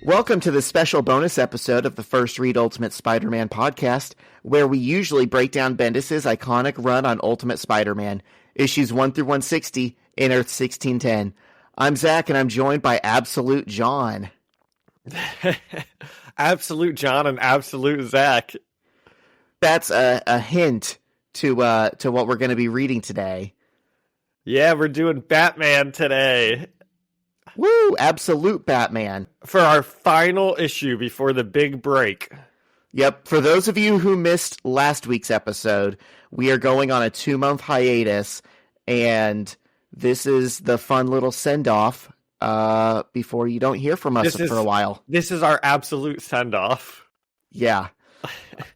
Welcome to the special bonus episode of the First Read Ultimate Spider-Man podcast, where we usually break down Bendis' iconic run on Ultimate Spider-Man, issues 1 through 160 in Earth 1610. I'm Zach, and I'm joined by Absolute John. Absolute John and Absolute Zach. That's a hint to what we're going to be reading today. Yeah, we're doing Batman today. Woo! Absolute Batman. For our final issue before the big break. Yep, for those of you who missed last week's episode, we are going on a 2-month hiatus, and this is the fun little send-off before you don't hear from us for a while. This is our absolute send-off. Yeah.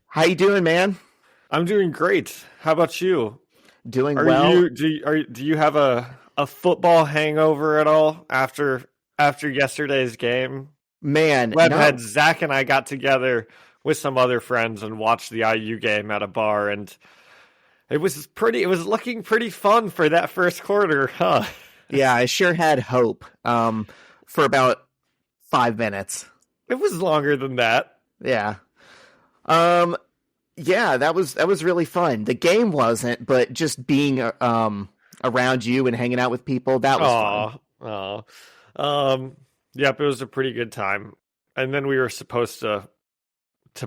How you doing, man? I'm doing great. How about you? Doing well. Do you have a football hangover at all after yesterday's game? Man, Webhead Zach and I got together with some other friends and watched the IU game at a bar, and it was looking pretty fun for that first quarter, huh? Yeah, I sure had hope for about 5 minutes. It was longer than that. Yeah. Yeah, that was really fun. The game wasn't, but just being around you and hanging out with people, that was fun. Yep, it was a pretty good time. And then we were supposed to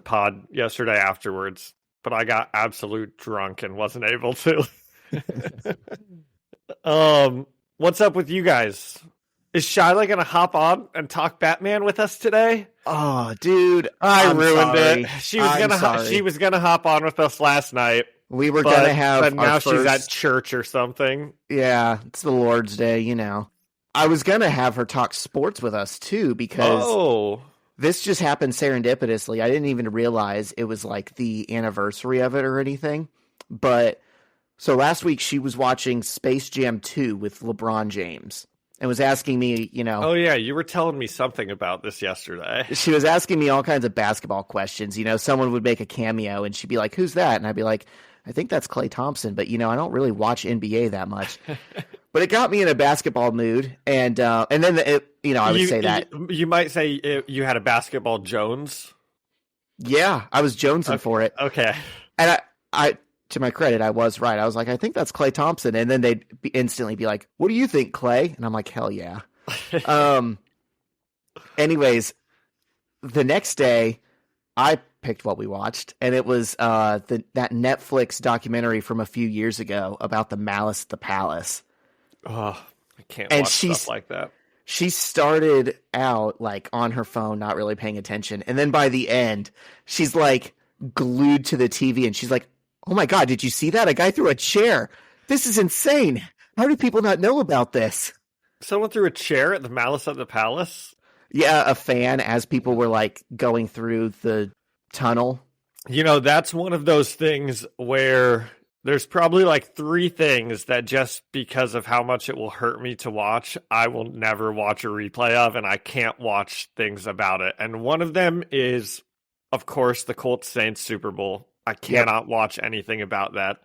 pod yesterday afterwards, but I got absolute drunk and wasn't able to. What's up with you guys? Is Shyla gonna hop on and talk Batman with us today? Oh, dude, I I'm ruined sorry. it. She was gonna hop on with us last night. We were gonna have, but now she's at church or something. Yeah, it's the Lord's Day, you know. I was gonna have her talk sports with us too, because this just happened serendipitously. I didn't even realize it was like the anniversary of it or anything. But so last week she was watching Space Jam 2 with LeBron James and was asking me, you know. Oh yeah, you were telling me something about this yesterday. She was asking me all kinds of basketball questions. You know, someone would make a cameo and she'd be like, "Who's that?" And I'd be like, "I think that's Klay Thompson, but you know, I don't really watch NBA that much." But it got me in a basketball mood, and then I would say that you might say you had a basketball Jones. Yeah, I was jonesing for it. Okay, and I, to my credit, I was right. I was like, I think that's Klay Thompson, and then they'd instantly be like, "What do you think, Klay?" And I'm like, "Hell yeah." Anyways, the next day, I picked what we watched, and it was that Netflix documentary from a few years ago about the Malice at the Palace. Oh, I can't watch stuff like that. She started out like on her phone, not really paying attention, and then by the end, she's like glued to the TV, and she's like, "Oh my God, did you see that? A guy threw a chair. This is insane. How do people not know about this?" Someone threw a chair at the Malice at the Palace? Yeah, a fan, as people were like going through the tunnel. You know, that's one of those things where there's probably like 3 things that just because of how much it will hurt me to watch, I will never watch a replay of, and I can't watch things about it. And one of them is, of course, the Colts Saints Super Bowl. I cannot watch anything about that.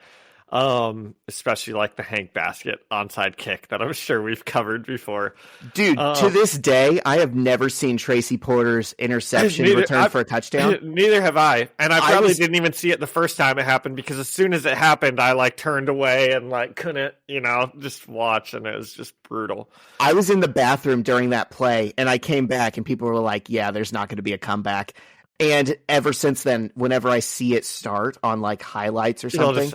Especially like the Hank Basket onside kick that I'm sure we've covered before. Dude, to this day, I have never seen Tracy Porter's interception return for a touchdown. Neither have I. And I probably didn't even see it the first time it happened, because as soon as it happened, I like turned away and like couldn't, just watch, and it was just brutal. I was in the bathroom during that play, and I came back and people were like, "Yeah, there's not going to be a comeback." And ever since then, whenever I see it start on like highlights or something,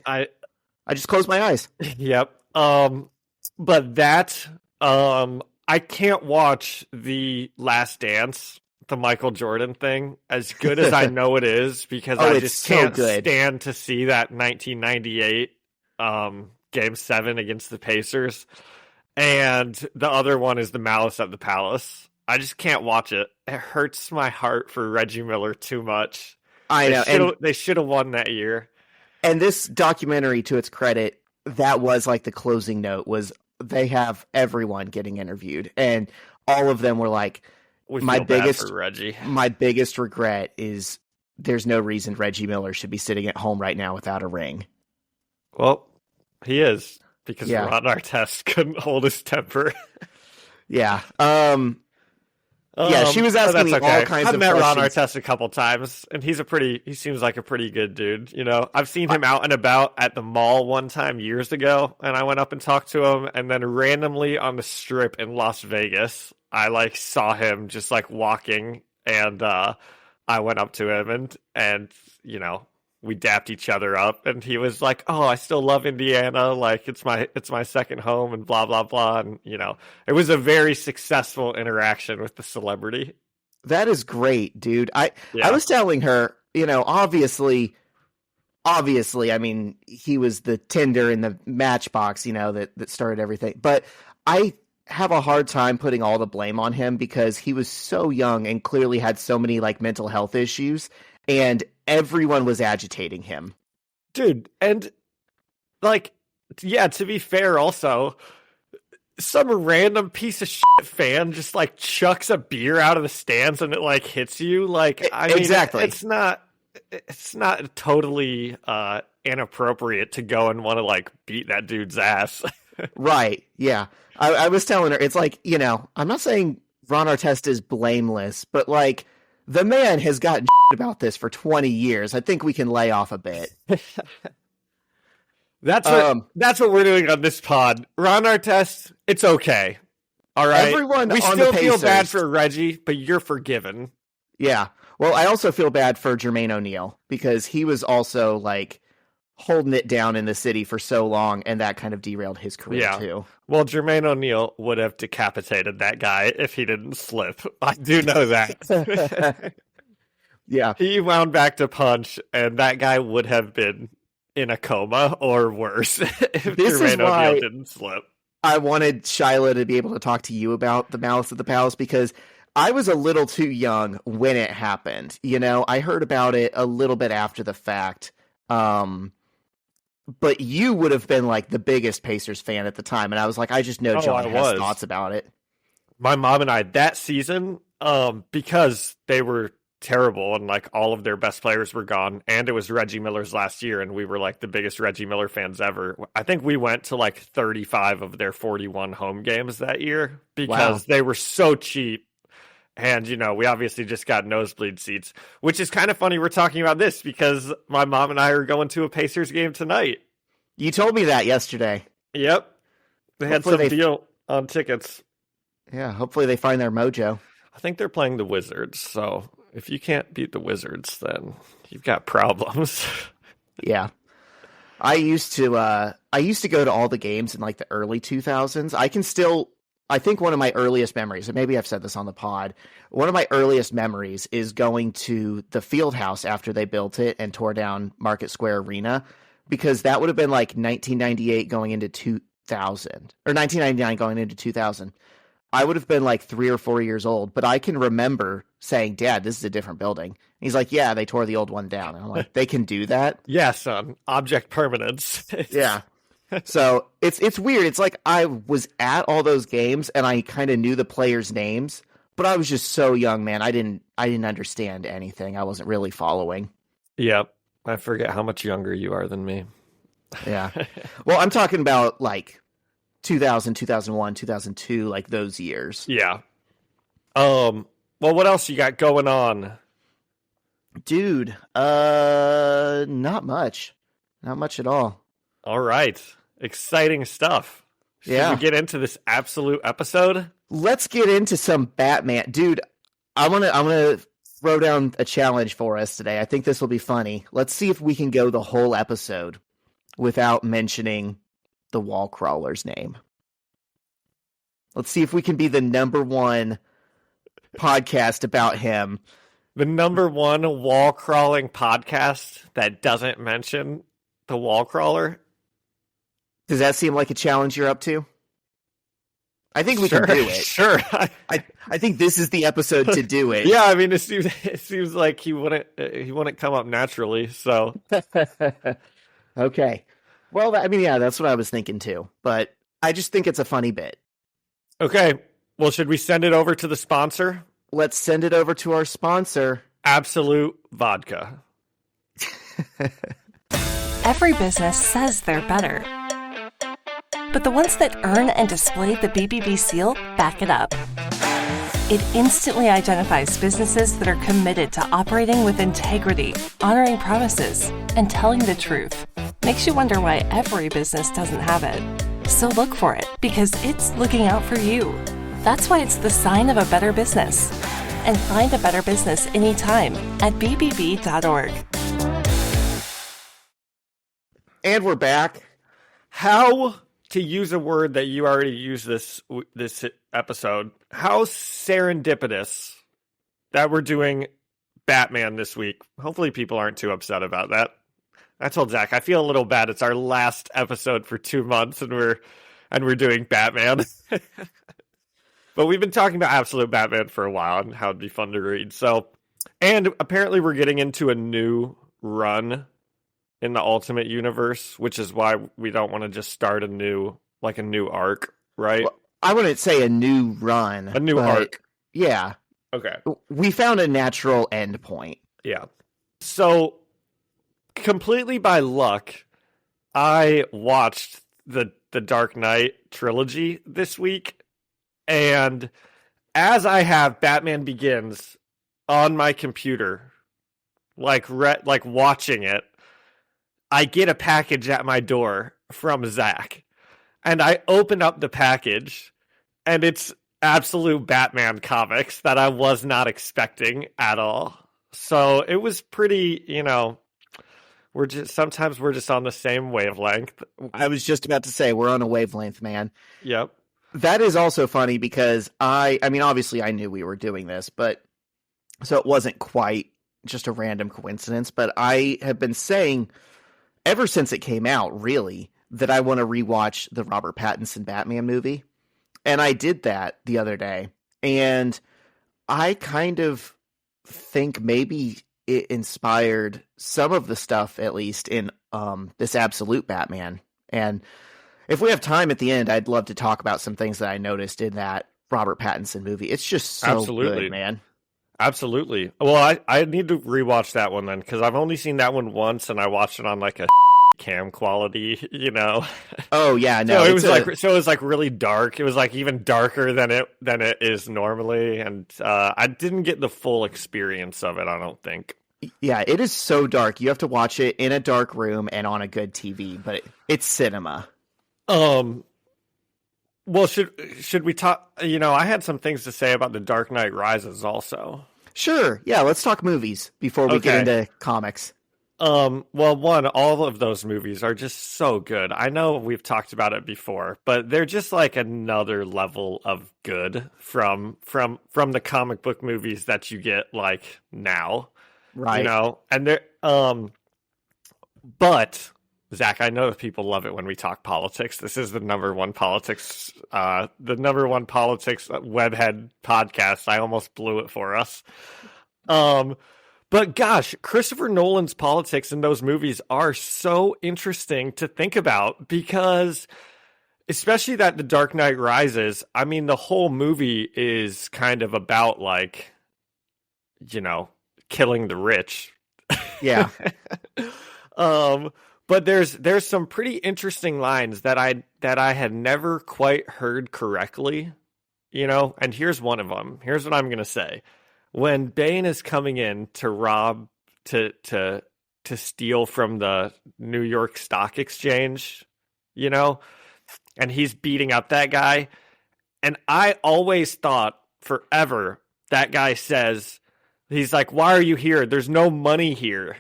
I just close my eyes. Yep. But that, I can't watch The Last Dance, the Michael Jordan thing, as good as I know it is, because I just can't stand to see that 1998 Game 7 against the Pacers. And the other one is The Malice at the Palace. I just can't watch it. It hurts my heart for Reggie Miller too much. I know. They should have won that year. And this documentary, to its credit, that was like the closing note, was they have everyone getting interviewed, and all of them were like, my biggest regret is there's no reason Reggie Miller should be sitting at home right now without a ring. Well, he is, because Ron Artest couldn't hold his temper. Yeah. Yeah, she was asking me all kinds of questions. I've met Ron Artest a couple times, and he seems like a pretty good dude. You know, I've seen him out and about at the mall one time years ago, and I went up and talked to him, and then randomly on the Strip in Las Vegas, I saw him just walking, and I went up to him, and you know, we dapped each other up, and he was like, "Oh, I still love Indiana. It's my second home," and blah blah blah. And you know, it was a very successful interaction with the celebrity. That is great, dude. I was telling her, you know, obviously, I mean, he was the Tinder in the Matchbox, you know, that started everything. But I have a hard time putting all the blame on him because he was so young and clearly had so many mental health issues, and everyone was agitating him. Dude, and to be fair also, some random piece of shit fan just chucks a beer out of the stands and it hits you. I mean, exactly. It's not totally inappropriate to go and want to beat that dude's ass. Right. Yeah. I was telling her, it's you know, I'm not saying Ron Artest is blameless, but the man has gotten about this for 20 years. I think we can lay off a bit. That's what we're doing on this pod. Ron Artest, it's okay. All right. Everyone we on still the feel bad for Reggie, but you're forgiven. Yeah. Well, I also feel bad for Jermaine O'Neal because he was also holding it down in the city for so long, and that kind of derailed his career too. Well, Jermaine O'Neal would have decapitated that guy if he didn't slip. I do know that. Yeah. He wound back to punch, and that guy would have been in a coma or worse if Jermaine O'Neal didn't slip. I wanted Shyla to be able to talk to you about the Malice at the Palace because I was a little too young when it happened. You know, I heard about it a little bit after the fact. But you would have been the biggest Pacers fan at the time. And I was I just know John has thoughts about it. My mom and I, that season, because they were terrible and all of their best players were gone, and it was Reggie Miller's last year, and we were the biggest Reggie Miller fans ever. I think we went to 35 of their 41 home games that year because they were so cheap. And, you know, we obviously just got nosebleed seats, which is kind of funny we're talking about this because my mom and I are going to a Pacers game tonight. You told me that yesterday. Yep. They had some deal on tickets. Yeah, hopefully they find their mojo. I think they're playing the Wizards, so if you can't beat the Wizards, then you've got problems. Yeah. I used to go to all the games in the early 2000s. I think one of my earliest memories, and maybe I've said this on the pod, one of my earliest memories is going to the field house after they built it and tore down Market Square Arena, because that would have been 1998 going into 2000, or 1999 going into 2000. I would have been 3 or 4 years old, but I can remember saying, "Dad, this is a different building." And he's like, "Yeah, they tore the old one down." And I'm like, "They can do that?" Yeah, son. Object permanence. Yeah. So it's weird. It's I was at all those games and I kind of knew the players' names, but I was just so young, man. I didn't understand anything. I wasn't really following. Yep. I forget how much younger you are than me. Yeah. Well, I'm talking about 2000, 2001, 2002, those years. Yeah. Well, what else you got going on? Dude, not much. Not much at all. All right. Exciting stuff. Should we get into this absolute episode? Let's get into some Batman. Dude, I'm gonna throw down a challenge for us today. I think this will be funny. Let's see if we can go the whole episode without mentioning the wall crawler's name. Let's see if we can be the number one podcast about him. The number one wall crawling podcast that doesn't mention the wall crawler. Does that seem like a challenge you're up to? I think we can do it. Sure. I think this is the episode to do it. Yeah, I mean, it seems like he wouldn't come up naturally. So, okay. Well, I mean, yeah, that's what I was thinking too. But I just think it's a funny bit. Okay. Well, should we send it over to the sponsor? Let's send it over to our sponsor, Absolute Vodka. Every business says they're better. But the ones that earn and display the BBB seal back it up. It instantly identifies businesses that are committed to operating with integrity, honoring promises, and telling the truth. Makes you wonder why every business doesn't have it. So look for it, because it's looking out for you. That's why it's the sign of a better business. And find a better business anytime at bbb.org. And we're back. How, to use a word that you already used this episode, how serendipitous that we're doing Batman this week. Hopefully people aren't too upset about that. I told Zach, I feel a little bad. It's our last episode for 2 months, and we're doing Batman. But we've been talking about Absolute Batman for a while and how it'd be fun to read. So, and apparently we're getting into a new run in the Ultimate Universe, which is why we don't want to just start a new arc, right? Well, I wouldn't say a new run. A new arc. Yeah. Okay. We found a natural end point. Yeah. So, completely by luck, I watched the Dark Knight trilogy this week. And as I have Batman Begins on my computer, like watching it, I get a package at my door from Zach. And I open up the package, and it's Absolute Batman comics that I was not expecting at all. So it was pretty, sometimes we're just on the same wavelength. I was just about to say, we're on a wavelength, man. Yep. That is also funny because I mean, obviously I knew we were doing this, but so it wasn't quite just a random coincidence, but I have been saying ever since it came out, really, that I want to rewatch the Robert Pattinson Batman movie. And I did that the other day. And I kind of think maybe it inspired some of the stuff, at least, in this Absolute Batman. And if we have time at the end, I'd love to talk about some things that I noticed in that Robert Pattinson movie. It's just so good, man. Absolutely. Well, I need to rewatch that one then, because I've only seen that one once, and I watched it on like a cam quality, Oh yeah, no. So it was like really dark. It was like even darker than it is normally, and I didn't get the full experience of it, I don't think. Yeah, it is so dark. You have to watch it in a dark room and on a good TV, but it's cinema. Well, should we talk? I had some things to say about The Dark Knight Rises also. Sure. Yeah, let's talk movies before we get into comics. Well, all of those movies are just so good. I know we've talked about it before, but they're just like another level of good from the comic book movies that you get like now. Right. And they're but Zach, I know that people love it when we talk politics. This is the number one politics webhead podcast. I almost blew it for us. But gosh, Christopher Nolan's politics in those movies are so interesting to think about, because especially that The Dark Knight Rises, I mean, the whole movie is kind of about like, killing the rich. Yeah. But there's some pretty interesting lines that I had never quite heard correctly, and here's one of them. Here's what I'm going to say. When Bane is coming in to rob, to steal from the New York Stock Exchange, and he's beating up that guy. And I always thought forever that guy says, he's like, "Why are you here? There's no money here."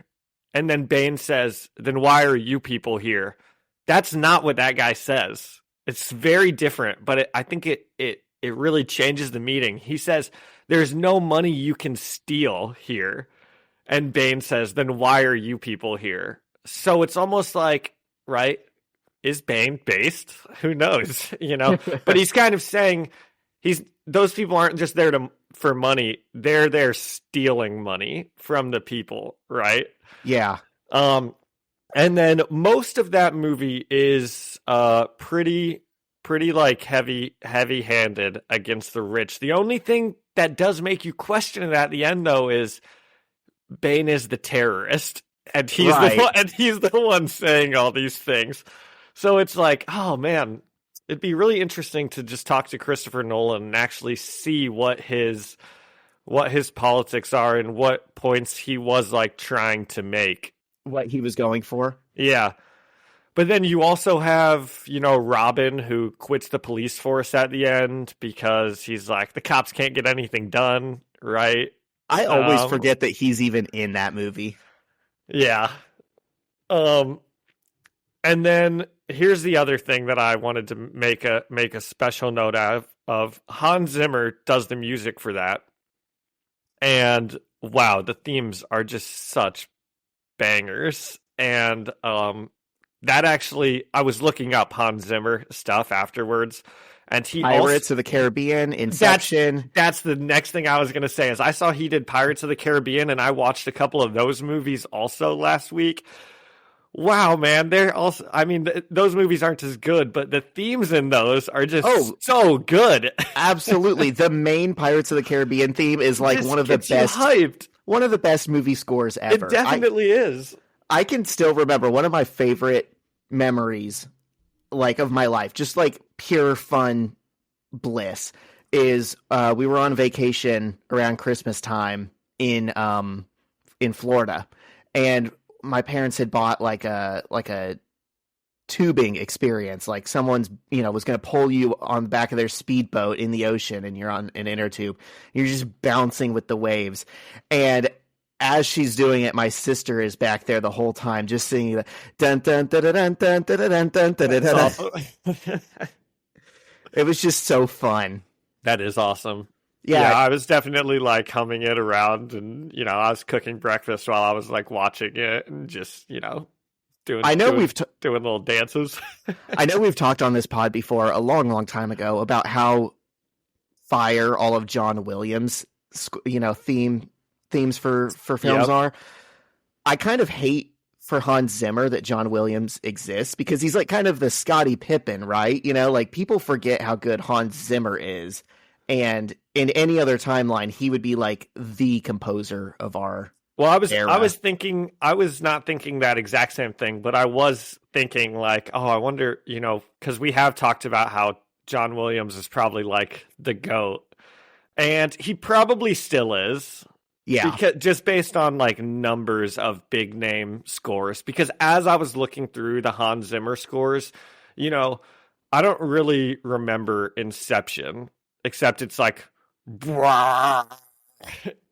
And then Bane says, "Then why are you people here?" That's not what that guy says. It's very different, but I think it really changes the meaning. He says, "There's no money you can steal here." And Bane says, "Then why are you people here?" So it's almost like, right? Is Bane based? Who knows? But he's kind of saying those people aren't just there for money. They're there stealing money from the people, right? Yeah. And then most of that movie is pretty like heavy-handed against the rich. The only thing that does make you question it at the end, though, is Bane is the terrorist, and he's the one saying all these things. So it's like, oh man, it'd be really interesting to just talk to Christopher Nolan and actually see what his politics are and what points he was like trying to make. What he was going for. Yeah. But then you also have, Robin, who quits the police force at the end because he's like, the cops can't get anything done, right? I always forget that he's even in that movie. Yeah. And then here's the other thing that I wanted to make a special note of. Hans Zimmer does the music for that. And wow, the themes are just such bangers. And that actually, I was looking up Hans Zimmer stuff afterwards, and he Pirates of the Caribbean, Inception. That's the next thing I was going to say. Is I saw he did Pirates of the Caribbean, and I watched a couple of those movies also last week. Wow, man, they're also. I mean, those movies aren't as good, but the themes in those are just so good. Absolutely, the main Pirates of the Caribbean theme is like one of the best. Hyped. One of the best movie scores ever. It definitely is. I can still remember one of my favorite memories, like, of my life, just like pure fun bliss, is we were on vacation around Christmas time in Florida, and my parents had bought like a tubing experience, like someone's was going to pull you on the back of their speedboat in the ocean, and you're on an inner tube, you're just bouncing with the waves. And as she's doing it, my sister is back there the whole time just singing the dun dun dun dun dun dun dun dun dun. It was just so fun. That is awesome. Yeah, I was definitely like humming it around, and I was cooking breakfast while I was like watching it and just doing little dances. I know we've talked on this pod before a long, long time ago about how fire all of John Williams themes for films are. I kind of hate for Hans Zimmer that John Williams exists, because he's like kind of the Scottie Pippen, right? Like people forget how good Hans Zimmer is, and in any other timeline he would be like the composer of our era. I was not thinking that exact same thing, but I was thinking like, oh, I wonder, because we have talked about how John Williams is probably like the GOAT, and he probably still is. Yeah. Because just based on like numbers of big name scores, because as I was looking through the Hans Zimmer scores, I don't really remember Inception, except it's like,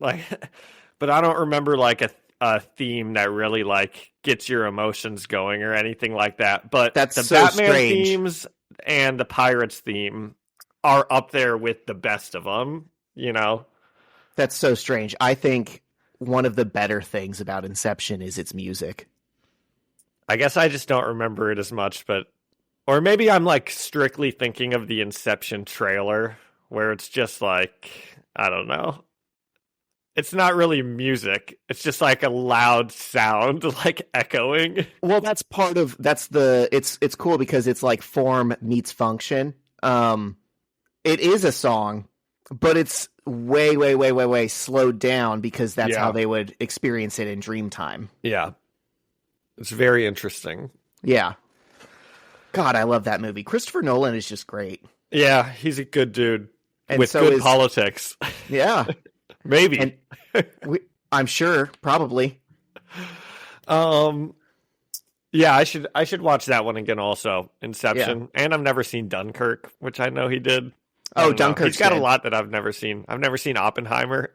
like, but I don't remember like a theme that really like gets your emotions going or anything like that. But that's the so Batman strange. Themes and the Pirates theme are up there with the best of them, That's so strange. I think one of the better things about Inception is its music. I guess I just don't remember it as much, or maybe I'm like strictly thinking of the Inception trailer, where it's just like, I don't know. It's not really music. It's just like a loud sound, like echoing. Well, it's cool because it's like form meets function. It is a song, but it's way, way, way, way, way slowed down, because that's how they would experience it in Dreamtime. Yeah. It's very interesting. Yeah. God, I love that movie. Christopher Nolan is just great. Yeah, he's a good dude. And with good politics. Yeah. Maybe. And I'm sure, probably. Yeah, I should watch that one again also. Inception. Yeah. And I've never seen Dunkirk, which I know he did. Oh, Dunkirk. He's got a lot that I've never seen. I've never seen Oppenheimer.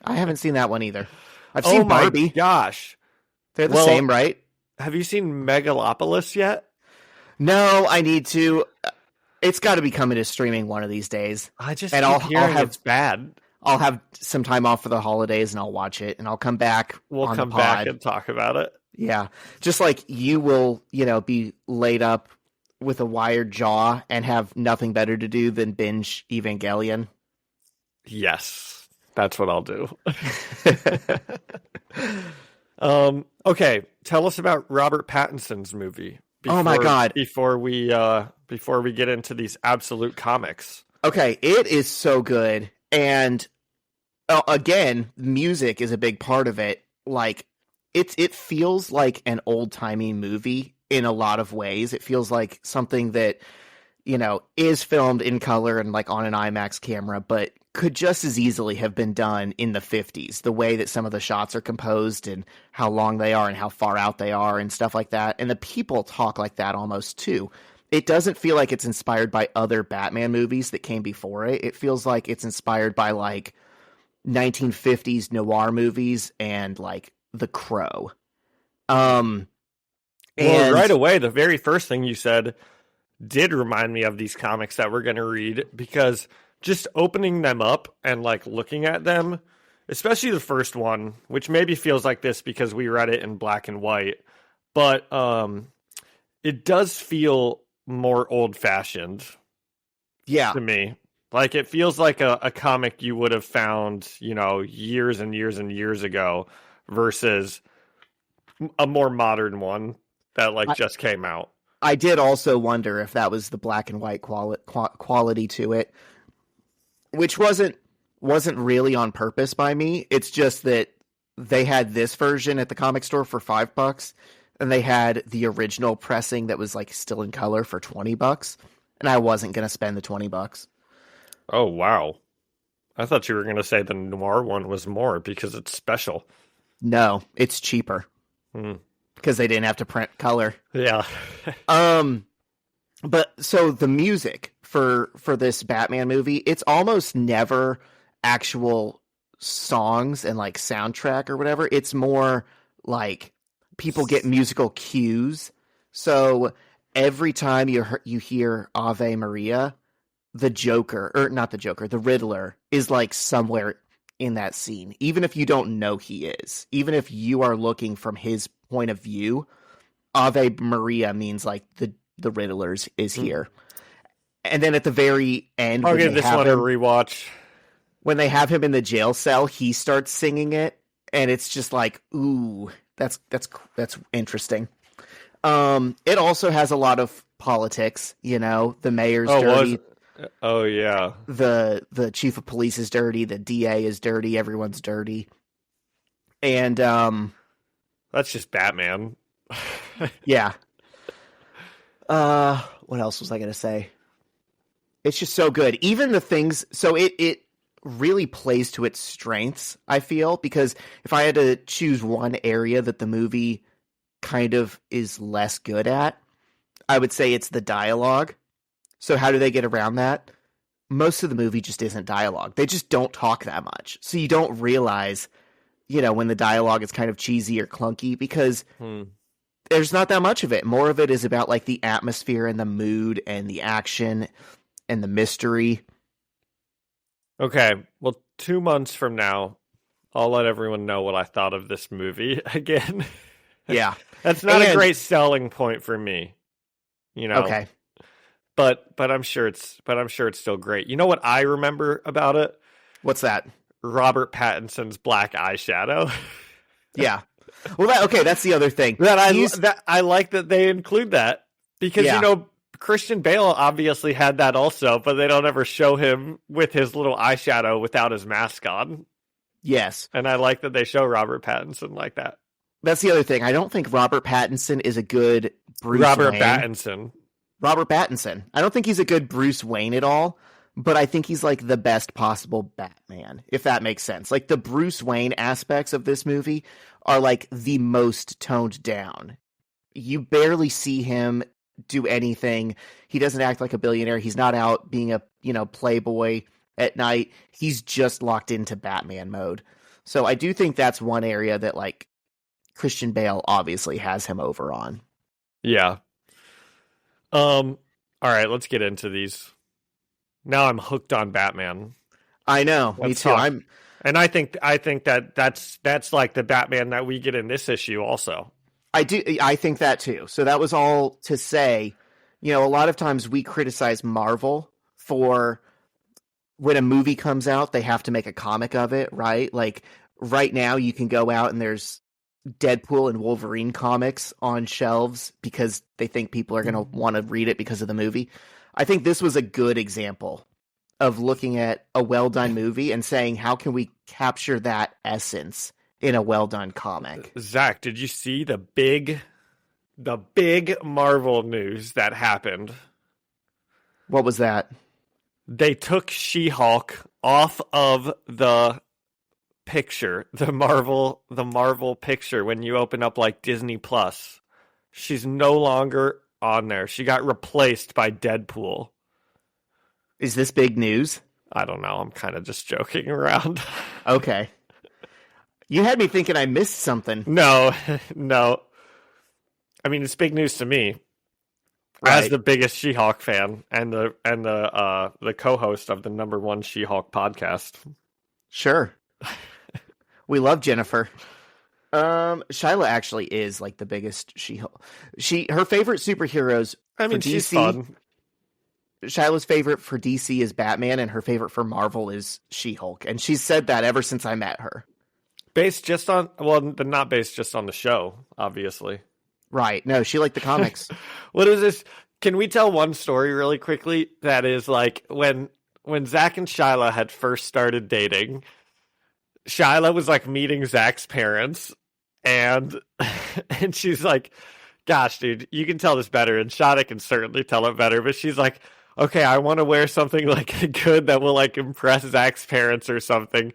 I haven't seen that one either. I've seen Barbie. My gosh. They're the same, right? Have you seen Megalopolis yet? No, I need to. It's got to be coming to streaming one of these days. I'll have it's bad. I'll have some time off for the holidays and I'll watch it, and I'll come back. We'll come back and talk about it. Yeah. Just like you will, be laid up with a wired jaw and have nothing better to do than binge Evangelion. Yes. That's what I'll do. Okay. Tell us about Robert Pattinson's movie. Oh my God. Before we get into these absolute comics. Okay. It is so good. And again, music is a big part of it. Like it feels like an old timey movie in a lot of ways. It feels like something that, is filmed in color and like on an IMAX camera, but could just as easily have been done in the 50s, the way that some of the shots are composed and how long they are and how far out they are and stuff like that. And the people talk like that almost too. It doesn't feel like it's inspired by other Batman movies that came before it. It feels like it's inspired by like 1950s noir movies and like The Crow. Well, right away, the very first thing you said did remind me of these comics that we're going to read, because just opening them up and like looking at them, especially the first one, which maybe feels like this because we read it in black and white, but it does feel more old-fashioned. Yeah, to me. Like, it feels like a comic you would have found, years and years and years ago versus a more modern one that just came out. I did also wonder if that was the black and white quality to it, which wasn't really on purpose by me. It's just that they had this version at the comic store for $5, and they had the original pressing that was like still in color for $20, and I wasn't going to spend the $20. Oh, wow. I thought you were going to say the noir one was more because it's special. No, it's cheaper. Because they didn't have to print color. Yeah. But so the music for this Batman movie, it's almost never actual songs and like soundtrack or whatever. It's more like people get musical cues. So every time you hear Ave Maria, the Riddler is like somewhere in that scene, even if you don't know he is, even if you are looking from his point of view, Ave Maria means like the Riddler's is here. And then at the very end, I'll give this one a rewatch. When they have him in the jail cell, he starts singing it, and it's just like, ooh, that's interesting. It also has a lot of politics, the mayor's dirty. Oh yeah. The chief of police is dirty, the DA is dirty, everyone's dirty. And that's just Batman. Yeah. What else was I going to say? It's just so good. Even the things, so it really plays to its strengths, I feel, because if I had to choose one area that the movie kind of is less good at, I would say it's the dialogue. So how do they get around that? Most of the movie just isn't dialogue. They just don't talk that much. So you don't realize, when the dialogue is kind of cheesy or clunky, because there's not that much of it. More of it is about like the atmosphere and the mood and the action and the mystery. Okay, well, 2 months from now, I'll let everyone know what I thought of this movie again. Yeah. That's not a great selling point for me. Okay. But I'm sure it's still great. You know what I remember about it? What's that? Robert Pattinson's black eyeshadow. Yeah. Well, that's the other thing. I like that they include that because Christian Bale obviously had that also, but they don't ever show him with his little eyeshadow without his mask on. Yes. And I like that they show Robert Pattinson like that. That's the other thing. I don't think Robert Pattinson is a good Bruce Wayne. Robert Pattinson. I don't think he's a good Bruce Wayne at all, but I think he's like the best possible Batman, if that makes sense. Like the Bruce Wayne aspects of this movie are like the most toned down. You barely see him do anything. He doesn't act like a billionaire. He's not out being a, playboy at night. He's just locked into Batman mode. So I do think that's one area that like Christian Bale obviously has him over on. Yeah. All right, let's get into these. Now I'm hooked on Batman. I know, me too. I think that's like the Batman that we get in this issue also. I think that too. So that was all to say, a lot of times we criticize Marvel for when a movie comes out, they have to make a comic of it, right? Like right now you can go out and there's Deadpool and Wolverine comics on shelves because they think people are going to want to read it because of the movie. I think this was a good example of looking at a well-done movie and saying, how can we capture that essence in a well-done comic? Zach, did you see the big Marvel news that happened? What was that? They took She-Hulk off of the picture, the Marvel picture when you open up like Disney Plus. She's no longer on there. She got replaced by Deadpool. Is this big news? I don't know. I'm kind of just joking around. Okay. You had me thinking I missed something. No. I mean, it's big news to me. Right. As the biggest She-Hulk fan and the co-host of the #1 She-Hulk podcast. Sure. We love Jennifer. Shyla actually is like the biggest She-Hulk. Her favorite superheroes. I mean, she's fun. Shyla's favorite for DC is Batman, and her favorite for Marvel is She-Hulk. And she's said that ever since I met her. Not based just on the show, obviously. Right. No, she liked the comics. What is this? Can we tell one story really quickly? That is like when Zach and Shyla had first started dating, Shyla was like meeting Zach's parents, and she's like, gosh, dude, you can tell this better, and Shada can certainly tell it better, but she's like, okay, I want to wear something like good that will like impress Zach's parents or something.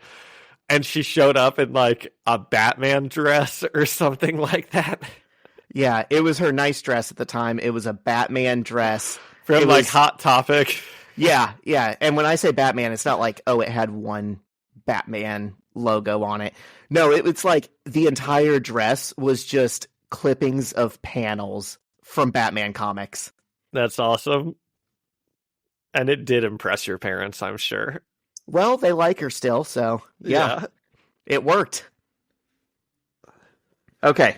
And she showed up in like a Batman dress or something like that. Yeah, it was her nice dress at the time. It was a Batman dress. From like Hot Topic. Yeah. And when I say Batman, it's not like, oh, it had one Batman logo on it. No, it's like the entire dress was just clippings of panels from Batman comics. That's awesome. And it did impress your parents, I'm sure. Well, they like her still, so yeah. It worked. Okay.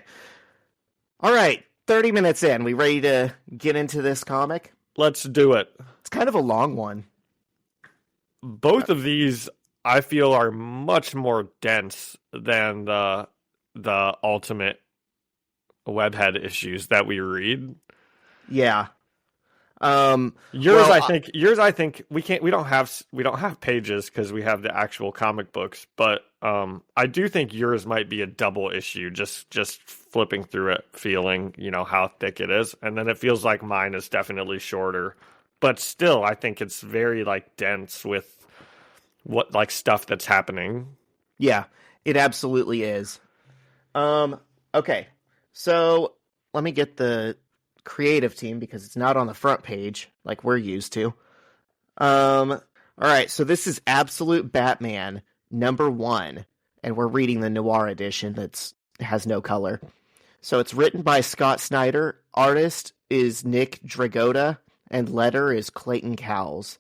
All right, 30 minutes in. We ready to get into this comic? Let's do it. It's kind of a long one. Both of these, I feel, are much more dense than the Ultimate Webhead issues that we read. Yeah. Yours, I think we don't have pages because we have the actual comic books, but I do think yours might be a double issue, just flipping through it, feeling, how thick it is. And then it feels like mine is definitely shorter, but still, I think it's very like dense with what like stuff that's happening. Yeah, it absolutely is. Okay. So let me get the creative team because it's not on the front page like we're used to. All right, so this is Absolute Batman #1, and we're reading the Noir edition that has no color. So it's written by Scott Snyder, artist is Nick Dragotta, and letter is Clayton Cowles.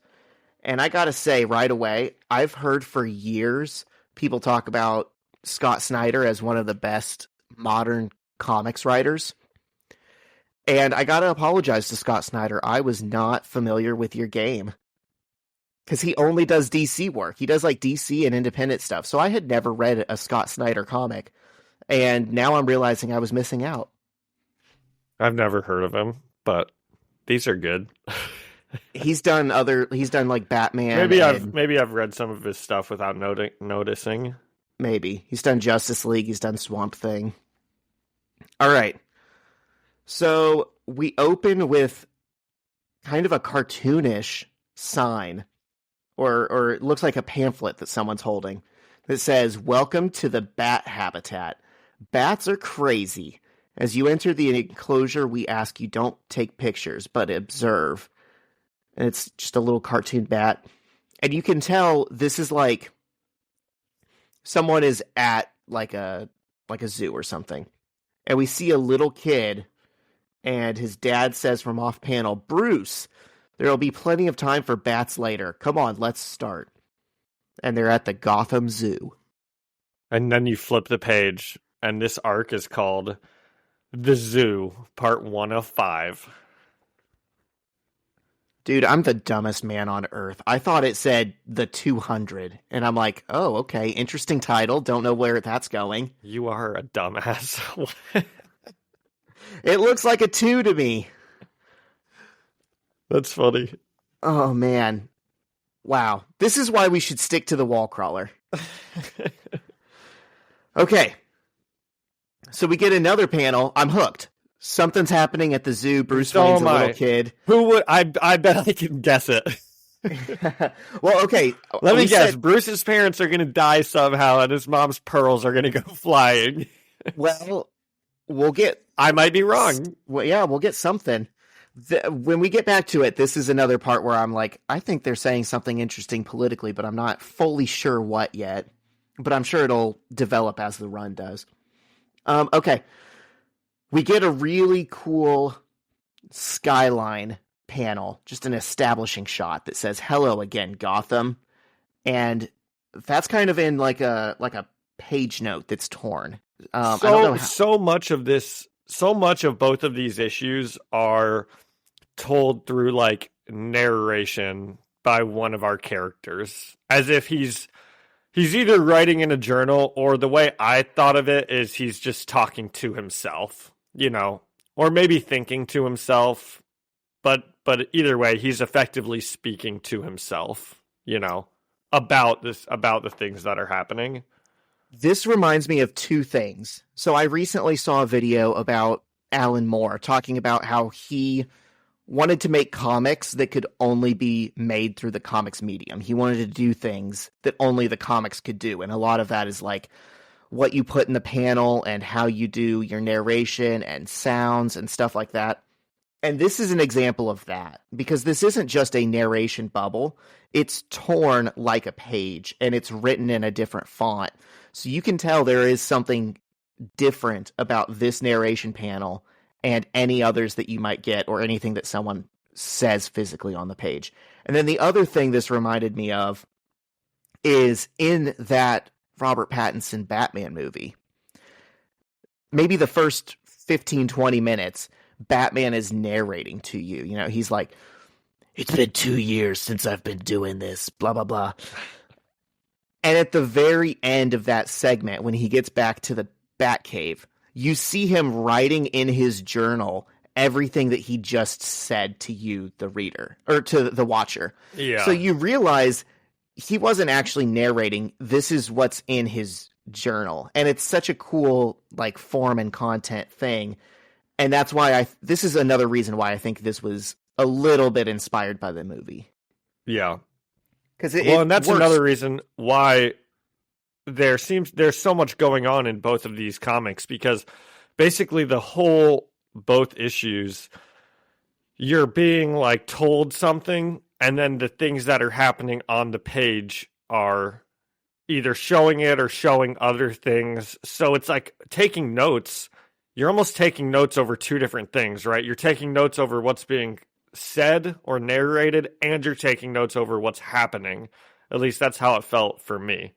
And I gotta say right away, I've heard for years people talk about Scott Snyder as one of the best modern comics writers. And I gotta apologize to Scott Snyder. I was not familiar with your game. Because he only does DC work. He does like DC and independent stuff. So I had never read a Scott Snyder comic. And now I'm realizing I was missing out. I've never heard of him, but these are good. He's done like Batman. Maybe I've read some of his stuff without noticing. Maybe. He's done Justice League, he's done Swamp Thing. All right. So we open with kind of a cartoonish sign, or it looks like a pamphlet that someone's holding that says, "Welcome to the bat habitat. Bats are crazy. As you enter the enclosure, we ask you don't take pictures, but observe." And it's just a little cartoon bat. And you can tell this is like someone is at like a zoo or something. And we see a little kid, and his dad says from off panel, "Bruce, there'll be plenty of time for bats later. Come on, let's start." And they're at the Gotham Zoo. And then you flip the page, and this arc is called The Zoo, Part 1 of 5. Dude, I'm the dumbest man on earth. I thought it said The 200. And I'm like, oh, okay, interesting title. Don't know where that's going. You are a dumbass. It looks like a 2 to me. That's funny. Oh, man. Wow. This is why we should stick to the wall crawler. Okay. So we get another panel. I'm hooked. Something's happening at the zoo. Bruce Wayne's a little kid. Who would I bet I can guess it. Well, okay. Let me guess. Bruce's parents are going to die somehow, and his mom's pearls are going to go flying. Well, we'll get... I might be wrong. Well, yeah, we'll get something. When we get back to it, this is another part where I'm like, I think they're saying something interesting politically, but I'm not fully sure what yet. But I'm sure it'll develop as the run does. Okay. We get a really cool skyline panel, just an establishing shot that says "Hello again, Gotham," and that's kind of in like a page note that's torn. So much of both of these issues are told through like narration by one of our characters, as if he's either writing in a journal, or the way I thought of it is he's just talking to himself, or maybe thinking to himself. But either way, he's effectively speaking to himself, about the things that are happening. This reminds me of two things. So I recently saw a video about Alan Moore talking about how he wanted to make comics that could only be made through the comics medium. He wanted to do things that only the comics could do. And a lot of that is like what you put in the panel and how you do your narration and sounds and stuff like that. And this is an example of that, because this isn't just a narration bubble. It's torn like a page, and it's written in a different font. So you can tell there is something different about this narration panel and any others that you might get, or anything that someone says physically on the page. And then the other thing this reminded me of is in that Robert Pattinson Batman movie, maybe the first 15, 20 minutes, Batman is narrating to you. He's like, "It's been 2 years since I've been doing this, blah, blah, blah." And at the very end of that segment, when he gets back to the Batcave, you see him writing in his journal everything that he just said to you, the reader, or to the watcher. Yeah. So you realize he wasn't actually narrating. This is what's in his journal. And it's such a cool, like, form and content thing. And that's why this is another reason why I think this was a little bit inspired by the movie. Yeah. And that's works. Another reason why there's so much going on in both of these comics, because basically both issues, you're being like told something, and then the things that are happening on the page are either showing it or showing other things. So it's like taking notes. You're almost taking notes over two different things, right? You're taking notes over what's being said or narrated, and you're taking notes over what's happening. At least that's how it felt for me.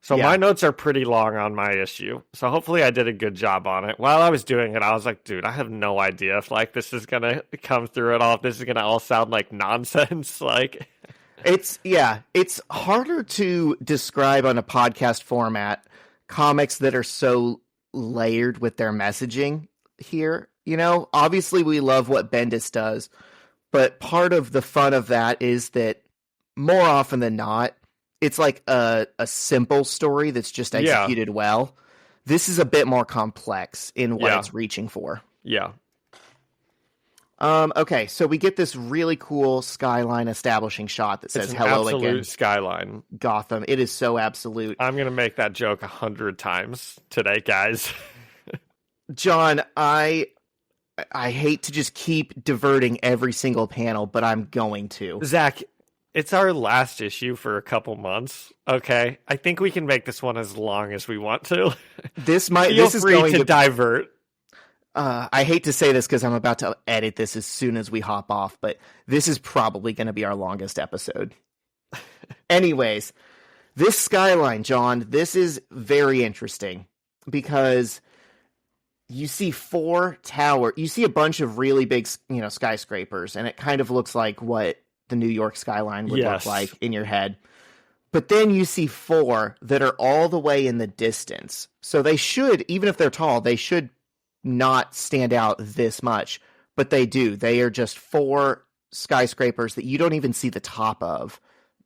So my notes are pretty long on my issue. So hopefully I did a good job on it. While I was doing it, I was like, dude, I have no idea if like this is going to come through at all. If this is going to all sound like nonsense. Like it's harder to describe on a podcast format comics that are so layered with their messaging here. Obviously we love what Bendis does, but part of the fun of that is that more often than not, it's like a simple story that's just executed well. This is a bit more complex in what it's reaching for. Yeah. Okay, so we get this really cool skyline establishing shot that says "Hello again, skyline, Gotham." It is so absolute. I'm gonna make that joke 100 times today, guys. John, I hate to just keep diverting every single panel, but I'm going to. Zach, it's our last issue for a couple months. Okay, I think we can make this one as long as we want to. This is free going to divert. I hate to say this because I'm about to edit this as soon as we hop off, but this is probably going to be our longest episode. Anyways, this skyline, John, this is very interesting because you see you see a bunch of really big, skyscrapers, and it kind of looks like what the New York skyline would look like in your head. But then you see 4 that are all the way in the distance. So they should, even if they're tall, they should not stand out this much, but they do. They are just 4 skyscrapers that you don't even see the top of.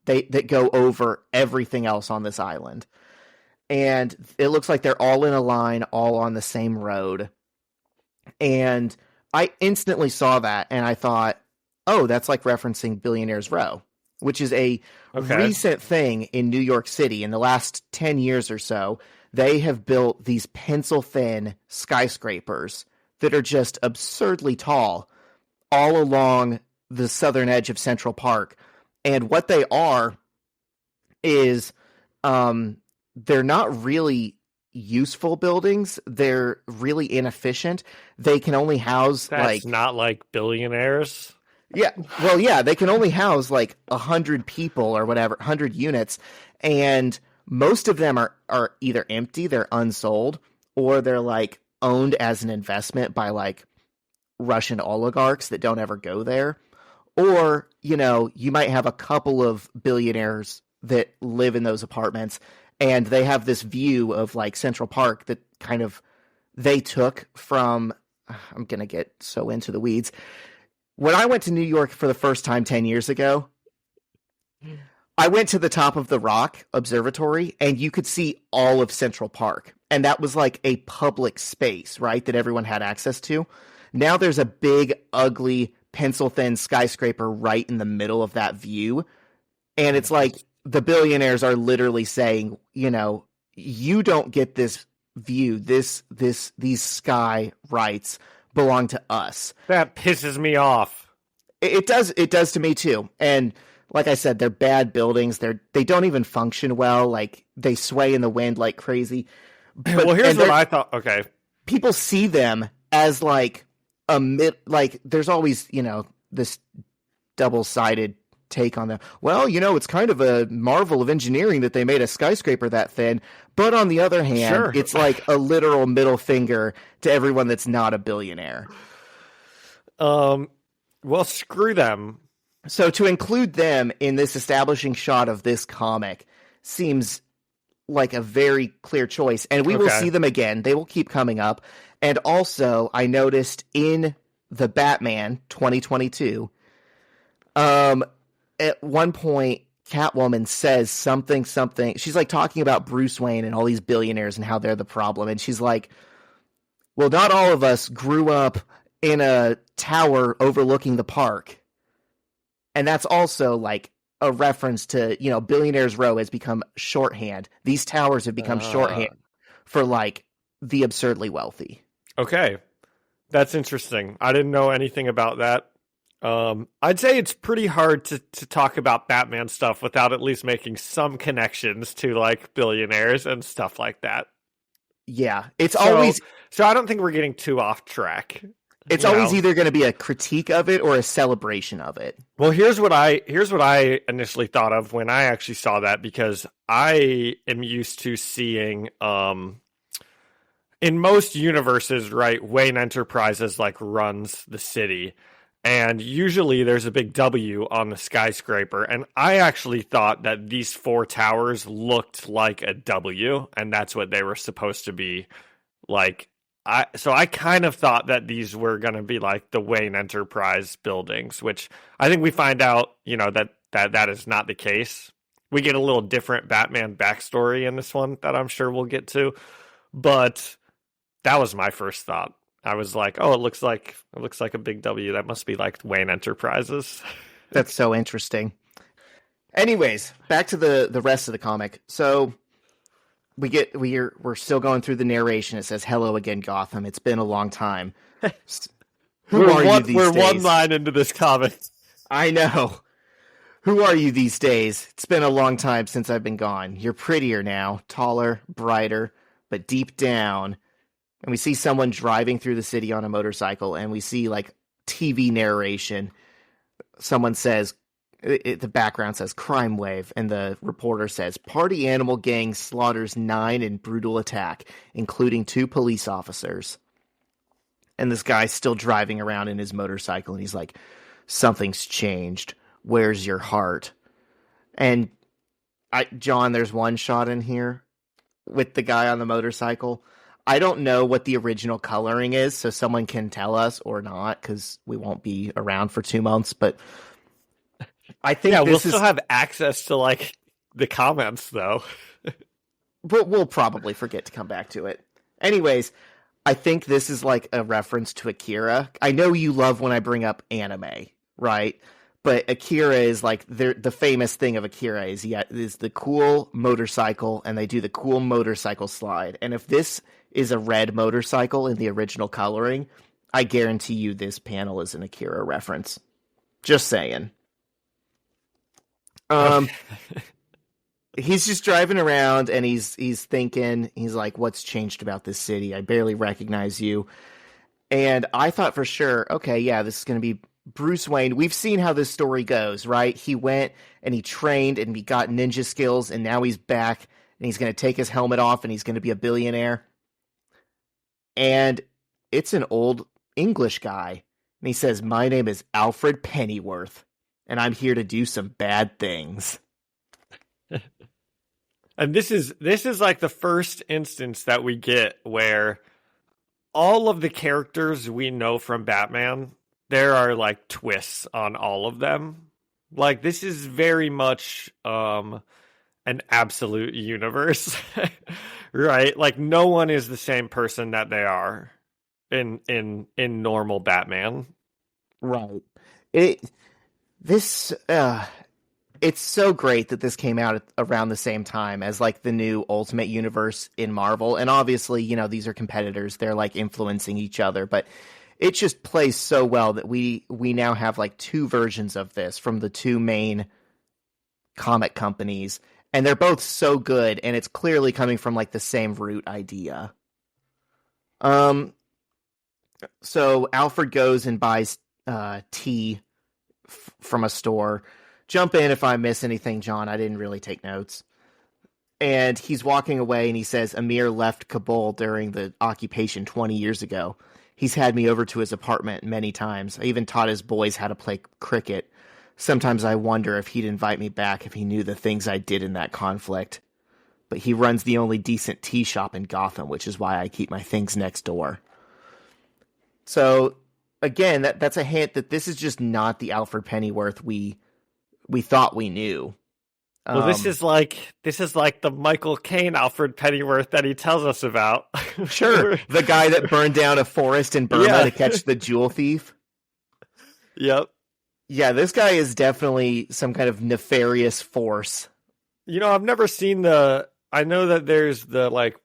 That go over everything else on this island. And it looks like they're all in a line, all on the same road. And I instantly saw that, and I thought, oh, that's like referencing Billionaires Row, which is a recent thing in New York City. In the last 10 years or so, they have built these pencil-thin skyscrapers that are just absurdly tall all along the southern edge of Central Park. And what they are is they're not really useful buildings. They're really inefficient. They can only house That's not like Billionaires. Yeah. Well, yeah, they can only house like 100 people or whatever, 100 units. And most of them are either empty, they're unsold, or they're like owned as an investment by like Russian oligarchs that don't ever go there. Or, you know, you might have a couple of billionaires that live in those apartments, and they have this view of like Central Park that kind of they took from, I'm going to get so into the weeds. When I went to New York for the first time 10 years ago, I went to the top of the Rock Observatory, and you could see all of Central Park. And that was like a public space, right, that everyone had access to. Now there's a big, ugly, pencil-thin skyscraper right in the middle of that view. And it's like the billionaires are literally saying, you know, you don't get this view. These sky rights belong to us. That pisses me off. It does to me too. And like I said, they're bad buildings. They don't even function well. Like they sway in the wind like crazy. But, well, here's what I thought. Okay. People see them as like there's always, you know, this double-sided take on them. Well, you know, it's kind of a marvel of engineering that they made a skyscraper that thin. But on the other hand, It's like a literal middle finger to everyone that's not a billionaire. Well, screw them. So to include them in this establishing shot of this comic seems like a very clear choice. And we will see them again. They will keep coming up. And also, I noticed in the Batman 2022, at one point, Catwoman says something. She's like talking about Bruce Wayne and all these billionaires and how they're the problem. And she's like, well, not all of us grew up in a tower overlooking the park. And that's also like a reference to, you know, Billionaires Row has become shorthand. These towers have become shorthand for like the absurdly wealthy. Okay. That's interesting. I didn't know anything about that. I'd say it's pretty hard to talk about Batman stuff without at least making some connections to like billionaires and stuff like that. Yeah. So I don't think we're getting too off track. It's always either going to be a critique of it or a celebration of it. Well, here's what I initially thought of when I actually saw that, because I am used to seeing in most universes, right, Wayne Enterprises like runs the city, and usually there's a big W on the skyscraper, and I actually thought that these four towers looked like a W, and that's what they were supposed to be like. So I kind of thought that these were going to be like the Wayne Enterprise buildings, which I think we find out, you know, that is not the case. We get a little different Batman backstory in this one that I'm sure we'll get to, but that was my first thought. I was like, oh, it looks like a big W. That must be like Wayne Enterprises. That's so interesting. Anyways, back to the rest of the comic. So we're still going through the narration. It says, "Hello again, Gotham. It's been a long time." Who are you these days? We're one line into this comic. I know. Who are you these days? It's been a long time since I've been gone. You're prettier now, taller, brighter, but deep down. And we see someone driving through the city on a motorcycle, and we see like TV narration. Someone says, the background says crime wave, and the reporter says party animal gang slaughters 9 in brutal attack, including 2 police officers. And this guy's still driving around in his motorcycle, and he's like, something's changed. Where's your heart? And John, there's one shot in here with the guy on the motorcycle. I don't know what the original coloring is, so someone can tell us or not, because we won't be around for 2 months, but I think we'll still have access to like the comments though. But we'll probably forget to come back to it. Anyways, I think this is like a reference to Akira. I know you love when I bring up anime, right? But Akira is like the famous thing of Akira is the cool motorcycle, and they do the cool motorcycle slide. And if this is a red motorcycle in the original coloring, I guarantee you this panel is an Akira reference. Just saying. He's just driving around and he's thinking, he's like, what's changed about this city? I barely recognize you. And I thought for sure, okay, yeah, this is going to be Bruce Wayne. We've seen how this story goes, right? He went and he trained and he got ninja skills, and now he's back and he's going to take his helmet off and he's going to be a billionaire. And it's an old English guy. And he says, my name is Alfred Pennyworth, and I'm here to do some bad things. And this is like the first instance that we get where all of the characters we know from Batman, there are like twists on all of them. Like, this is very much an absolute universe, right? Like, no one is the same person that they are in normal Batman. Right. It's so great that this came out around the same time as like the new Ultimate Universe in Marvel. And obviously, you know, these are competitors. They're like influencing each other, but it just plays so well that we now have like two versions of this from the two main comic companies. And they're both so good, and it's clearly coming from like the same root idea. So Alfred goes and buys tea from a store. Jump in if I miss anything, John. I didn't really take notes. And he's walking away and he says, Amir left Kabul during the occupation 20 years ago. He's had me over to his apartment many times. I even taught his boys how to play cricket. Sometimes I wonder if he'd invite me back if he knew the things I did in that conflict. But he runs the only decent tea shop in Gotham, which is why I keep my things next door. So, again, that's a hint that this is just not the Alfred Pennyworth we thought we knew. Well, this is like the Michael Caine Alfred Pennyworth that he tells us about. Sure, the guy that burned down a forest in Burma to catch the jewel thief. Yep. Yeah, this guy is definitely some kind of nefarious force. You know, I've never seen I know that there's the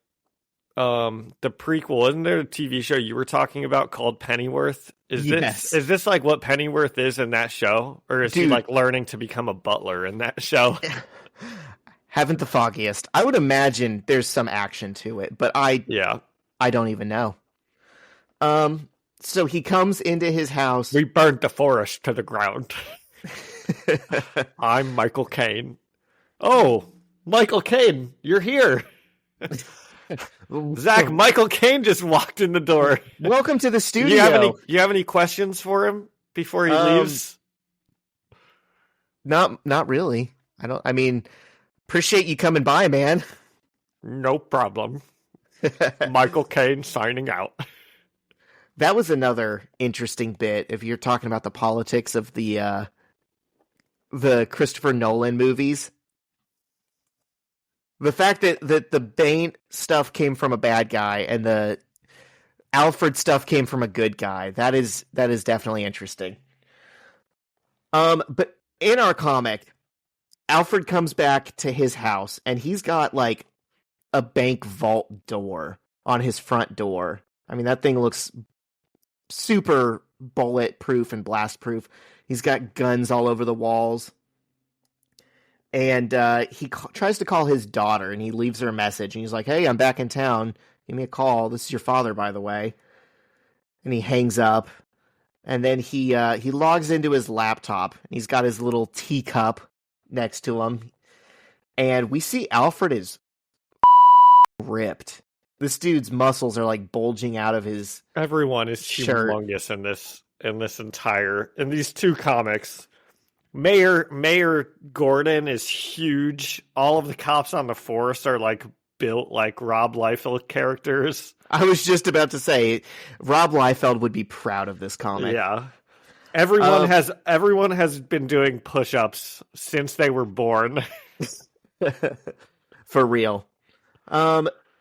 prequel. Isn't there a TV show you were talking about called Pennyworth? Is this like what Pennyworth is in that show? Or is he like learning to become a butler in that show? Haven't the foggiest. I would imagine there's some action to it, but I don't even know. So he comes into his house. We burned the forest to the ground. I'm Michael Caine. Oh, Michael Caine, you're here. Zach, Michael Caine just walked in the door. Welcome to the studio. You have any questions for him before he leaves? Not really. Appreciate you coming by, man. No problem. Michael Caine signing out. That was another interesting bit. If you're talking about the politics of the Christopher Nolan movies, the fact that the Bane stuff came from a bad guy and the Alfred stuff came from a good guy, that is definitely interesting. But in our comic, Alfred comes back to his house and he's got like a bank vault door on his front door. I mean, that thing looks super bulletproof and blast-proof. He's got guns all over the walls. And he tries to call his daughter, and he leaves her a message. And he's like, hey, I'm back in town. Give me a call. This is your father, by the way. And he hangs up. And then he logs into his laptop. And he's got his little teacup next to him. And we see Alfred is ripped. This dude's muscles are like bulging out of his Everyone is shirt. Humongous in these two comics. Mayor Gordon is huge. All of the cops on the force are like built like Rob Liefeld characters. I was just about to say, Rob Liefeld would be proud of this comic. Yeah. Everyone has been doing push-ups since they were born. For real.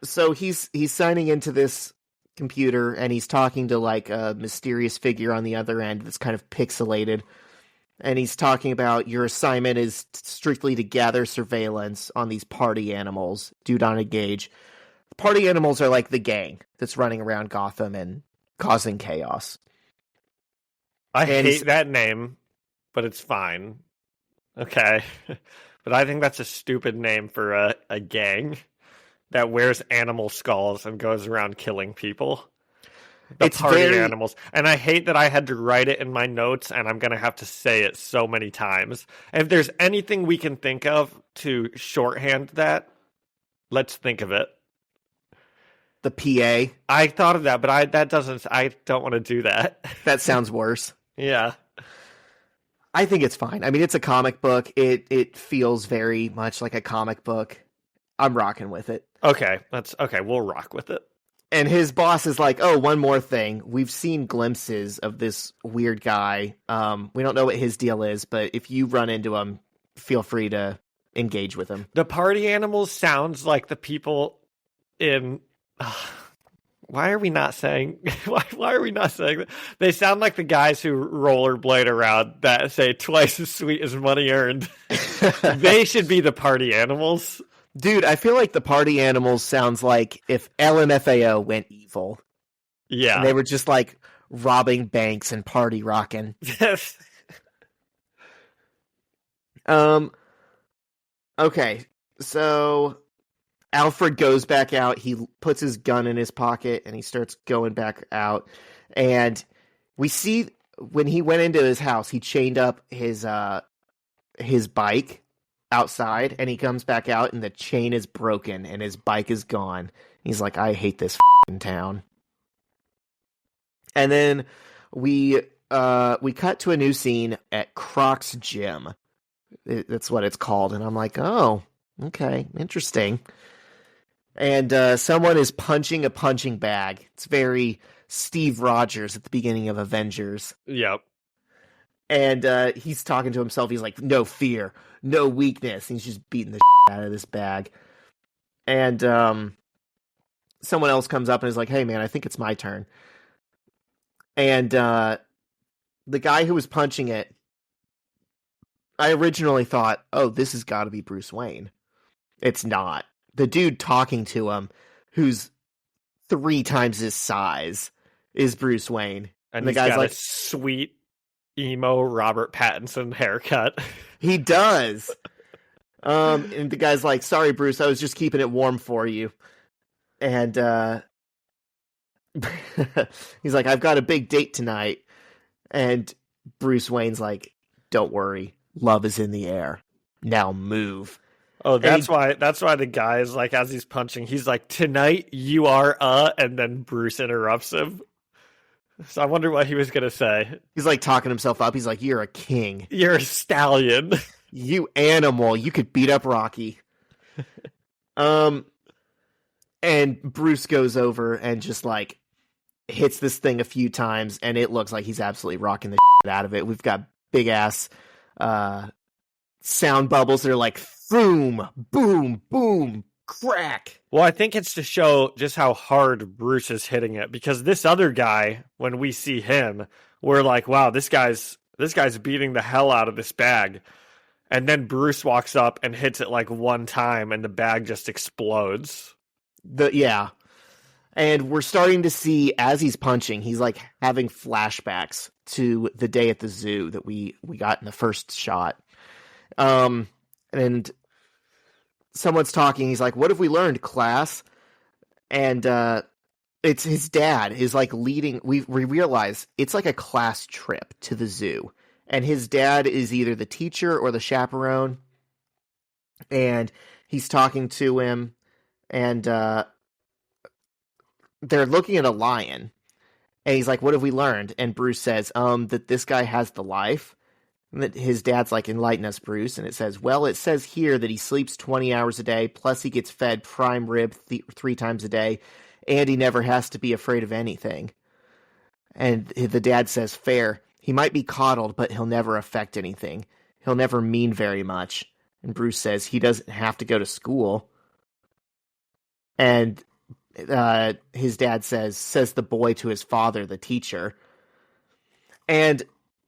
So he's signing into this computer, and he's talking to like a mysterious figure on the other end that's kind of pixelated. And he's talking about your assignment is strictly to gather surveillance on these party animals. Do not engage. Party animals are like the gang that's running around Gotham and causing chaos. I hate that name, but it's fine. Okay. But I think that's a stupid name for a gang that wears animal skulls and goes around killing people. It's party animals. And I hate that I had to write it in my notes, and I'm going to have to say it so many times. If there's anything we can think of to shorthand that, let's think of it. The PA. I thought of that, but I don't want to do that. That sounds worse. Yeah. I think it's fine. I mean, it's a comic book. It feels very much like a comic book. I'm rocking with it. Okay, we'll rock with it. And his boss is like, oh, one more thing. We've seen glimpses of this weird guy. We don't know what his deal is, but if you run into him, feel free to engage with him. The party animals sounds like the people in... Why are we not saying that? They sound like the guys who rollerblade around that say twice as sweet as money earned. They should be the party animals. Dude, I feel like the party animals sounds like if LMFAO went evil. Yeah. And they were just like robbing banks and party rocking. Okay, so Alfred goes back out. He puts his gun in his pocket and he starts going back out. And we see when he went into his house, he chained up his bike outside, and he comes back out and the chain is broken and his bike is gone. He's like, I hate this town. And then we cut to a new scene at Croc's gym. That's what it's called. And I'm like, oh, okay, interesting. And someone is punching a punching bag. It's very Steve Rogers at the beginning of Avengers. Yep. And he's talking to himself. He's like, no fear, no weakness. He's just beating the out of this bag. And someone else comes up and is like, hey, man, I think it's my turn. And the guy who was punching it, I originally thought, oh, this has got to be Bruce Wayne. It's not. The dude talking to him, who's 3 times his size, is Bruce Wayne. And the guy's like, a sweet emo Robert Pattinson haircut. He does. And the guy's like, sorry, Bruce, I was just keeping it warm for you. And he's like, I've got a big date tonight. And Bruce Wayne's like, don't worry, love is in the air. Now move. Oh, that's why the guy is like, as he's punching, he's like, tonight you are and then Bruce interrupts him. So I wonder what he was going to say. He's like talking himself up. He's like, you're a king. You're a stallion. You animal. You could beat up Rocky. And Bruce goes over and just like hits this thing a few times, and it looks like he's absolutely rocking the out of it. We've got big ass sound bubbles that are like boom, boom, boom, crack. Well, I think it's to show just how hard Bruce is hitting it, because this other guy, when we see him, we're like, wow, this guy's beating the hell out of this bag. And then Bruce walks up and hits it like one time, and the bag just explodes. Yeah. And we're starting to see, as he's punching, he's like having flashbacks to the day at the zoo that we got in the first shot. And someone's talking. He's like, what have we learned, class? And it's his dad is like leading. We realize it's like a class trip to the zoo. And his dad is either the teacher or the chaperone. And he's talking to him. And they're looking at a lion. And he's like, what have we learned? And Bruce says, that this guy has the life. And that his dad's like, enlighten us, Bruce. And it says, well, it says here that he sleeps 20 hours a day, plus he gets fed prime rib 3 times a day, and he never has to be afraid of anything. And the dad says, fair. He might be coddled, but he'll never affect anything. He'll never mean very much. And Bruce says he doesn't have to go to school. And his dad says the boy to his father, the teacher. And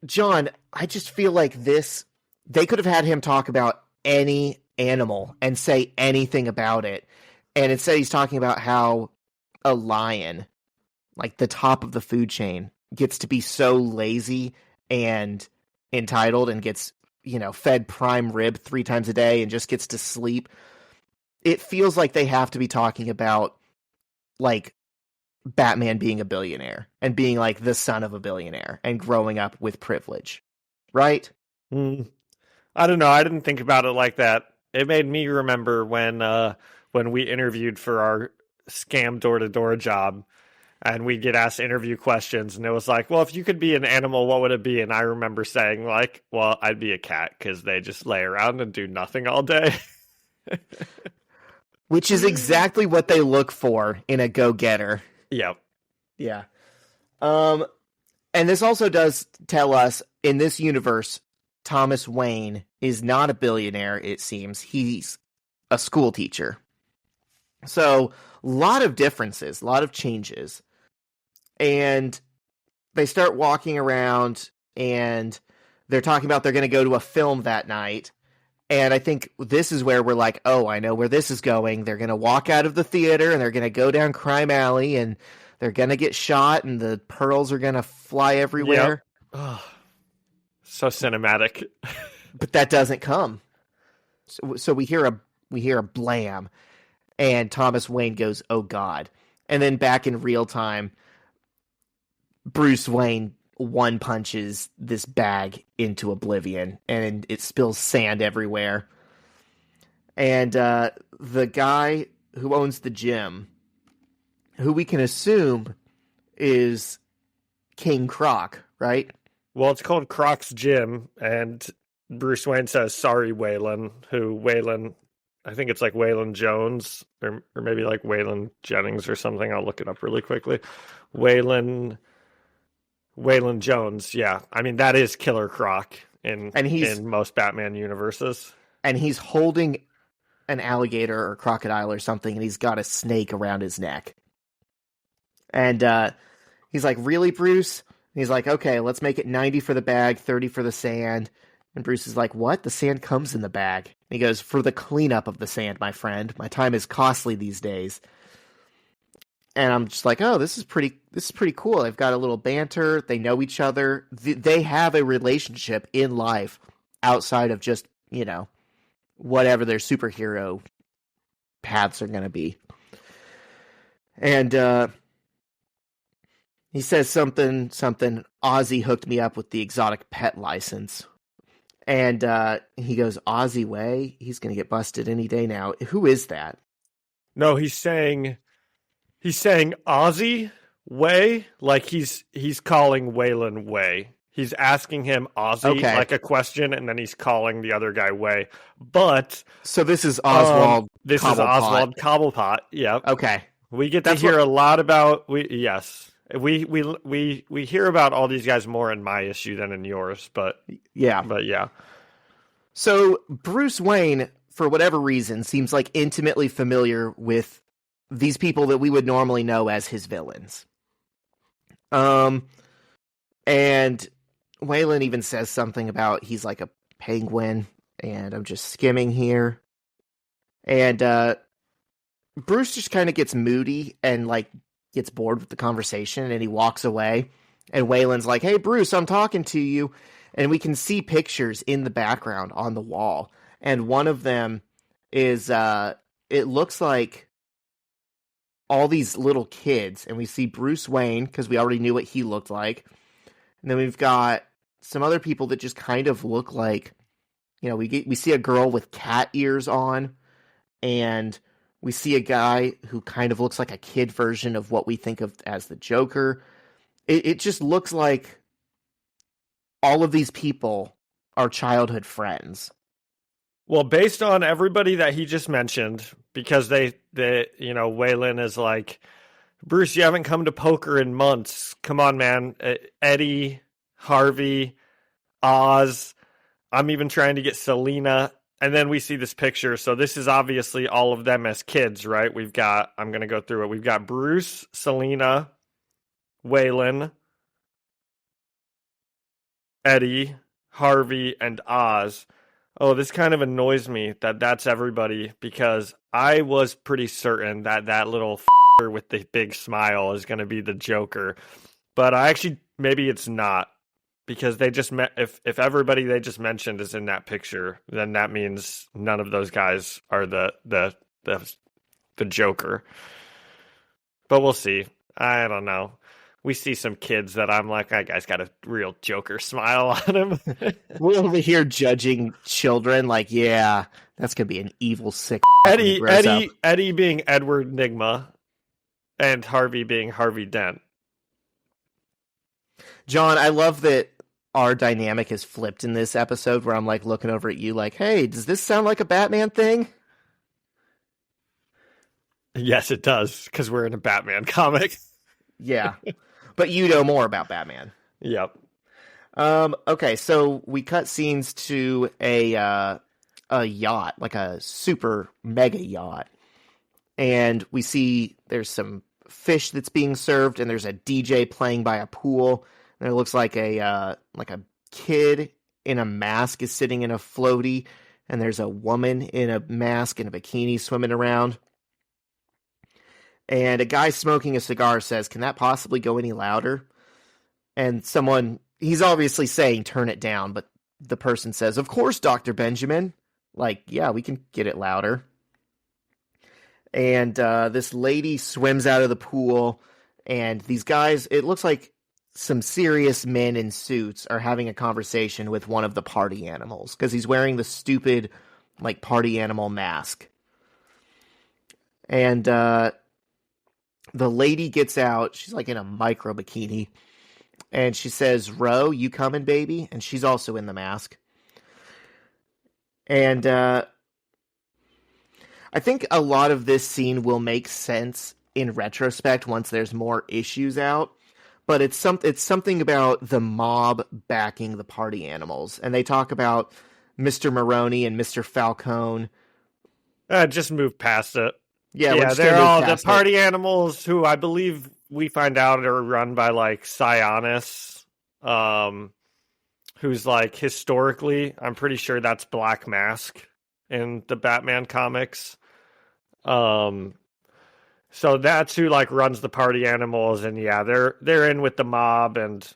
John, I just feel like they could have had him talk about any animal and say anything about it. And instead he's talking about how a lion, like the top of the food chain, gets to be so lazy and entitled and gets, fed prime rib 3 times a day and just gets to sleep. It feels like they have to be talking about, like, Batman being a billionaire and being, like, the son of a billionaire and growing up with privilege, right? I don't know. I didn't think about it like that. It made me remember when we interviewed for our scam door-to-door job, and we'd get asked interview questions, and it was like, well, if you could be an animal, what would it be? And I remember saying, like, well, I'd be a cat, because they just lay around and do nothing all day. Which is exactly what they look for in a go-getter. Yep. Yeah. And this also does tell us, in this universe, Thomas Wayne is not a billionaire, it seems. He's a school teacher. So, a lot of differences, a lot of changes. And they start walking around, and they're talking about they're going to go to a film that night. And I think this is where we're like, oh, I know where this is going. They're going to walk out of the theater, and they're going to go down Crime Alley, and they're going to get shot, and the pearls are going to fly everywhere. Yep. Oh, so cinematic. But that doesn't come. So we hear a blam, and Thomas Wayne goes, oh, God. And then back in real time, Bruce Wayne one punches this bag into oblivion, and it spills sand everywhere. And the guy who owns the gym, who we can assume is King Croc, right? Well, it's called Croc's Gym, and Bruce Wayne says, sorry, Waylon, I think it's like Waylon Jones, or maybe like Waylon Jennings or something. I'll look it up really quickly. Waylon Jones, yeah. I mean, that is Killer Croc in most Batman universes. And he's holding an alligator or crocodile or something, and he's got a snake around his neck. And he's like, really, Bruce? And he's like, okay, let's make it 90 for the bag, 30 for the sand. And Bruce is like, what? The sand comes in the bag. And he goes, for the cleanup of the sand, my friend. My time is costly these days. And I'm just like, oh, this is pretty cool. They've got a little banter. They know each other. They have a relationship in life outside of just, whatever their superhero paths are going to be. And he says something, Ozzy hooked me up with the exotic pet license. And he goes, Ozzy Way? He's going to get busted any day now. Who is that? No, he's saying Ozzy Way, like he's calling Waylon Way. He's asking him Ozzy, like a question, and then he's calling the other guy Way. But so this is Oswald. This is Oswald Cobblepot. Yep. Okay. We get to hear a lot about we hear about all these guys more in my issue than in yours, but yeah. So Bruce Wayne, for whatever reason, seems like intimately familiar with these people that we would normally know as his villains. And Waylon even says something about he's like a penguin, and I'm just skimming here. And Bruce just kind of gets moody and like gets bored with the conversation, and he walks away. And Waylon's like, hey, Bruce, I'm talking to you. And we can see pictures in the background on the wall. And one of them is, it looks like all these little kids. And we see Bruce Wayne, because we already knew what he looked like. And then we've got some other people that just kind of look like, we see a girl with cat ears on. And we see a guy who kind of looks like a kid version of what we think of as the Joker. It just looks like all of these people are childhood friends. Well, based on everybody that he just mentioned, because Waylon is like, Bruce, you haven't come to poker in months. Come on, man. Eddie, Harvey, Oz. I'm even trying to get Selena And then we see this picture. So this is obviously all of them as kids, right? I'm going to go through it. We've got Bruce, Selena, Waylon, Eddie, Harvey, and Oz. Oh, this kind of annoys me that that's everybody, because I was pretty certain that that little with the big smile is going to be the Joker. But maybe it's not. Because they just if everybody they just mentioned is in that picture, then that means none of those guys are the Joker. But we'll see. I don't know. We see some kids that I'm like, that guy's got a real Joker smile on him. We're over here judging children, like, yeah, that's gonna be an evil sick. Eddie being Edward Nygma, and Harvey being Harvey Dent. John, I love that our dynamic is flipped in this episode, where I'm like looking over at you like, hey, does this sound like a Batman thing? Yes, it does, because we're in a Batman comic. Yeah, but you know more about Batman. Yep. Okay, so we cut scenes to a yacht, like a super mega yacht. And we see there's some fish that's being served, and there's a DJ playing by a pool. And it looks like a kid in a mask is sitting in a floaty, and there's a woman in a mask and a bikini swimming around. And a guy smoking a cigar says, "Can that possibly go any louder?" And he's obviously saying, "Turn it down," but the person says, "Of course, Dr. Benjamin." Like, yeah, we can get it louder. And this lady swims out of the pool, and these guys, it looks like some serious men in suits are having a conversation with one of the party animals, because he's wearing the stupid, like, party animal mask. And the lady gets out. She's like in a micro bikini, and she says, "Ro, you coming, baby?" And she's also in the mask. And I think a lot of this scene will make sense in retrospect once there's more issues out. But it's something about the mob backing the party animals. And they talk about Mr. Maroney and Mr. Falcone. Just move past it. Yeah, they're all the party animals, who I believe we find out are run by, like, Sionis, who's, like, historically, I'm pretty sure that's Black Mask in the Batman comics. So that's who, like, runs the party animals, and yeah, they're in with the mob, and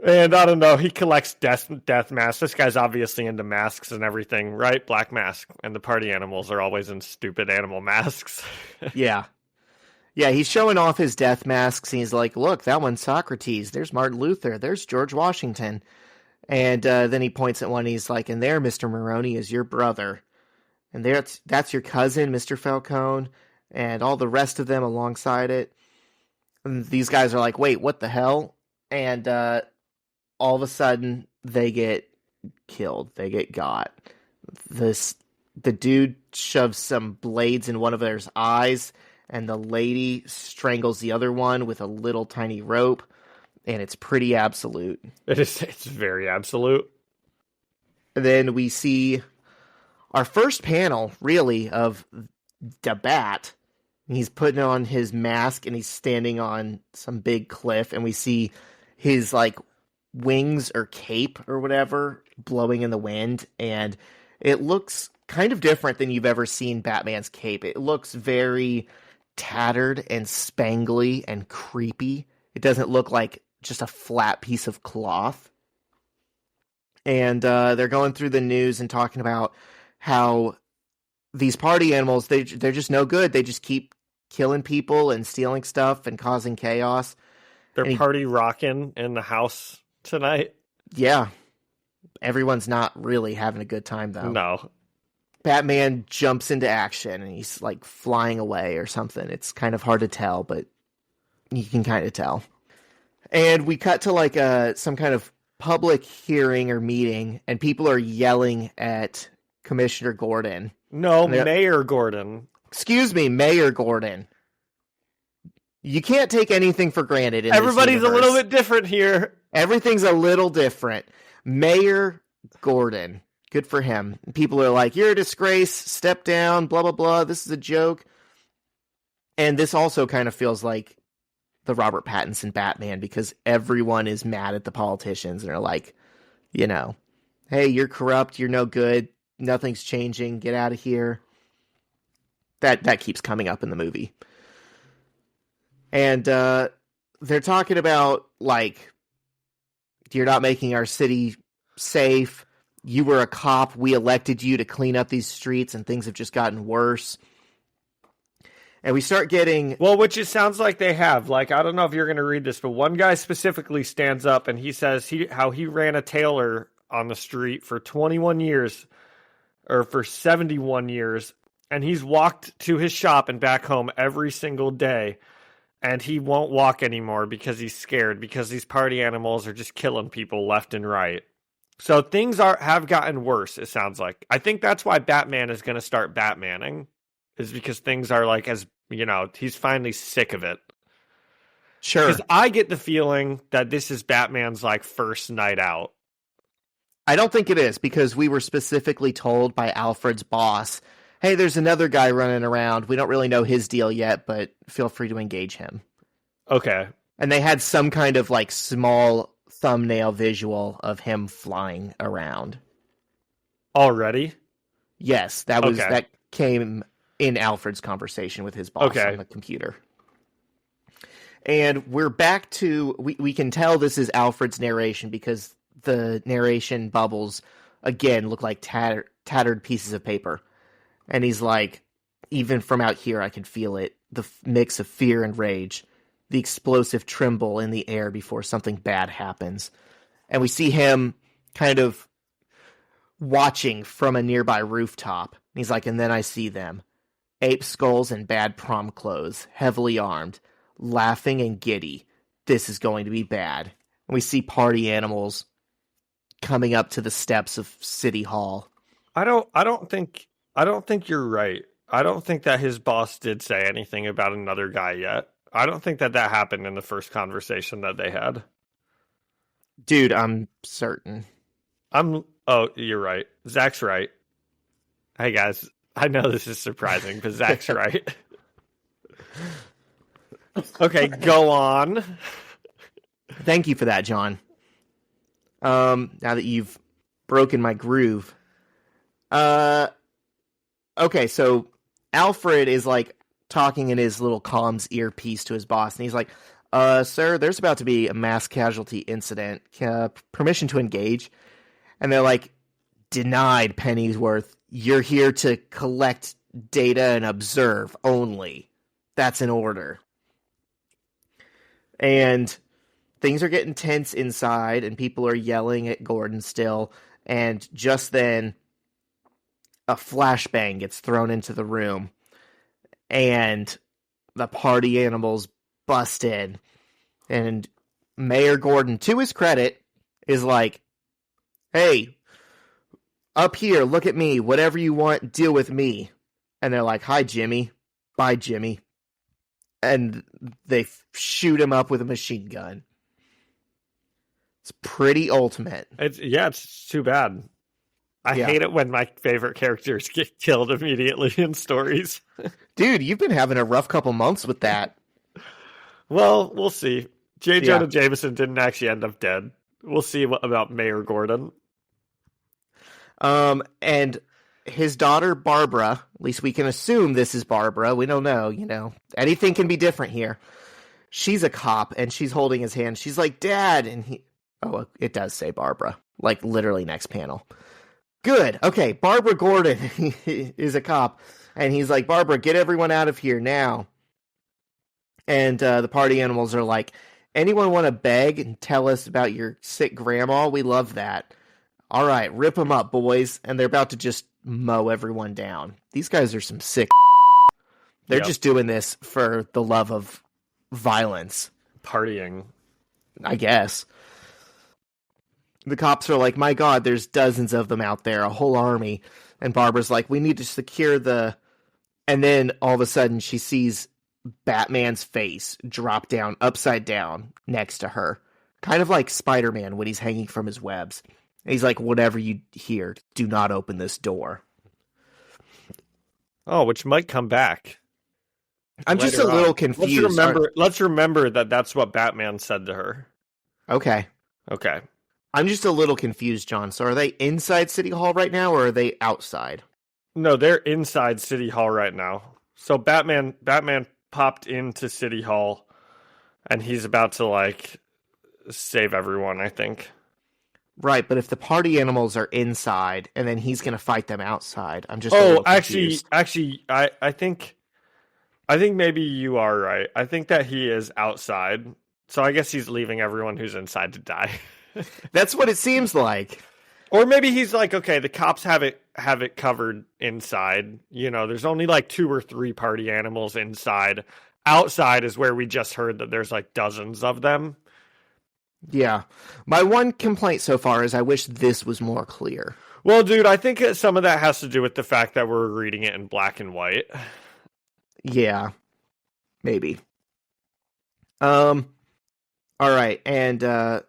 I don't know, he collects death masks. This guy's obviously into masks and everything, right? Black Mask, and the party animals are always in stupid animal masks. Yeah, he's showing off his death masks, and he's like, "Look, that one's Socrates. There's Martin Luther. There's George Washington." And then he points at one, and he's like, "And there, Mr. Maroney, is your brother. And that's your cousin, Mr. Falcone," and all the rest of them alongside it. And these guys are like, "Wait, what the hell?" And all of a sudden, they get killed. They get got. The dude shoves some blades in one of their eyes, and the lady strangles the other one with a little tiny rope, and it's pretty absolute. It's very absolute. And then we see our first panel, really, of the Bat. He's putting on his mask, and he's standing on some big cliff, and we see his, like, wings or cape or whatever blowing in the wind, and it looks kind of different than you've ever seen Batman's cape. It looks very tattered and spangly and creepy. It doesn't look like just a flat piece of cloth. And they're going through the news and talking about how these party animals, they're just no good. They just keep killing people and stealing stuff and causing chaos. They're party rocking in the house tonight. Yeah. Everyone's not really having a good time, though. No. Batman jumps into action, and he's, like, flying away or something. It's kind of hard to tell, but you can kind of tell. And we cut to, like, some kind of public hearing or meeting, and people are yelling at Commissioner Gordon. No, Mayor Gordon. Excuse me, Mayor Gordon. You can't take anything for granted in Everybody's this a little bit different here. Everything's a little different. Mayor Gordon. Good for him. People are like, you're a disgrace, step down, blah, blah, blah. This is a joke. And this also kind of feels like the Robert Pattinson Batman, because everyone is mad at the politicians and are like, you know, hey, you're corrupt, you're no good, nothing's changing, get out of here. That keeps coming up in the movie. And they're talking about, like, you're not making our city safe. You were a cop. We elected you to clean up these streets, and things have just gotten worse. And we start getting... Well, which it sounds like they have. Like, I don't know if you're going to read this, but one guy specifically stands up and he says how he ran a tailor on the street for 21 years, or for 71 years, and he's walked to his shop and back home every single day, and he won't walk anymore because he's scared, because these party animals are just killing people left and right. So things have gotten worse, it sounds like. I think that's why Batman is going to start Batmaning, is because things are like, as you know, he's finally sick of it. Sure. Because I get the feeling that this is Batman's like first night out. I don't think it is, because we were specifically told by Alfred's boss, hey, there's another guy running around. We don't really know his deal yet, but feel free to engage him. Okay. And they had some kind of like small thumbnail visual of him flying around. Already? Yes, that came in Alfred's conversation with his boss on the computer. And we're back to, we can tell this is Alfred's narration, because the narration bubbles, again, look like tattered pieces of paper. And he's like, even from out here, I can feel it. The mix of fear and rage. The explosive tremble in the air before something bad happens. And we see him kind of watching from a nearby rooftop. And he's like, and then I see them. Ape skulls and bad prom clothes, heavily armed, laughing and giddy. This is going to be bad. And we see party animals coming up to the steps of City Hall. I don't think you're right. I don't think that his boss did say anything about another guy yet. I don't think that happened in the first conversation that they had. Dude, I'm certain. Oh, you're right. Zach's right. Hey guys, I know this is surprising, but Zach's right. Okay, go on. Thank you for that, John. Now that you've broken my groove. Okay, so Alfred is like talking in his little comms earpiece to his boss, and he's like, sir, there's about to be a mass casualty incident. Permission to engage? And they're like, denied, Pennyworth. You're here to collect data and observe only. That's an order. And things are getting tense inside, and people are yelling at Gordon still. And just then, a flashbang gets thrown into the room, and the party animals bust in. And Mayor Gordon, to his credit, is like, hey, up here, look at me. Whatever you want, deal with me. And they're like, hi, Jimmy. Bye, Jimmy. And they shoot him up with a machine gun. It's pretty ultimate. It's too bad. I hate it when my favorite characters get killed immediately in stories. Dude, you've been having a rough couple months with that. Well, we'll see. J. Jonah Jameson didn't actually end up dead. We'll see about Mayor Gordon. And his daughter, Barbara, at least we can assume this is Barbara. We don't know, anything can be different here. She's a cop, and she's holding his hand. She's like, Dad, and it does say Barbara, like literally next panel. Good. Okay, Barbara Gordon is a cop, and he's like, Barbara, get everyone out of here now. And the party animals are like, anyone want to beg and tell us about your sick grandma? We love that. All right, rip them up, boys. And they're about to just mow everyone down. These guys are some sick. They're just doing this for the love of violence. Partying, I guess. The cops are like, my God, there's dozens of them out there, a whole army. And Barbara's like, we need to secure the... And then all of a sudden she sees Batman's face drop down, upside down, next to her. Kind of like Spider-Man when he's hanging from his webs. And he's like, whatever you hear, do not open this door. Oh, which might come back. I'm just a little confused. Let's remember that that's what Batman said to her. Okay. I'm just a little confused, John. So are they inside City Hall right now, or are they outside? No, they're inside City Hall right now. So Batman popped into City Hall, and he's about to, like, save everyone, I think. Right, but if the party animals are inside, and then he's going to fight them outside, I'm just a little confused. Actually, I think maybe you are right. I think that he is outside. So I guess he's leaving everyone who's inside to die. That's what it seems like. Or maybe he's like, okay, the cops have it covered inside. You know, there's only like 2 or 3 party animals inside. Outside is where we just heard that there's like dozens of them. Yeah. My one complaint so far is I wish this was more clear. Well, dude, I think some of that has to do with the fact that we're reading it in black and white. Yeah. Maybe. All right. And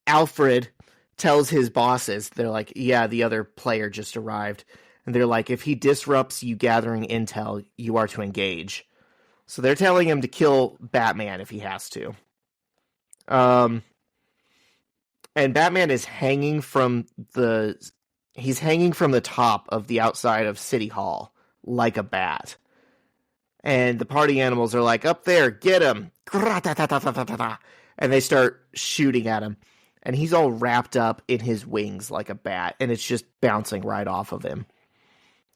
Alfred tells his bosses, they're like, yeah, the other player just arrived. And they're like, if he disrupts you gathering intel, you are to engage. So they're telling him to kill Batman if he has to. And Batman is hanging from the top of the outside of City Hall like a bat. And the party animals are like, up there, get him. And they start shooting at him. And he's all wrapped up in his wings like a bat. And it's just bouncing right off of him.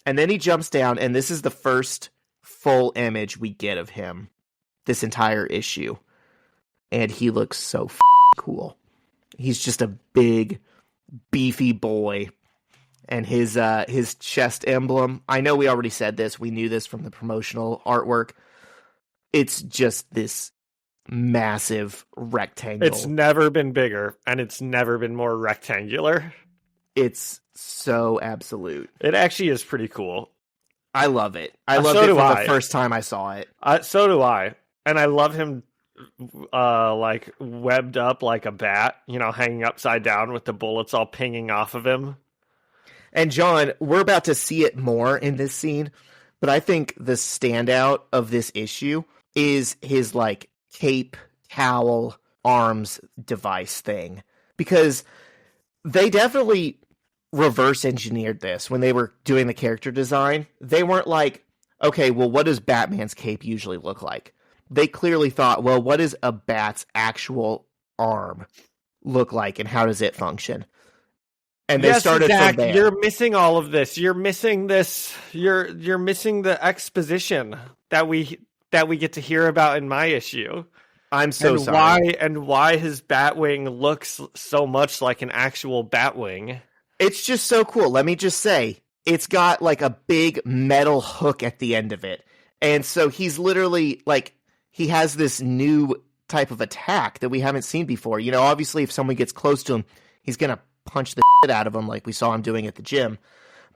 And then he jumps down. And this is the first full image we get of him this entire issue. And he looks so cool. He's just a big, beefy boy. And his chest emblem, I know we already said this. We knew this from the promotional artwork. It's just this massive rectangle. It's never been bigger, and it's never been more rectangular. It's so absolute. It actually is pretty cool. I love it. I loved it from the first time I saw it. So do I. And I love him like webbed up like a bat, you know, hanging upside down with the bullets all pinging off of him. And John, we're about to see it more in this scene, but I think the standout of this issue is his like cape, cowl, arms device thing. Because they definitely reverse engineered this when they were doing the character design. They weren't like, okay, well, what does Batman's cape usually look like? They clearly thought, well, what does a bat's actual arm look like and how does it function? And they started Zach, from there. You're missing all of this. You're missing this. You're missing the exposition that we get to hear about in my issue. I'm so sorry. Why his Batwing looks so much like an actual Batwing. It's just so cool. Let me just say, it's got like a big metal hook at the end of it. And so he's literally like, he has this new type of attack that we haven't seen before. You know, obviously if someone gets close to him, he's going to punch the shit out of him like we saw him doing at the gym.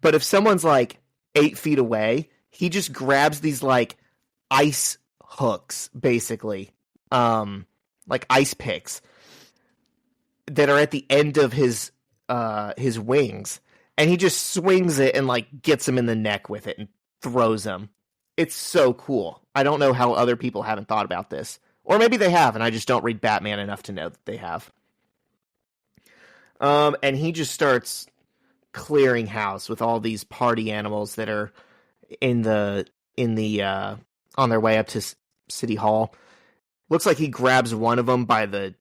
But if someone's like 8 feet away, he just grabs these like ice hooks, basically, like ice picks that are at the end of his wings, and he just swings it and like gets him in the neck with it and throws him. It's so cool. I don't know how other people haven't thought about this, or maybe they have, and I just don't read Batman enough to know that they have. And he just starts clearing house with all these party animals that are in the on their way up to City Hall. Looks like he grabs one of them by the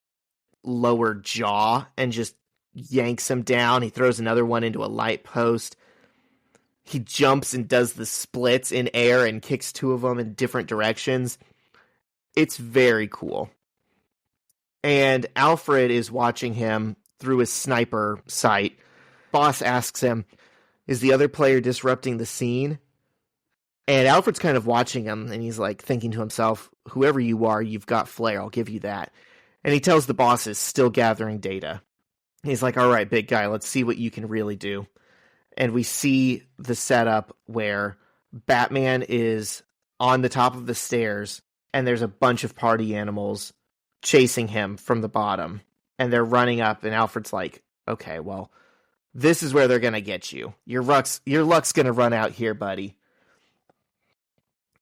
lower jaw and just yanks him down. He throws another one into a light post. He jumps and does the splits in air and kicks 2 of them in different directions. It's very cool. And Alfred is watching him through his sniper sight. Boss asks him, is the other player disrupting the scene? And Alfred's kind of watching him, and he's like thinking to himself, whoever you are, you've got flair, I'll give you that. And he tells the boss is still gathering data. He's like, all right, big guy, let's see what you can really do. And we see the setup where Batman is on the top of the stairs, and there's a bunch of party animals chasing him from the bottom. And they're running up, and Alfred's like, okay, well, this is where they're going to get you. Your luck's going to run out here, buddy.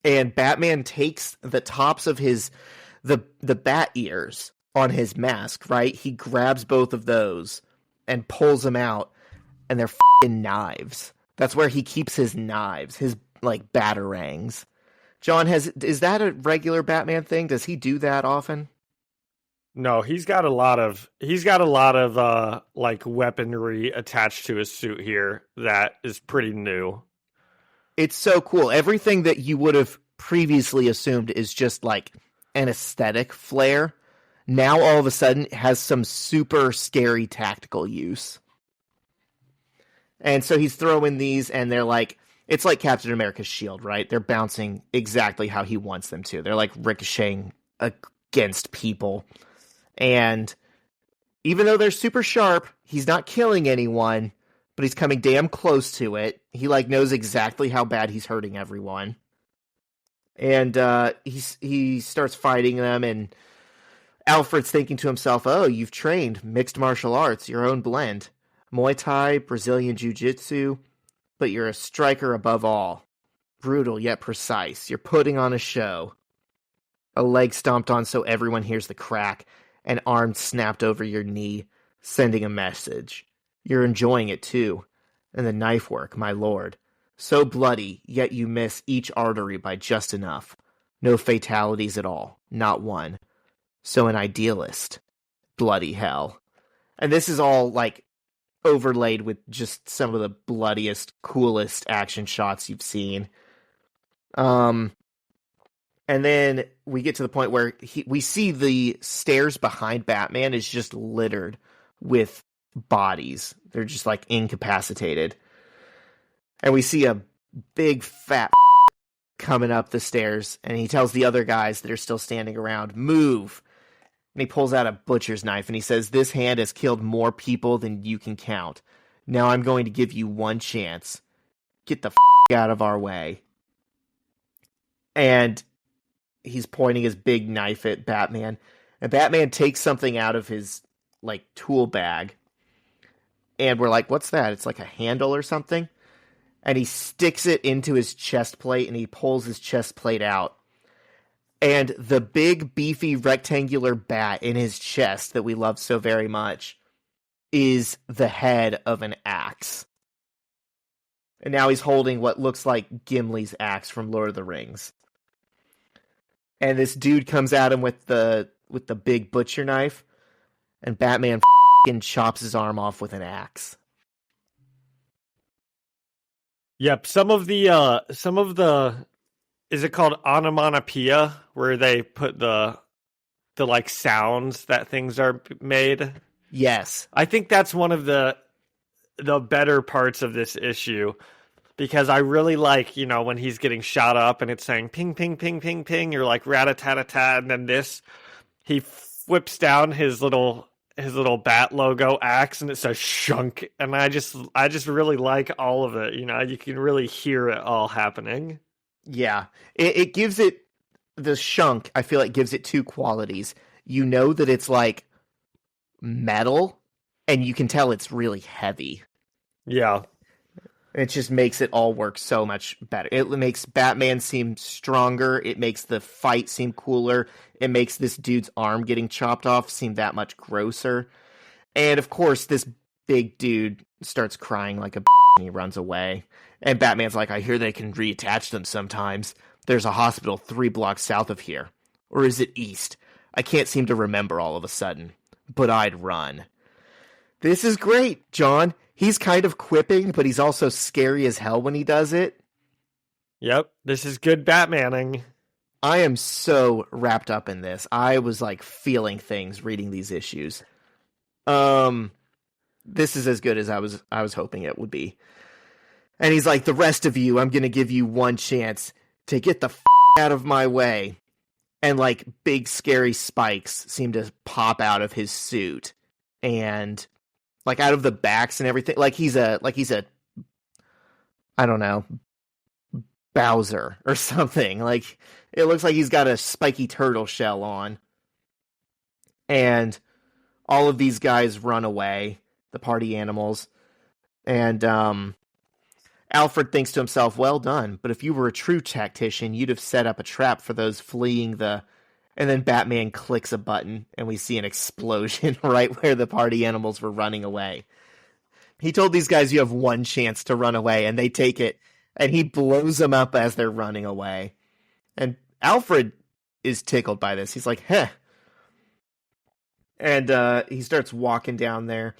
And Batman takes the tops of the bat ears on his mask, right? He grabs both of those and pulls them out, and they're f***ing knives. That's where he keeps his knives, his, like, batarangs. John, is that a regular Batman thing? Does he do that often? No, he's got a lot of like weaponry attached to his suit here that is pretty new. It's so cool. Everything that you would have previously assumed is just like an aesthetic flair, now all of a sudden has some super scary tactical use. And so he's throwing these, and they're like, it's like Captain America's shield, right? They're bouncing exactly how he wants them to. They're like ricocheting against people. And even though they're super sharp, he's not killing anyone, but he's coming damn close to it. He like knows exactly how bad he's hurting everyone. And he starts fighting them, and Alfred's thinking to himself, oh, you've trained mixed martial arts, your own blend. Muay Thai, Brazilian Jiu-Jitsu, but you're a striker above all. Brutal yet precise. You're putting on a show. A leg stomped on so everyone hears the crack. An arm snapped over your knee, sending a message. You're enjoying it too. And the knife work, my lord. So bloody, yet you miss each artery by just enough. No fatalities at all. Not one. So an idealist. Bloody hell. And this is all, like, overlaid with just some of the bloodiest, coolest action shots you've seen. And then we get to the point where we see the stairs behind Batman is just littered with bodies. They're just, like, incapacitated. And we see a big fat coming up the stairs, and he tells the other guys that are still standing around, move. And he pulls out a butcher's knife, and he says, this hand has killed more people than you can count. Now I'm going to give you one chance. Get the out of our way. And he's pointing his big knife at Batman, and Batman takes something out of his, like, tool bag, and we're like, what's that? It's like a handle or something? And he sticks it into his chest plate, and he pulls his chest plate out. And the big, beefy, rectangular bat in his chest that we love so very much is the head of an axe. And now he's holding what looks like Gimli's axe from Lord of the Rings. And this dude comes at him with the big butcher knife, and Batman chops his arm off with an axe. Yep, some of the is it called onomatopoeia, where they put the like sounds that things are made? Yes. I think that's one of the better parts of this issue, because I really like, you know, when he's getting shot up and it's saying ping, ping, ping, ping, ping, you're like rat-a-tat-a-tat, and then he whips down his little bat logo axe and it says shunk, and I just really like all of it. You know, you can really hear it all happening. Yeah. It gives it, the shunk, I feel like gives it two qualities. You know that it's like metal, and you can tell it's really heavy. Yeah. It just makes it all work so much better. It makes Batman seem stronger. It makes the fight seem cooler. It makes this dude's arm getting chopped off seem that much grosser. And of course, this big dude starts crying like a and he runs away. And Batman's like, I hear they can reattach them sometimes. There's a hospital 3 blocks south of here. Or is it east? I can't seem to remember all of a sudden. But I'd run. This is great, John. He's kind of quipping, but he's also scary as hell when he does it. Yep, this is good Batmaning. I am so wrapped up in this. I was like feeling things reading these issues. This is as good as I was hoping it would be. And he's like, the rest of you, I'm going to give you one chance to get the out of my way. And like big scary spikes seem to pop out of his suit and like out of the backs and everything. Like he's a I don't know, Bowser or something. Like it looks like he's got a spiky turtle shell on. And all of these guys run away, the party animals. And Alfred thinks to himself, well done, but if you were a true tactician, you'd have set up a trap for those fleeing the... And then Batman clicks a button, and we see an explosion right where the party animals were running away. He told these guys, you have one chance to run away, and they take it, and he blows them up as they're running away. And Alfred is tickled by this. He's like, heh. And he starts walking down there.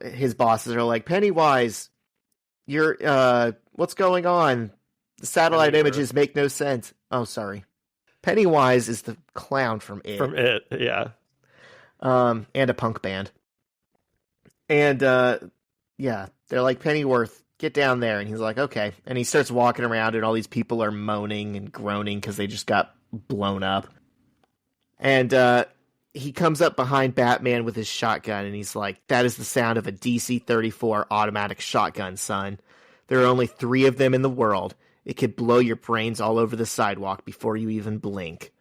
His bosses are like, Pennywise, you're, what's going on? The satellite images make no sense. Oh, sorry. Pennywise is the clown from It. From It, yeah. And a punk band. And, yeah, they're like, Pennyworth, get down there. And he's like, okay. And he starts walking around, and all these people are moaning and groaning because they just got blown up. And he comes up behind Batman with his shotgun, and he's like, that is the sound of a DC-34 automatic shotgun, son. There are only 3 of them in the world. It could blow your brains all over the sidewalk before you even blink.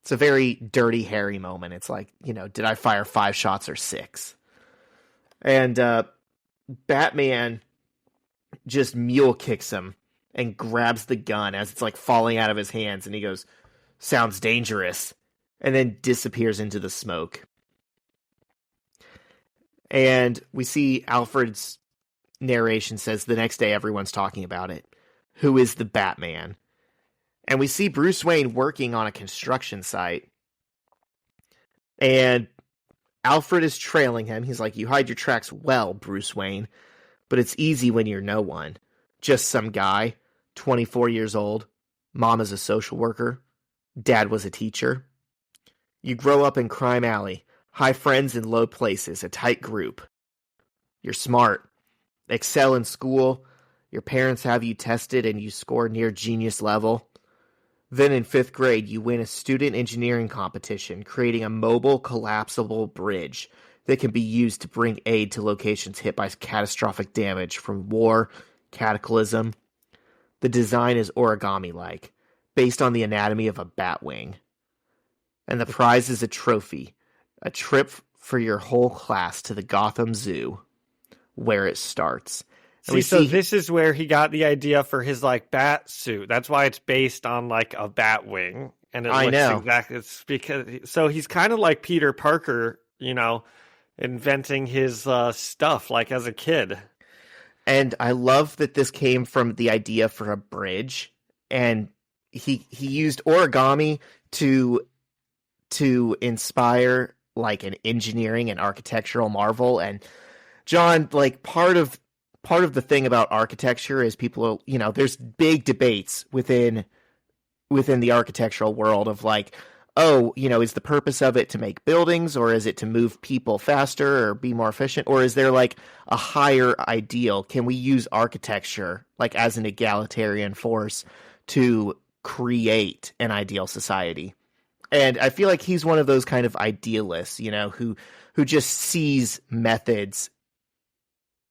It's a very Dirty Harry moment. It's like, did I fire 5 shots or 6? And Batman just mule kicks him and grabs the gun as it's like falling out of his hands, and he goes, sounds dangerous, and then disappears into the smoke. And we see Alfred's narration says the next day everyone's talking about it. Who is the Batman? And we see Bruce Wayne working on a construction site. And Alfred is trailing him. He's like, you hide your tracks well, Bruce Wayne. But it's easy when you're no one. Just some guy, 24 years old. Mom is a social worker. Dad was a teacher. You grow up in Crime Alley. High friends in low places. A tight group. You're smart. Excel in school. Your parents have you tested and you score near genius level. Then in 5th grade, you win a student engineering competition, creating a mobile, collapsible bridge that can be used to bring aid to locations hit by catastrophic damage from war, cataclysm. The design is origami-like, based on the anatomy of a bat wing. And the prize is a trophy, a trip for your whole class to the Gotham Zoo, where it starts. So this is where he got the idea for his bat suit. That's why it's based on a bat wing, and it looks exactly. It's because he's kind of like Peter Parker, inventing his stuff as a kid. And I love that this came from the idea for a bridge, and he used origami to inspire an engineering and architectural marvel. And John, part of the thing about architecture is people, there's big debates within the architectural world of is the purpose of it to make buildings, or is it to move people faster or be more efficient? Or is there a higher ideal? Can we use architecture as an egalitarian force to create an ideal society? And I feel like he's one of those kind of idealists, who just sees methods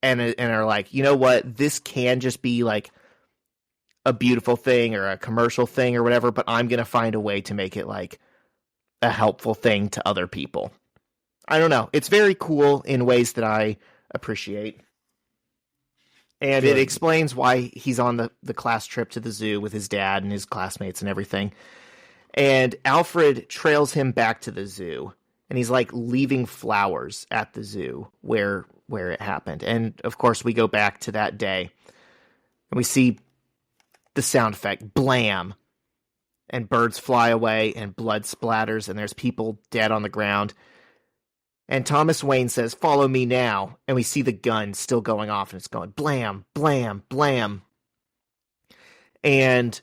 and are like, you know what, this can just be a beautiful thing or a commercial thing or whatever, but I'm going to find a way to make it a helpful thing to other people. I don't know. It's very cool in ways that I appreciate. And It explains why he's on the class trip to the zoo with his dad and his classmates and everything. And Alfred trails him back to the zoo, and he's leaving flowers at the zoo where it happened. And of course we go back to that day, and we see the sound effect, blam, and birds fly away and blood splatters and there's people dead on the ground. And Thomas Wayne says, follow me now. And we see the gun still going off, and it's going blam, blam, blam. And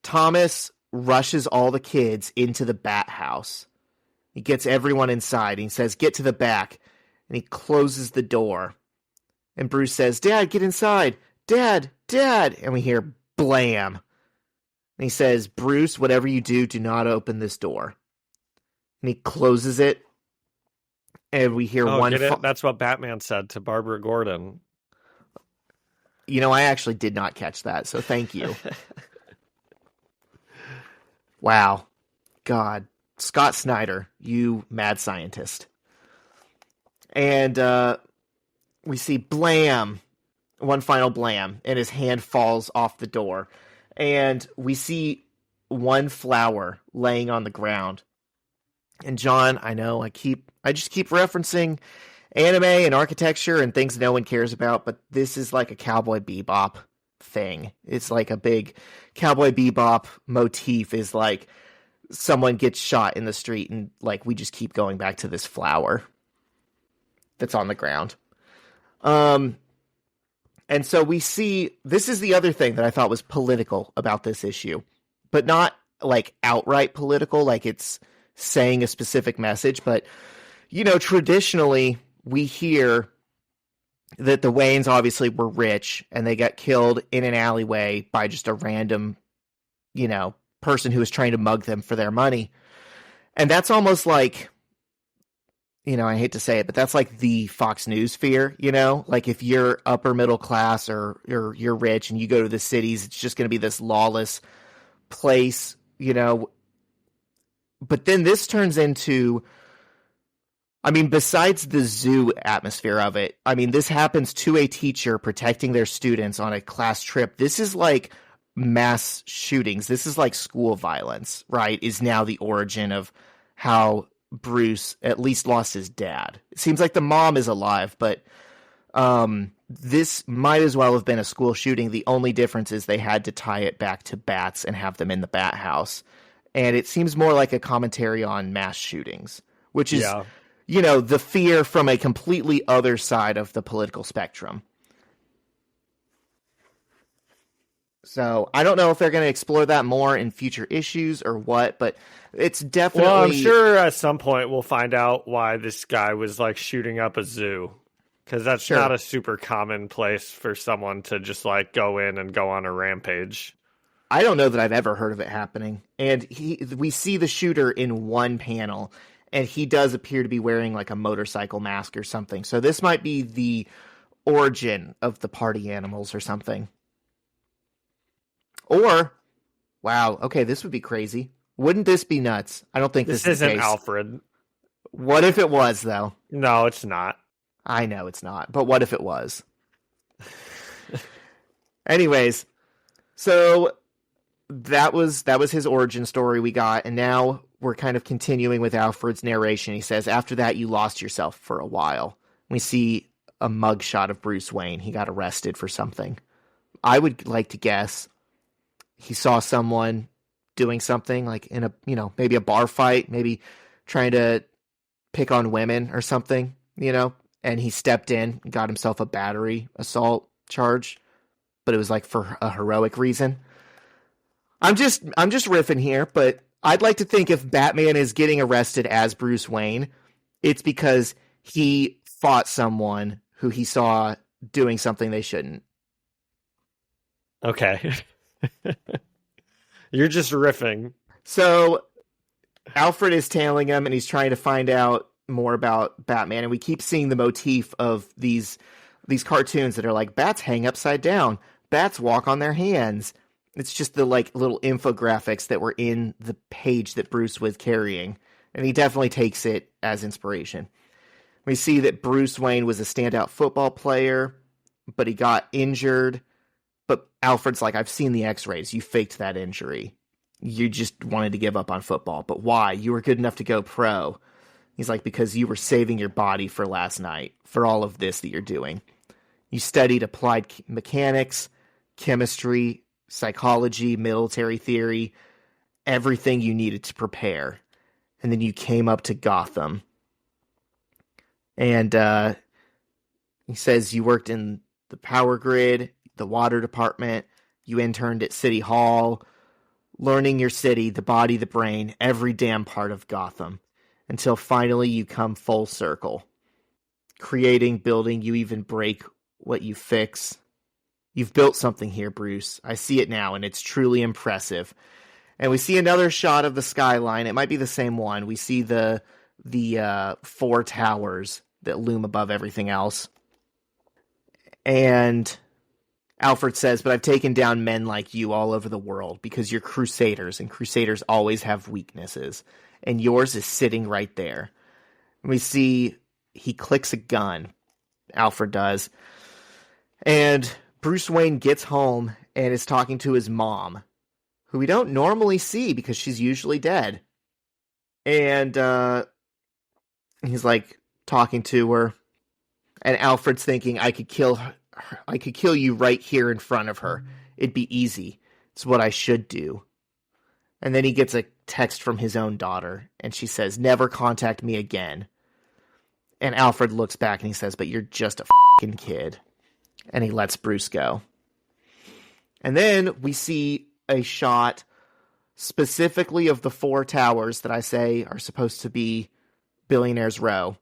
Thomas rushes all the kids into the bat house. He gets everyone inside. He says, get to the back. And he closes the door. And Bruce says, Dad, get inside. Dad, Dad. And we hear blam. And he says, Bruce, whatever you do, do not open this door. And he closes it. And we hear one... That's what Batman said to Barbara Gordon. I actually did not catch that, so thank you. Wow. God. Scott Snyder, you mad scientist. And we see blam, one final blam, and his hand falls off the door. And we see one flower laying on the ground. And John, I know I just keep referencing anime and architecture and things no one cares about, but this is like a Cowboy Bebop thing. It's like a big Cowboy Bebop motif is like someone gets shot in the street and like we just keep going back to this flower that's on the ground. And so we see, this is the other thing that I thought was political about this issue, but not like outright political, like it's saying a specific message, but traditionally we hear that the Waynes obviously were rich and they got killed in an alleyway by just a random, person who was trying to mug them for their money. And that's almost like, I hate to say it, but that's like the Fox News fear, like if you're upper middle class or you're rich and you go to the cities, it's just going to be this lawless place, But then this turns into, besides the zoo atmosphere of it, this happens to a teacher protecting their students on a class trip. This is like mass shootings. This is like school violence, right? Is now the origin of how Bruce at least lost his dad. It seems like the mom is alive, but this might as well have been a school shooting. The only difference is they had to tie it back to bats and have them in the bat house. And it seems more like a commentary on mass shootings, which is, the fear from a completely other side of the political spectrum. So I don't know if they're going to explore that more in future issues or what, but it's definitely... Well, I'm sure at some point we'll find out why this guy was like shooting up a zoo. Because that's not a super common place for someone to just like go in and go on a rampage. I don't know that I've ever heard of it happening. And we see the shooter in one panel, and he does appear to be wearing like a motorcycle mask or something. So this might be the origin of the party animals or something. Or, wow, okay, this would be crazy. Wouldn't this be nuts? I don't think this is the isn't case. Alfred. What if it was, though? No, it's not. I know it's not, but what if it was? Anyways, so that was his origin story we got, and now we're kind of continuing with Alfred's narration. He says, after that, you lost yourself for a while. We see a mugshot of Bruce Wayne. He got arrested for something. I would like to guess he saw someone doing something like in a, maybe a bar fight, maybe trying to pick on women or something, and he stepped in and got himself a battery assault charge, but it was like for a heroic reason. I'm just riffing here, but I'd like to think if Batman is getting arrested as Bruce Wayne, it's because he fought someone who he saw doing something they shouldn't. Okay. You're just riffing. So Alfred is tailing him and he's trying to find out more about Batman, and we keep seeing the motif of these cartoons that are like bats hang upside down, bats walk on their hands. It's just the like little infographics that were in the page that Bruce was carrying, and he definitely takes it as inspiration. We see that Bruce Wayne was a standout football player, but he got injured. But Alfred's like, I've seen the x-rays. You faked that injury. You just wanted to give up on football. But why? You were good enough to go pro. He's like, because you were saving your body for last night, for all of this that you're doing. You studied applied mechanics, chemistry, psychology, military theory, everything you needed to prepare. And then you came up to Gotham. And he says you worked in the power grid, the water department, you interned at City Hall, learning your city, the body, the brain, every damn part of Gotham, until finally you come full circle. Creating, building, you even break what you fix. You've built something here, Bruce. I see it now, and it's truly impressive. And we see another shot of the skyline. It might be the same one. We see the four towers that loom above everything else. And Alfred says, but I've taken down men like you all over the world because you're crusaders, and crusaders always have weaknesses. And yours is sitting right there. And we see he clicks a gun. Alfred does. And Bruce Wayne gets home and is talking to his mom, who we don't normally see because she's usually dead. And he's like talking to her, and Alfred's thinking, I could kill you right here in front of her. It'd be easy. It's what I should do. And then he gets a text from his own daughter, and she says, never contact me again. And Alfred looks back and he says, but you're just a fucking kid. And he lets Bruce go. And then we see a shot specifically of the 4 towers that I say are supposed to be Billionaire's Row.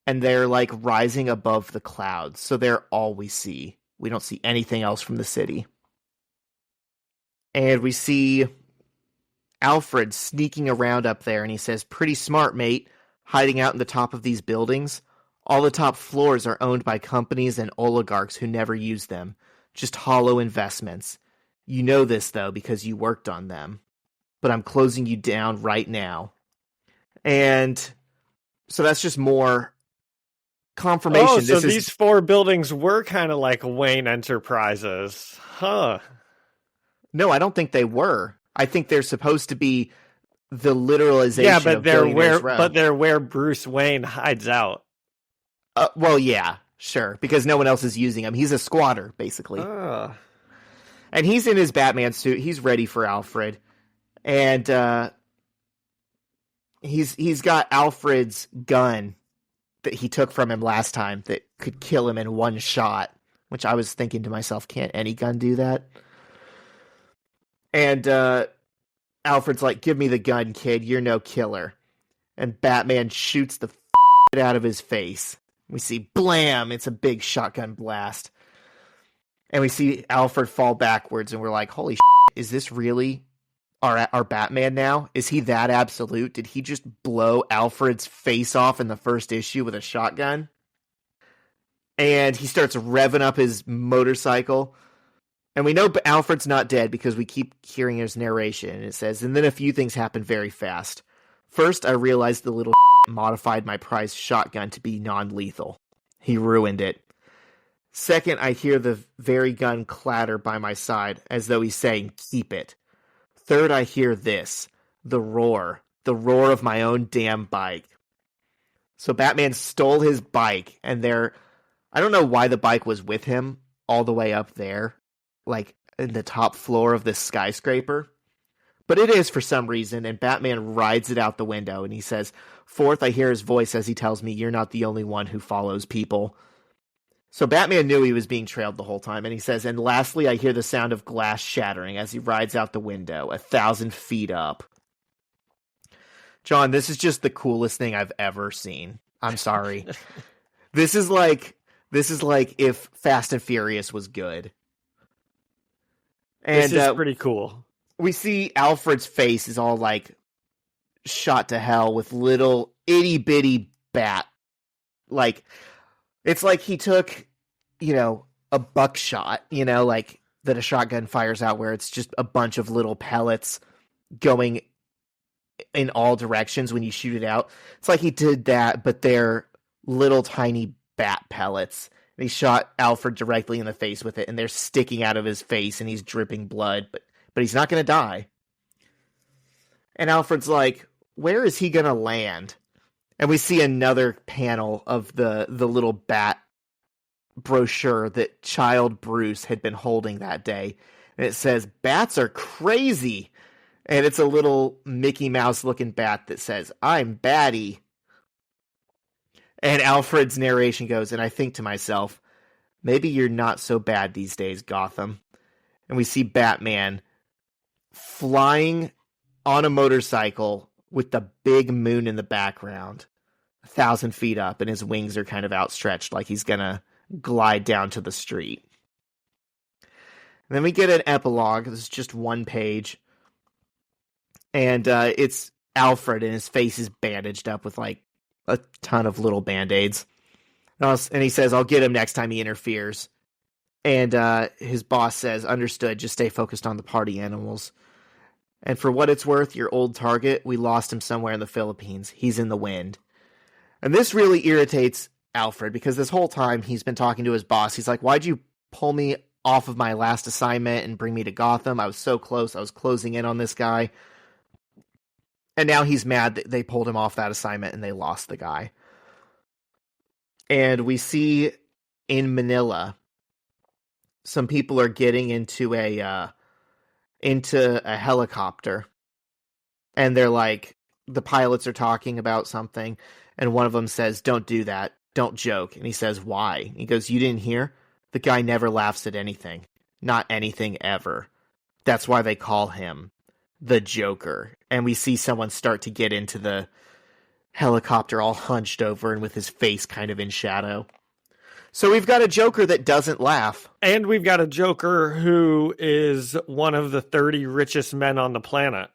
And they're like rising above the clouds. So they're all we see. We don't see anything else from the city. And we see Alfred sneaking around up there, and he says, pretty smart, mate, hiding out in the top of these buildings. All the top floors are owned by companies and oligarchs who never use them. Just hollow investments. You know this, though, because you worked on them. But I'm closing you down right now. And so that's just more confirmation. Oh, so these 4 buildings were kind of like Wayne Enterprises. Huh. No, I don't think they were. I think they're supposed to be the literalization of Billionaire's Row. But they're where Bruce Wayne hides out. Well, yeah, sure, because no one else is using him. He's a squatter, basically. And he's in his Batman suit. He's ready for Alfred. And he's got Alfred's gun that he took from him last time that could kill him in one shot, which I was thinking to myself, can't any gun do that? And Alfred's like, give me the gun, kid. You're no killer. And Batman shoots the out of his face. We see, blam, it's a big shotgun blast. And we see Alfred fall backwards, and we're like, holy shit, is this really our Batman now? Is he that absolute? Did he just blow Alfred's face off in the first issue with a shotgun? And he starts revving up his motorcycle. And we know Alfred's not dead because we keep hearing his narration. And it says, and then a few things happen very fast. First, I realized the little modified my prized shotgun to be non-lethal. He ruined it. Second, I hear the very gun clatter by my side, as though he's saying, keep it. Third, I hear this, the roar of my own damn bike. So Batman stole his bike, and I don't know why the bike was with him all the way up there, like in the top floor of this skyscraper. But it is for some reason, and Batman rides it out the window, and he says, fourth, I hear his voice as he tells me, you're not the only one who follows people. So Batman knew he was being trailed the whole time, and he says, and lastly, I hear the sound of glass shattering as he rides out the window, 1,000 feet up. John, this is just the coolest thing I've ever seen. I'm sorry. This is like if Fast and Furious was good. And, this is pretty cool. We see Alfred's face is all like shot to hell with little itty bitty bat. Like, it's like he took, a buckshot, like that a shotgun fires out where it's just a bunch of little pellets going in all directions when you shoot it out. It's like he did that, but they're little tiny bat pellets. And he shot Alfred directly in the face with it, and they're sticking out of his face, and he's dripping blood, but he's not going to die. And Alfred's like, where is he going to land? And we see another panel of the little bat brochure that child Bruce had been holding that day. And it says, bats are crazy. And it's a little Mickey Mouse looking bat that says, I'm Batty. And Alfred's narration goes, and I think to myself, maybe you're not so bad these days, Gotham. And we see Batman flying on a motorcycle with the big moon in the background, 1,000 feet up, and his wings are kind of outstretched like he's gonna glide down to the street. And then we get an epilogue. This is just one page. And it's Alfred, and his face is bandaged up with like a ton of little band-aids. And he says, I'll get him next time he interferes. And his boss says, understood, just stay focused on the party animals. And for what it's worth, your old target, we lost him somewhere in the Philippines. He's in the wind. And this really irritates Alfred, because this whole time he's been talking to his boss. He's like, why'd you pull me off of my last assignment and bring me to Gotham. I was so close. I was closing in on this guy. And now he's mad that they pulled him off that assignment and they lost the guy. And we see in Manila, some people are getting into a helicopter. And they're like, the pilots are talking about something. And one of them says, "Don't do that. Don't joke." And he says, "Why?" He goes, "You didn't hear? The guy never laughs at anything. Not anything ever. That's why they call him the Joker." And we see someone start to get into the helicopter all hunched over and with his face kind of in shadow. So we've got a Joker that doesn't laugh. And we've got a Joker who is one of the 30 richest men on the planet.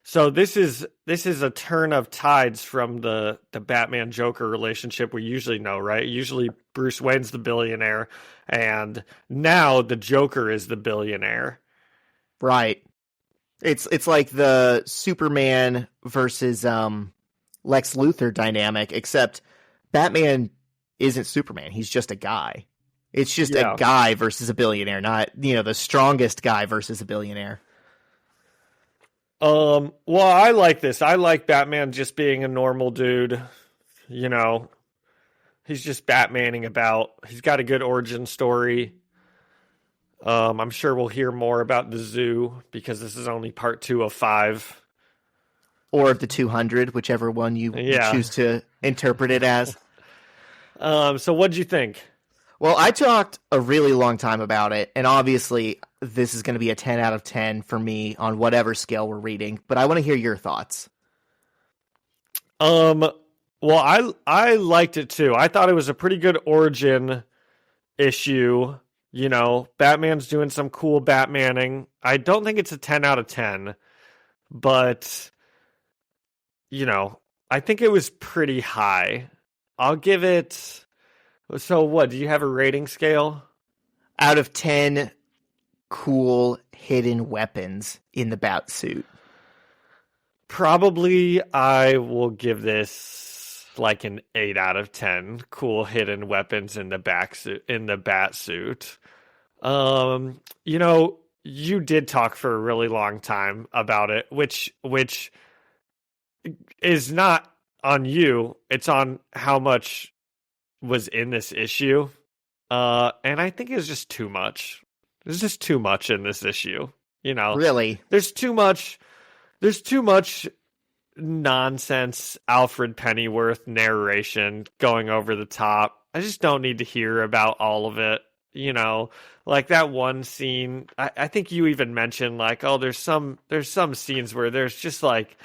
So this is a turn of tides from the Batman Joker relationship we usually know, right? Usually Bruce Wayne's the billionaire, and now the Joker is the billionaire. Right. It's like the Superman versus Lex Luthor dynamic, except Batman isn't Superman. He's just a guy. It's just a guy versus a billionaire, not, the strongest guy versus a billionaire. Well, I like this. I like Batman just being a normal dude. He's just Batmaning about. He's got a good origin story. I'm sure we'll hear more about the zoo because this is only part 2 of 5. Or the 200, whichever one you choose to interpret it as. So what'd you think? Well, I talked a really long time about it, and obviously this is going to be a 10 out of 10 for me on whatever scale we're reading, but I want to hear your thoughts. Well, I liked it too. I thought it was a pretty good origin ing. Batman's doing some cool Batmaning. I don't think it's a 10 out of 10, but I think it was pretty high. I'll give it. So what, do you have a rating scale? Out of 10 cool hidden weapons in the bat suit. Probably I will give this like an 8 out of 10 cool hidden weapons in the bat suit. You did talk for a really long time about it, which is not on you. It's on how much was in this issue. And I think it's just too much. There's just too much in this issue. Really? There's too much nonsense Alfred Pennyworth narration going over the top. I just don't need to hear about all of it. Like that one scene, I think you even mentioned like, oh, there's some scenes where there's just like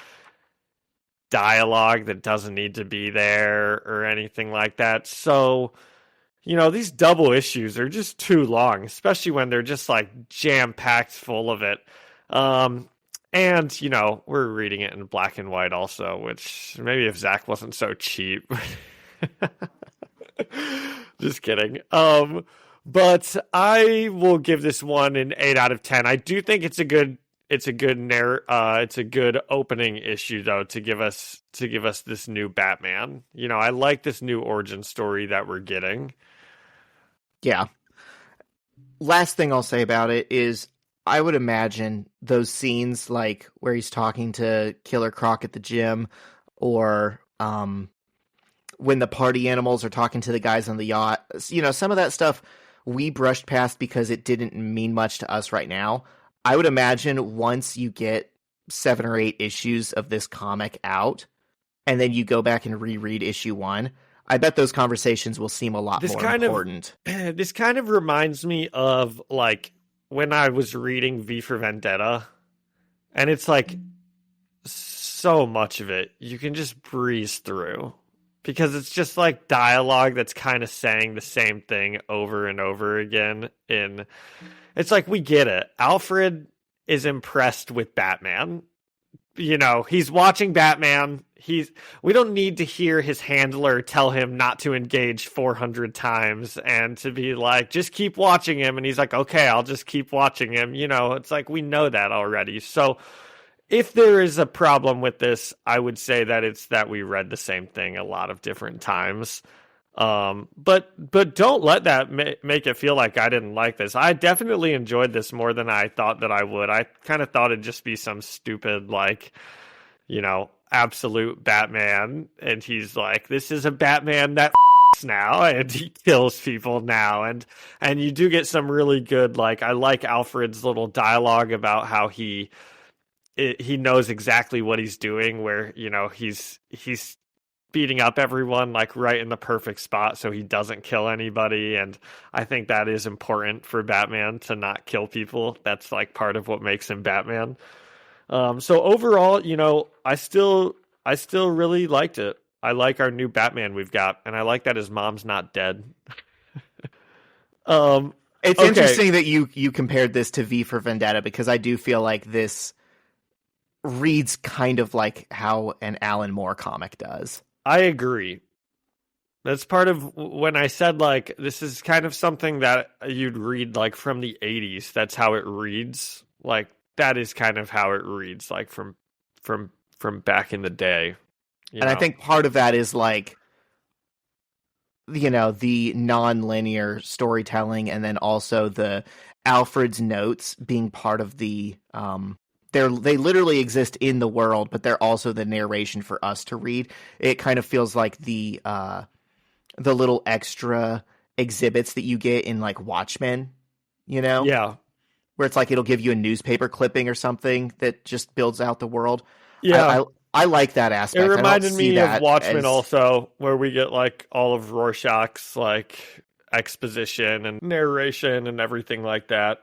dialogue that doesn't need to be there or anything like that. So, these double issues are just too long, especially when they're just like jam-packed full of it. And, we're reading it in black and white also, which maybe if Zach wasn't so cheap. Just kidding. But I will give this one an 8 out of 10. I do think it's a good opening issue though to give us this new Batman. I like this new origin story that we're getting. Yeah. Last thing I'll say about it is I would imagine those scenes like where he's talking to Killer Croc at the gym, or when the party animals are talking to the guys on the yacht. Some of that stuff we brushed past because it didn't mean much to us right now. I would imagine once you get 7 or 8 issues of this comic out, and then you go back and reread issue 1, I bet those conversations will seem a lot more important. This kind of reminds me of like when I was reading V for Vendetta, and it's like so much of it you can just breeze through because it's just like dialogue that's kind of saying the same thing over and over again. It's like, we get it. Alfred is impressed with Batman. He's watching Batman. We don't need to hear his handler tell him not to engage 400 times and to be like, just keep watching him. And he's like, okay, I'll just keep watching him. It's like, we know that already. So if there is a problem with this, I would say that it's that we read the same thing a lot of different times. But don't let that make it feel like I didn't like this. I definitely enjoyed this more than I thought that I would. I kind of thought it'd just be some stupid, like, absolute Batman, and he's like, this is a Batman that now, and he kills people now, and you do get some really good, like, I like Alfred's little dialogue about how he knows exactly what he's doing, where he's beating up everyone like right in the perfect spot so he doesn't kill anybody, and I think that is important for Batman to not kill people. That's like part of what makes him Batman. So overall, I still really liked it. I like our new Batman we've got, and I like that his mom's not dead. It's interesting that you compared this to V for Vendetta, because I do feel like this reads kind of like how an Alan Moore comic does. I agree. That's part of when I said, like, this is kind of something that you'd read, like, from the 80s. That's how it reads. Like, that is kind of how it reads, like, from back in the day. I think part of that is, like, the non-linear storytelling, and then also the Alfred's notes being part of the... They literally exist in the world, but they're also the narration for us to read. It kind of feels like the little extra exhibits that you get in, like, Watchmen, Yeah. Where it's like it'll give you a newspaper clipping or something that just builds out the world. Yeah. I like that aspect. It reminded me of Watchmen also, where we get, like, all of Rorschach's, like, exposition and narration and everything like that.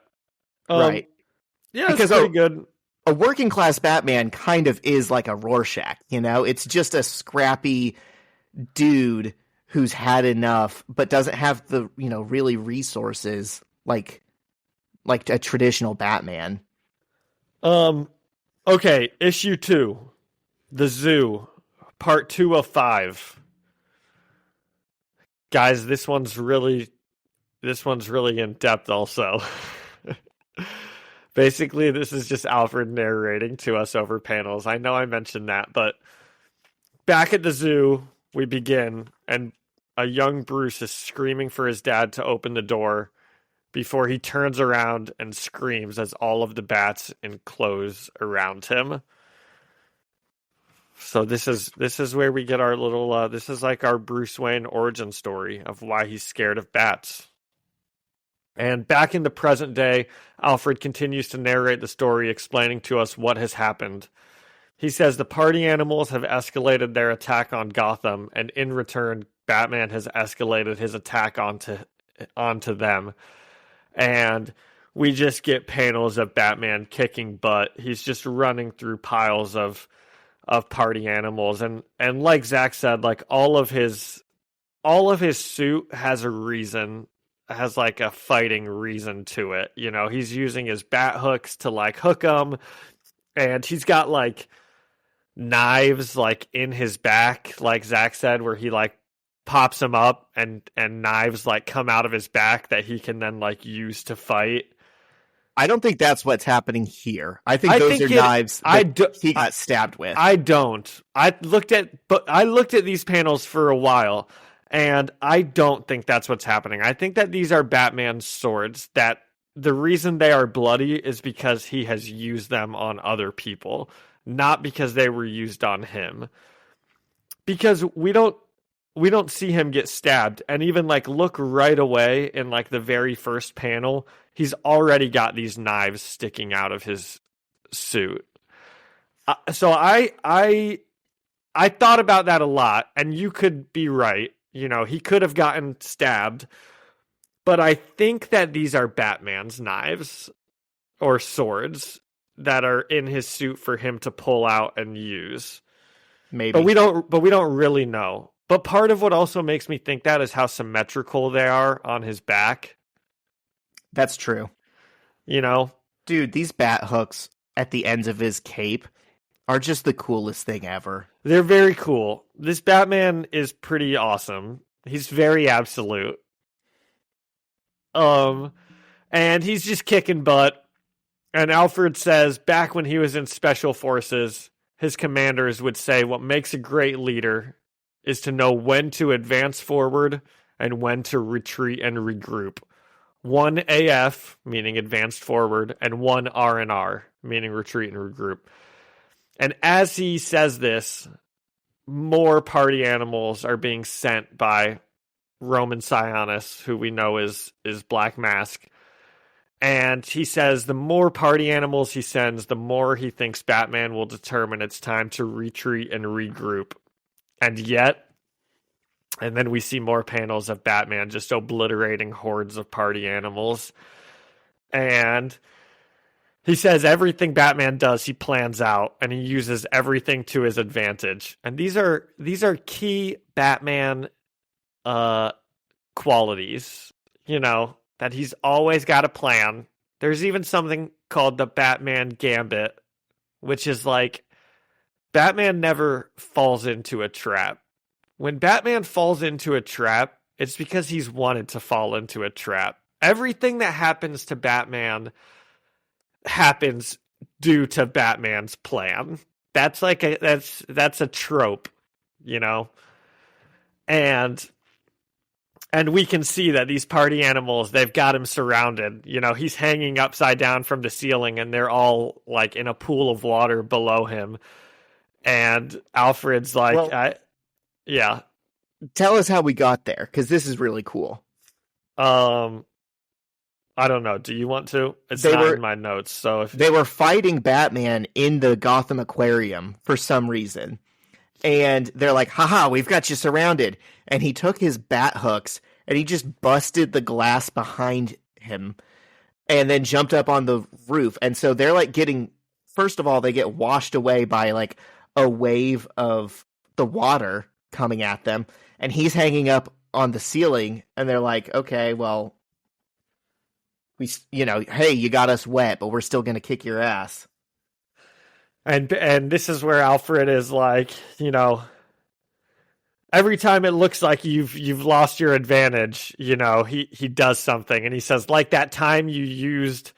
Right. Yeah, because it's pretty good. A working class Batman kind of is like a Rorschach, it's just a scrappy dude who's had enough, but doesn't have the, really resources like a traditional Batman. Okay, issue 2, The Zoo, part 2 of 5. Guys, this one's really in depth also. Basically, this is just Alfred narrating to us over panels. I know I mentioned that, but back at the zoo, we begin, and a young Bruce is screaming for his dad to open the door before he turns around and screams as all of the bats enclose around him. So this is where we get our little, this is like our Bruce Wayne origin story of why he's scared of bats. And back in the present day, Alfred continues to narrate the story, explaining to us what has happened. He says the party animals have escalated their attack on Gotham, and in return, Batman has escalated his attack onto them. And we just get panels of Batman kicking butt. He's just running through piles of party animals. And like Zach said, like all of his suit has a reason. Has like a fighting reason to it. He's using his bat hooks to like hook them, and he's got like knives like in his back, like Zach said, where he like pops them up and knives like come out of his back that he can then like use to fight. I don't think that's what's happening here. I think those are knives that he got stabbed with. I don't. I looked at these panels for a while, and I don't think that's what's happening. I think that these are Batman's swords, that the reason they are bloody is because he has used them on other people, not because they were used on him. Because we don't see him get stabbed, and even like look right away in like the very first panel, he's already got these knives sticking out of his suit. So I thought about that a lot, and you could be right. He could have gotten stabbed, but I think that these are Batman's knives or swords that are in his suit for him to pull out and use. Maybe. But we don't really know. But part of what also makes me think that is how symmetrical they are on his back. That's true. Dude, these bat hooks at the ends of his cape are just the coolest thing ever. They're very cool. This Batman is pretty awesome. He's very absolute. And he's just kicking butt. And Alfred says back when he was in special forces, his commanders would say what makes a great leader is to know when to advance forward and when to retreat and regroup. 1 AF, meaning advanced forward, and 1 R&R, meaning retreat and regroup. And as he says this, more party animals are being sent by Roman Sionis, who we know is Black Mask. And he says the more party animals he sends, the more he thinks Batman will determine it's time to retreat and regroup. And yet, and then we see more panels of Batman just obliterating hordes of party animals. And he says everything Batman does, he plans out, and he uses everything to his advantage. And these are key Batman qualities, that he's always got a plan. There's even something called the Batman Gambit, which is like Batman never falls into a trap. When Batman falls into a trap, it's because he's wanted to fall into a trap. Everything that happens to Batman happens due to Batman's plan. That's like that's a trope, And we can see that these party animals, they've got him surrounded. He's hanging upside down from the ceiling and they're all like in a pool of water below him. And Alfred's like, yeah. Tell us how we got there, because this is really cool. I don't know. Do you want to? It's not in my notes. So they were fighting Batman in the Gotham Aquarium for some reason. And they're like, haha, we've got you surrounded. And he took his bat hooks and he just busted the glass behind him and then jumped up on the roof. And so they're like first of all, they get washed away by like a wave of the water coming at them. And he's hanging up on the ceiling and they're like, okay, well, hey, you got us wet, but we're still going to kick your ass. And this is where Alfred is like, every time it looks like you've lost your advantage, he does something. And he says, like that time you used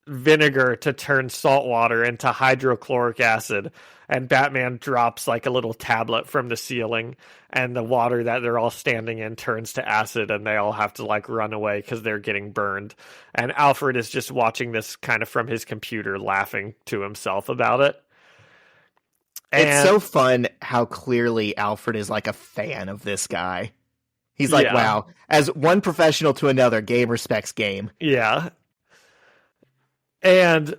vinegar to turn salt water into hydrochloric acid, and Batman drops like a little tablet from the ceiling, and the water that they're all standing in turns to acid, and they all have to like run away because they're getting burned. And Alfred is just watching this kind of from his computer, laughing to himself about it. It's so fun how clearly Alfred is like a fan of this guy. He's like, wow, as one professional to another, game respects game. Yeah. And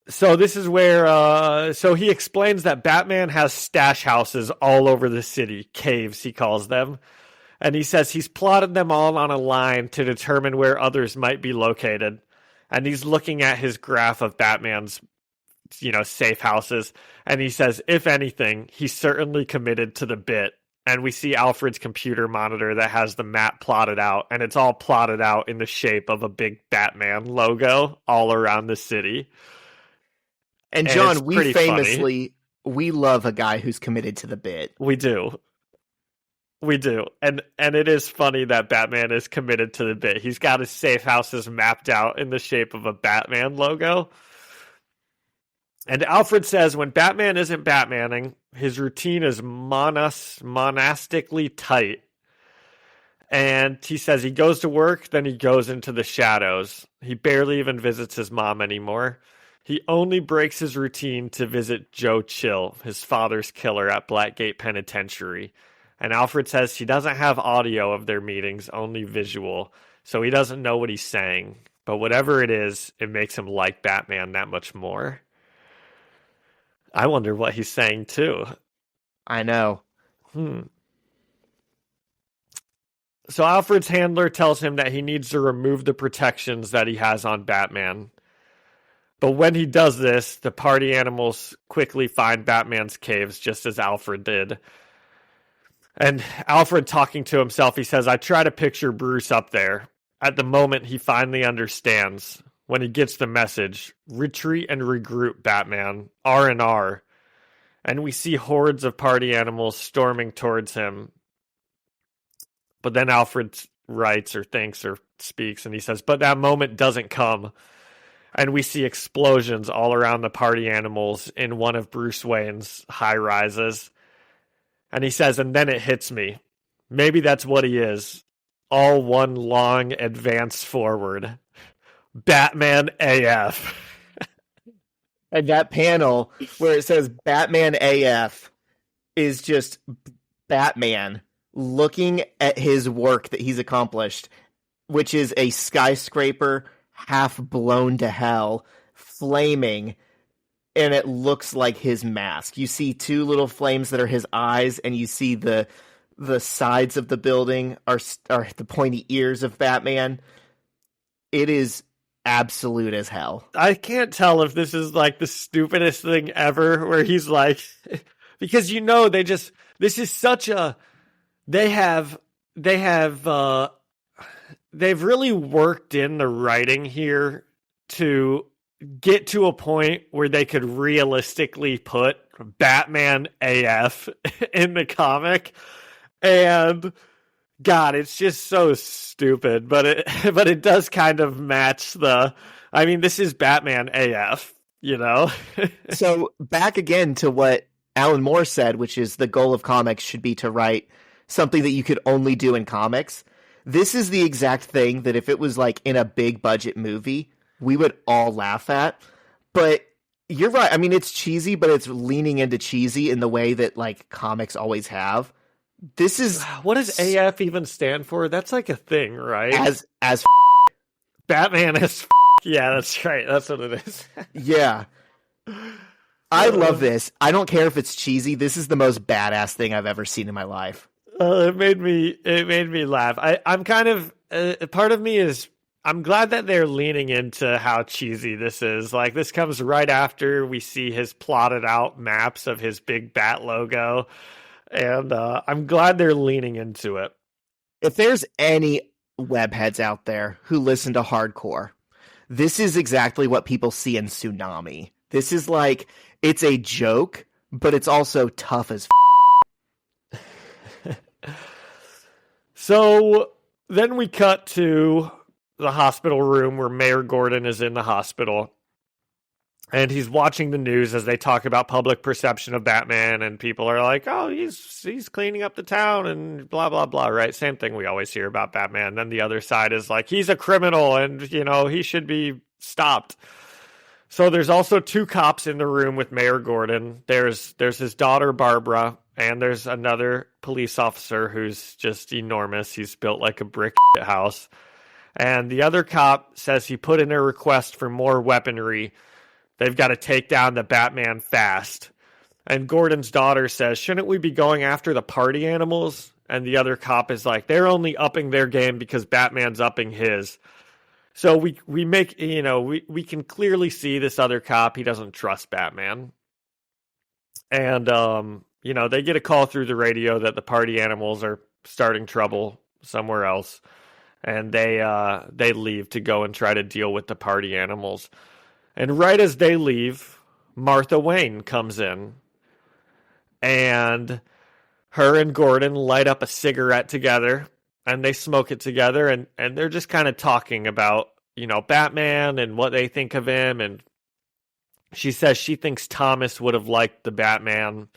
so this is where, so he explains that Batman has stash houses all over the city, caves he calls them. And he says he's plotted them all on a line to determine where others might be located. And he's looking at his graph of Batman's safe houses, and he says, if anything, he's certainly committed to the bit. And we see Alfred's computer monitor that has the map plotted out, and it's all plotted out in the shape of a big Batman logo all around the city. And John, we famously, we love a guy who's committed to the bit. We do. And it is funny that Batman is committed to the bit. He's got his safe houses mapped out in the shape of a Batman logo. And Alfred says when Batman isn't Batmaning, his routine is monastically tight. And he says he goes to work, then he goes into the shadows. He barely even visits his mom anymore. He only breaks his routine to visit Joe Chill, his father's killer at Blackgate Penitentiary. And Alfred says he doesn't have audio of their meetings, only visual. So he doesn't know what he's saying. But whatever it is, it makes him like Batman that much more. I wonder what he's saying, too. I know. So Alfred's handler tells him that he needs to remove the protections that he has on Batman. But when he does this, the party animals quickly find Batman's caves, just as Alfred did. And Alfred, talking to himself, he says, I try to picture Bruce up there. At the moment, he finally understands. When he gets the message, retreat and regroup, Batman, R&R. And we see hordes of party animals storming towards him. But then Alfred writes or thinks or speaks, and he says, but that moment doesn't come. And we see explosions all around the party animals in one of Bruce Wayne's high rises. And he says, and then it hits me. Maybe that's what he is. All one long advance forward. Batman AF. And that panel where it says Batman AF is just Batman looking at his work that he's accomplished, which is a skyscraper half blown to hell, flaming, and it looks like his mask. You see two little flames that are his eyes, and you see the sides of the building are the pointy ears of Batman. It is absolute as hell. I can't tell if this is like the stupidest thing ever, where he's like, because this is such a, they've really worked in the writing here to get to a point where they could realistically put Batman AF in the comic. And God, it's just so stupid, but it does kind of match this is Batman AF, you know? So back again to what Alan Moore said, which is the goal of comics should be to write something that you could only do in comics. This is the exact thing that if it was like in a big budget movie, we would all laugh at. But you're right. I mean, it's cheesy, but it's leaning into cheesy in the way that like comics always have. This is what does AF even stand for? That's like a thing, right? As Batman as yeah, that's right. That's what it is. Yeah. I love this. I don't care if it's cheesy. This is the most badass thing I've ever seen in my life. It made me laugh. I'm kind of part of me is I'm glad that they're leaning into how cheesy this is. Like, this comes right after we see his plotted out maps of his big bat logo. And I'm glad they're leaning into it. If there's any webheads out there who listen to hardcore, this is exactly what people see in Tsunami. This is like, it's a joke, but it's also tough as So then we cut to the hospital room where Mayor Gordon is in the hospital. And he's watching the news as they talk about public perception of Batman, and people are like, oh, he's cleaning up the town and blah, blah, blah, right? Same thing we always hear about Batman. Then the other side is like, he's a criminal and, he should be stopped. So there's also two cops in the room with Mayor Gordon. There's his daughter, Barbara, and there's another police officer who's just enormous. He's built like a brick house. And the other cop says he put in a request for more weaponry. They've got to take down the Batman fast. And Gordon's daughter says, shouldn't we be going after the party animals? And the other cop is like, they're only upping their game because Batman's upping his. So we make, we can clearly see this other cop, he doesn't trust Batman. And, they get a call through the radio that the party animals are starting trouble somewhere else. And they leave to go and try to deal with the party animals. And right as they leave, Martha Wayne comes in. And her and Gordon light up a cigarette together. And they smoke it together. And they're just kind of talking about, Batman and what they think of him. And she says she thinks Thomas would have liked the Batman.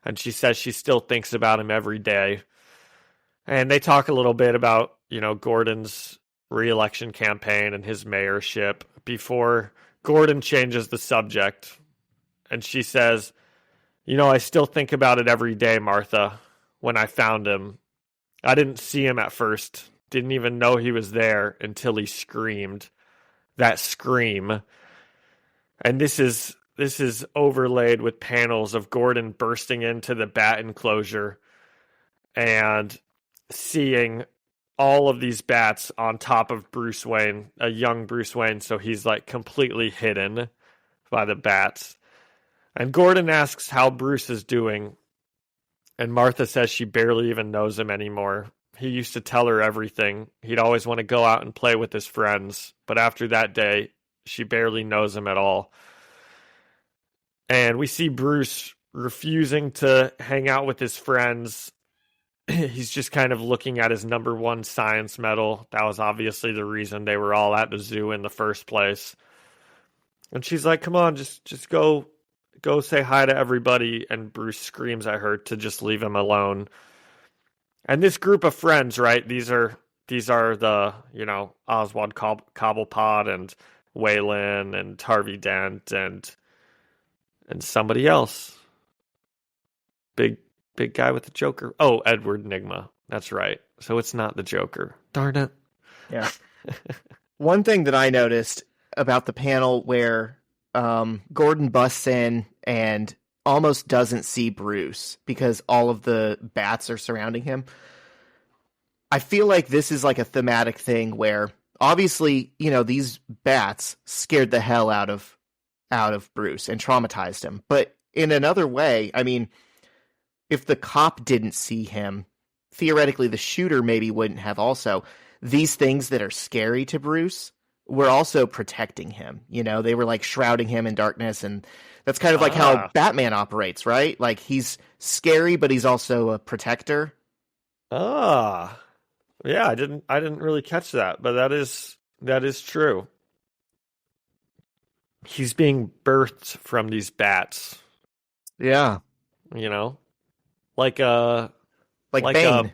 And she says she still thinks about him every day. And they talk a little bit about, Gordon's re-election campaign and his mayorship before Gordon changes the subject. And she says, I still think about it every day, Martha. When I found him, I didn't see him at first. Didn't even know he was there until he screamed. That scream. And this is overlaid with panels of Gordon bursting into the bat enclosure and seeing all of these bats on top of Bruce Wayne, a young Bruce Wayne, so he's like completely hidden by the bats. And Gordon asks how Bruce is doing, and Martha says she barely even knows him anymore. He used to tell her everything. He'd always want to go out and play with his friends, but after that day, she barely knows him at all. And we see Bruce refusing to hang out with his friends. He's just kind of looking at his #1 science medal. That was obviously the reason they were all at the zoo in the first place. And she's like, come on, just go go say hi to everybody, and Bruce screams at her to just leave him alone. And this group of friends, right? These are the, Oswald Cobblepot and Waylon and Harvey Dent and somebody else. Big guy with the Joker. Oh, Edward Nygma. That's right. So it's not the Joker. Darn it. Yeah. One thing that I noticed about the panel where Gordon busts in and almost doesn't see Bruce because all of the bats are surrounding him. I feel like this is like a thematic thing where obviously, these bats scared the hell out of Bruce and traumatized him. But in another way, I mean, if the cop didn't see him, theoretically the shooter maybe wouldn't have also. These things that are scary to Bruce were also protecting him. They were like shrouding him in darkness, and that's kind of like how Batman operates, right? Like he's scary, but he's also a protector. Yeah, I didn't really catch that, but that is true. He's being birthed from these bats. Yeah. Like a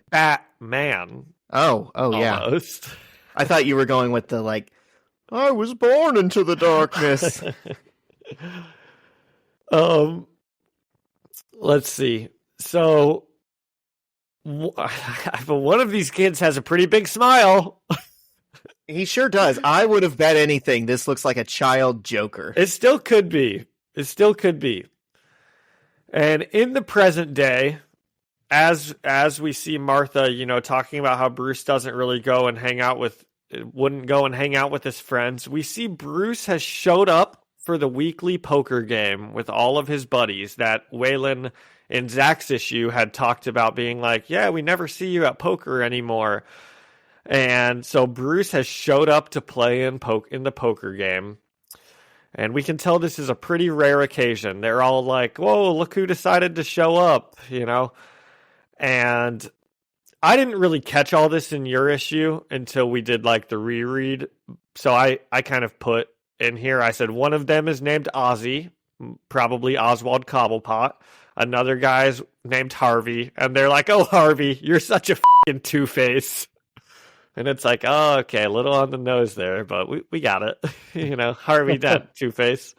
Batman. Oh almost. Yeah. I thought you were going with the I was born into the darkness. Let's see. So one of these kids has a pretty big smile. He sure does. I would have bet anything this looks like a child Joker. It still could be. And in the present day, as we see Martha, talking about how Bruce doesn't really wouldn't go and hang out with his friends, we see Bruce has showed up for the weekly poker game with all of his buddies that Waylon in Zach's issue had talked about being like, yeah, we never see you at poker anymore. And so Bruce has showed up to play in the poker game. And we can tell this is a pretty rare occasion. They're all like, whoa, look who decided to show up, And I didn't really catch all this in your issue until we did the reread. So I kind of put in here, I said one of them is named Ozzy, probably Oswald Cobblepot. Another guy's named Harvey. And they're like, oh, Harvey, you're such a f***ing Two-Face. And it's like, oh, okay, a little on the nose there, but we got it. Harvey Dent, Two-Face.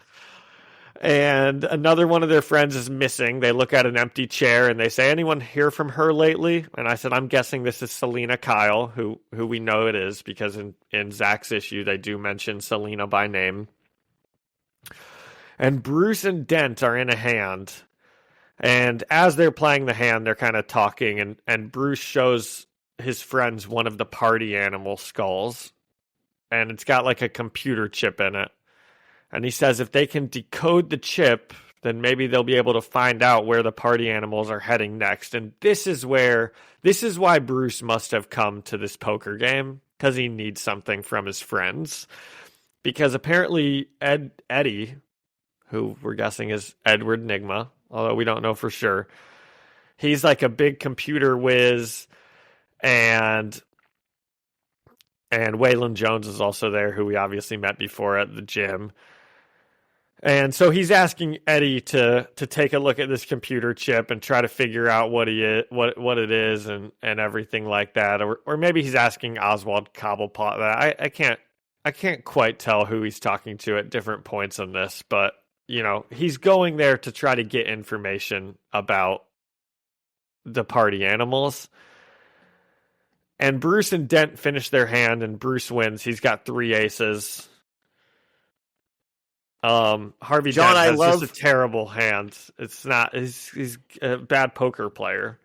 And another one of their friends is missing. They look at an empty chair and they say, anyone hear from her lately? And I said, I'm guessing this is Selena Kyle, who we know it is, because in Zach's issue, they do mention Selena by name. And Bruce and Dent are in a hand. And as they're playing the hand, they're kind of talking, and Bruce shows his friends one of the party animal skulls, and it's got a computer chip in it. And he says if they can decode the chip, then maybe they'll be able to find out where the party animals are heading next. And this is why Bruce must have come to this poker game, because he needs something from his friends. Because apparently Eddie, who we're guessing is Edward Nygma, although we don't know for sure, he's like a big computer whiz, and Waylon Jones is also there, who we obviously met before at the gym. And so he's asking Eddie to take a look at this computer chip and try to figure out what it is and everything like that. Or maybe he's asking Oswald Cobblepot that. I can't quite tell who he's talking to at different points in this, but he's going there to try to get information about the party animals. And Bruce and Dent finish their hand, and Bruce wins. He's got 3 aces. Harvey Dent has just a terrible hand. It's not. He's a bad poker player.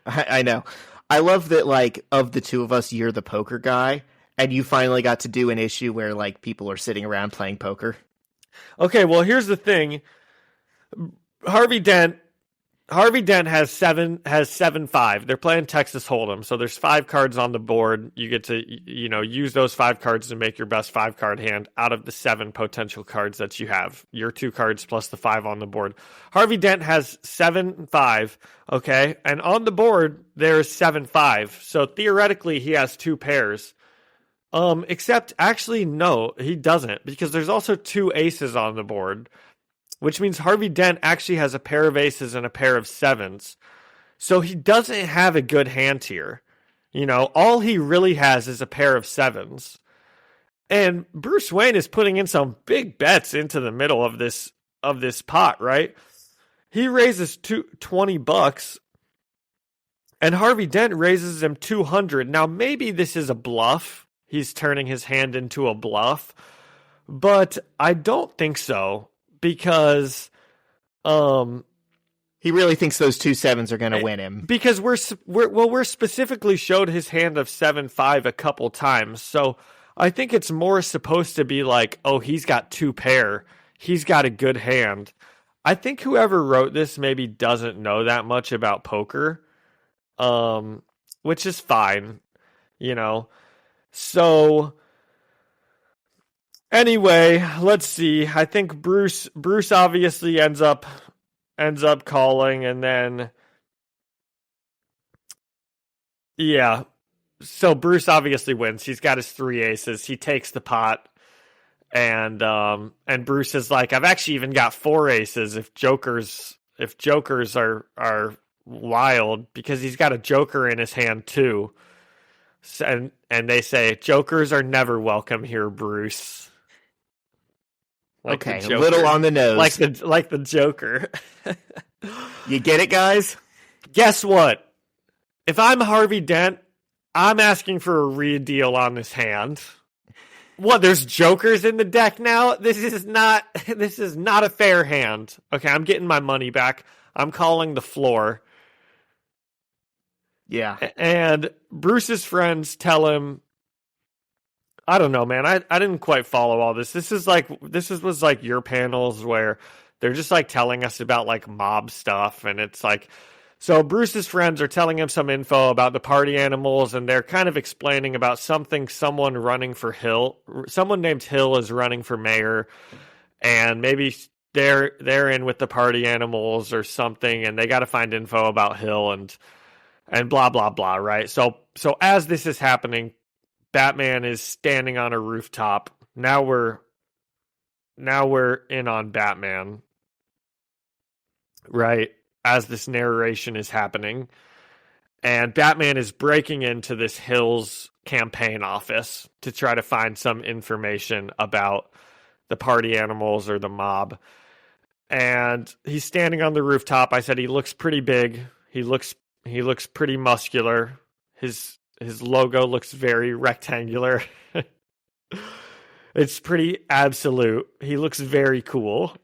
I know. I love that. Of the two of us, you're the poker guy, and you finally got to do an issue where people are sitting around playing poker. Okay, well, here's the thing. Harvey Dent has 7-5. They're playing Texas Hold'em, so there's 5 cards on the board. You get to use those 5 cards to make your best 5-card hand out of the 7 potential cards that you have. Your 2 cards plus the 5 on the board. Harvey Dent has 7-5, okay, and on the board there's 7-5. So theoretically he has 2 pairs. Except actually no, he doesn't, because there's also 2 aces on the board. which means Harvey Dent actually has a pair of aces and a pair of sevens. So he doesn't have a good hand here. You know, all he really has is a pair of sevens. And Bruce Wayne is putting in some big bets into the middle of this pot, right? He raises $20, and Harvey Dent raises him 200. Now, maybe this is a bluff. He's turning his hand into a bluff, but I don't think so, because he really thinks those 2 sevens are going to win him. Because we're specifically showed his hand of 7-5 a couple times, so I think it's more supposed to be like, oh, he's got 2 pair. He's got a good hand. I think whoever wrote this maybe doesn't know that much about poker, which is fine, you know. So anyway, let's see. I think Bruce obviously ends up calling, and then yeah. So Bruce obviously wins. He's got his 3 aces. He takes the pot, and Bruce is like, I've actually even got 4 aces if jokers are wild, because he's got a joker in his hand too. And they say jokers are never welcome here, Bruce. Like okay, a little on the nose, like the Joker. You get it, guys? Guess what? If I'm Harvey Dent, I'm asking for a re-deal on this hand. What, there's jokers in the deck now? This is not a fair hand. Okay, I'm getting my money back. I'm calling the floor. Yeah. And Bruce's friends tell him, I don't know, man. I didn't quite follow all this. This was like your panels where they're just like telling us about like mob stuff, and it's like, so Bruce's friends are telling him some info about the party animals, and they're kind of explaining about someone running for Hill. Someone named Hill is running for mayor, and maybe they're in with the party animals or something, and they got to find info about Hill and blah blah blah, right? So as this is happening, Batman is standing on a rooftop. Now we're in on Batman, right? As this narration is happening, and Batman is breaking into this Hills campaign office to try to find some information about the party animals or the mob. And he's standing on the rooftop. I said he looks pretty big. He looks pretty muscular. His logo looks very rectangular. It's pretty absolute. He looks very cool.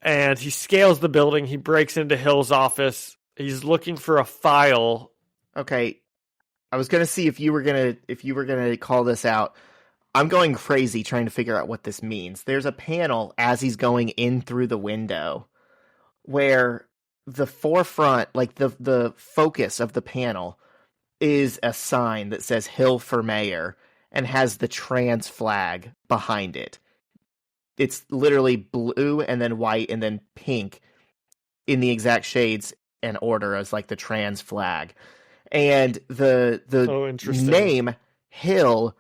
And he scales the building. He breaks into Hill's office. He's looking for a file. Okay. I was going to see if you were going to call this out. I'm going crazy trying to figure out what this means. There's a panel as he's going in through the window where the forefront, like the focus of the panel, is a sign that says Hill for Mayor and has the trans flag behind it. It's literally blue and then white and then pink in the exact shades and order as like the trans flag. And the name Hill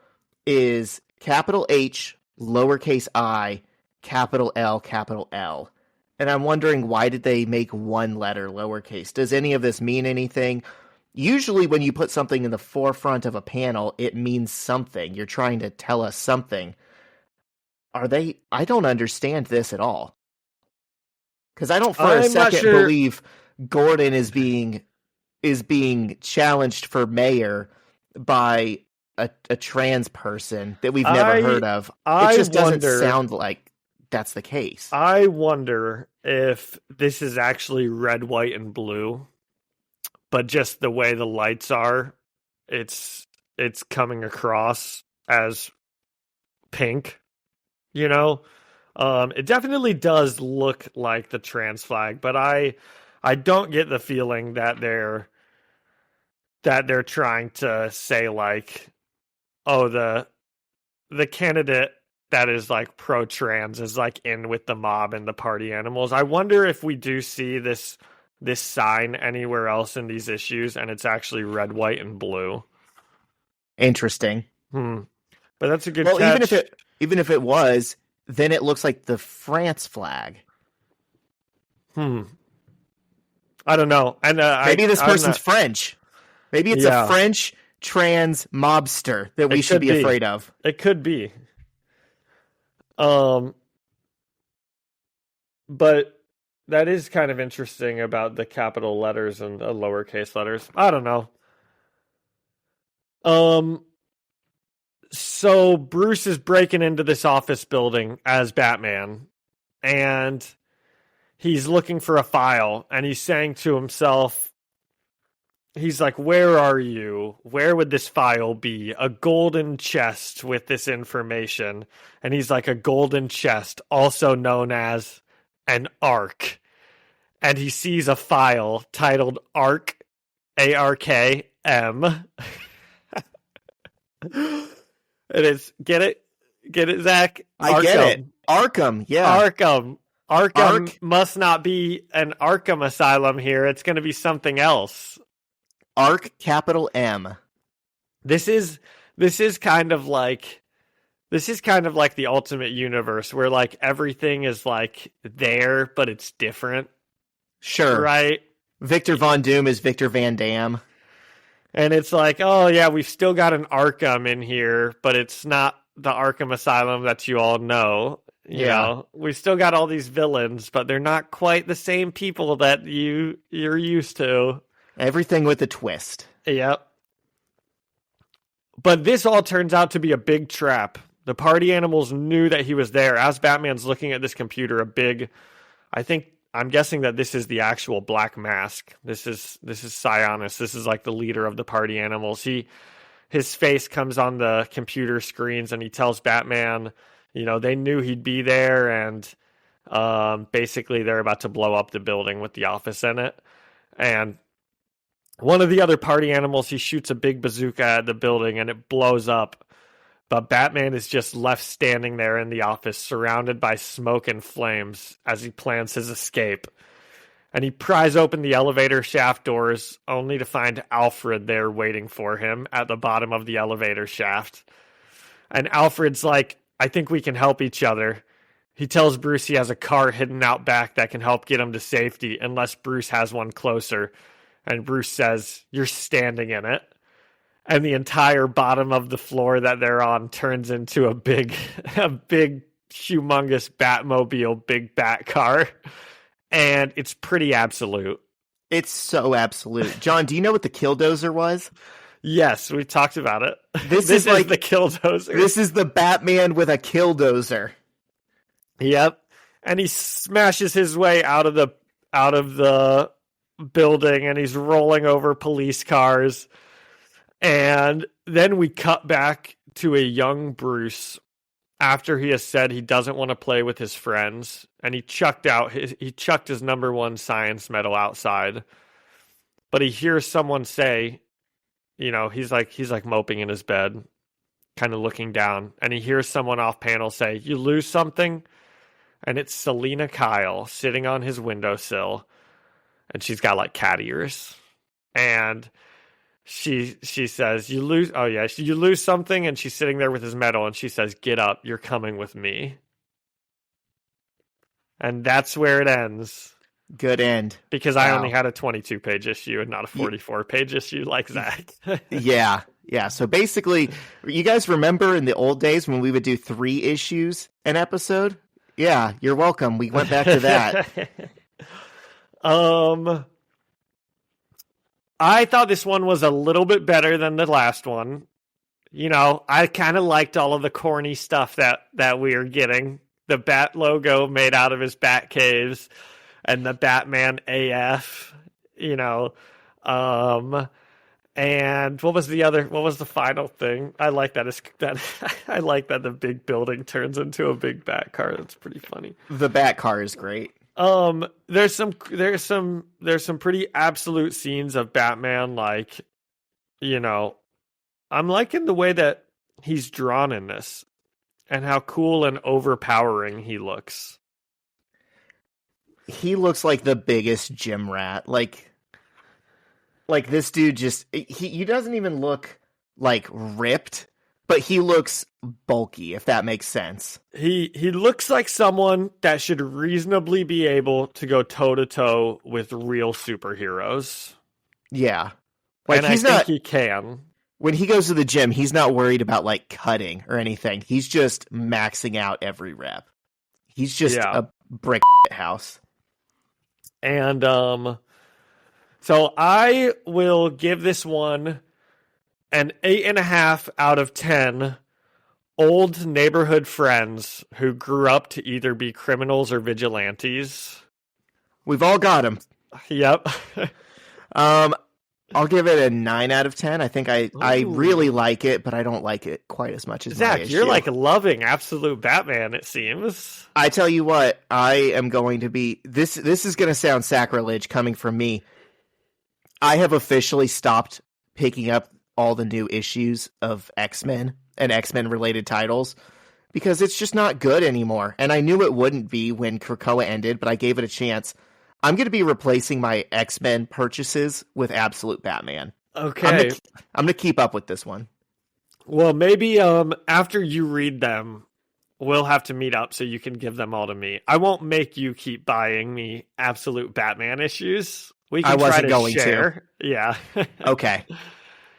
is capital H, lowercase I, capital L, capital L. And I'm wondering, why did they make one letter lowercase? Does any of this mean anything? Usually when you put something in the forefront of a panel, it means something. You're trying to tell us something. I don't understand this at all. Because I don't for a second believe Gordon is being challenged for mayor by a trans person that we've never heard of. It just doesn't sound like that's the case. I wonder if this is actually red, white, and blue, but just the way the lights are, it's coming across as pink. You know, it definitely does look like the trans flag, but I don't get the feeling that they're trying to say like, oh, the candidate that is like pro-trans is like in with the mob and the party animals. I wonder if we do see this sign anywhere else in these issues, and it's actually red, white, and blue. Interesting. But that's a good catch. Even if it was, then it looks like the France flag. I don't know. And maybe this person's French. Maybe it's a French trans mobster that we should be afraid of. It could be. But that is kind of interesting about the capital letters and the lowercase letters. I don't know. So Bruce is breaking into this office building as Batman, and he's looking for a file, and he's saying to himself, he's like, where are you? Where would this file be? A golden chest with this information. And he's like, a golden chest, also known as an ARK. And he sees a file titled ARK, ARKM. It is, get it, Zach? I Arkham. get it. Arkham, yeah. Arkham must not be an Arkham Asylum here. It's going to be something else. ARK, capital M. This is kind of like the Ultimate Universe, where like everything is like there, but it's different. Sure. Right? Victor Von Doom is Victor Van Dam. And it's like, oh yeah, we've still got an Arkham in here, but it's not the Arkham Asylum that you all know. You know, we still got all these villains, but they're not quite the same people that you're used to. Everything with a twist. Yep. But this all turns out to be a big trap. The party animals knew that he was there. As Batman's looking at this computer, I'm guessing that this is the actual Black Mask. This is Sionis. This is like the leader of the party animals. His face comes on the computer screens, and he tells Batman, you know, they knew he'd be there, and basically they're about to blow up the building with the office in it. And one of the other party animals, he shoots a big bazooka at the building, and it blows up. But Batman is just left standing there in the office, surrounded by smoke and flames as he plans his escape. And he pries open the elevator shaft doors, only to find Alfred there waiting for him at the bottom of the elevator shaft. And Alfred's like, I think we can help each other. He tells Bruce he has a car hidden out back that can help get him to safety, unless Bruce has one closer. And Bruce says, you're standing in it. And the entire bottom of the floor that they're on turns into a big, humongous Batmobile, big bat car. And it's pretty absolute. It's so absolute. John, do you know what the Killdozer was? Yes, we talked about it. This is like the Killdozer. This is the Batman with a Killdozer. Yep. And he smashes his way out of the building, and he's rolling over police cars. And then we cut back to a young Bruce after he has said he doesn't want to play with his friends, and he chucked his number one science medal outside. But he hears someone say, you know, he's like moping in his bed, kind of looking down, and he hears someone off panel say, "You lose something?" And it's Selina Kyle sitting on his windowsill, and she's got like cat ears, and she says, you lose something, and she's sitting there with his medal, and she says, get up, you're coming with me. And that's where it ends. Good end. Because I only had a 22-page issue and not a 44-page issue like Zach. Yeah. So basically, you guys remember in the old days when we would do 3 issues an episode? Yeah, you're welcome. We went back to that. I thought this one was a little bit better than the last one. You know, I kind of liked all of the corny stuff that we are getting. The Bat logo made out of his Bat caves and the Batman AF, you know. And what was the final thing? I like that I like that the big building turns into a big Bat car. That's pretty funny. The Bat car is great. There's some pretty absolute scenes of Batman, like, you know, I'm liking the way that he's drawn in this and how cool and overpowering he looks. He looks like the biggest gym rat. Like this dude just, he doesn't even look like ripped. But he looks bulky, if that makes sense. He looks like someone that should reasonably be able to go toe-to-toe with real superheroes. Yeah. Like, and I think he can. When he goes to the gym, he's not worried about, like, cutting or anything. He's just maxing out every rep. He's just a brick house. And so I will give this one an 8.5 out of 10 old neighborhood friends who grew up to either be criminals or vigilantes. We've all got them. Yep. I'll give it a 9 out of 10. I think I really like it, but I don't like it quite as much as Zach, you're like loving Absolute Batman, it seems. I tell you what, I am going to be... This is going to sound sacrilege coming from me. I have officially stopped picking up all the new issues of X-Men and X-Men related titles because it's just not good anymore. And I knew it wouldn't be when Krakoa ended, but I gave it a chance. I'm going to be replacing my X-Men purchases with Absolute Batman. Okay. I'm going to keep up with this one. Well, maybe after you read them, we'll have to meet up so you can give them all to me. I won't make you keep buying me Absolute Batman issues. We can try to share. Yeah. Okay.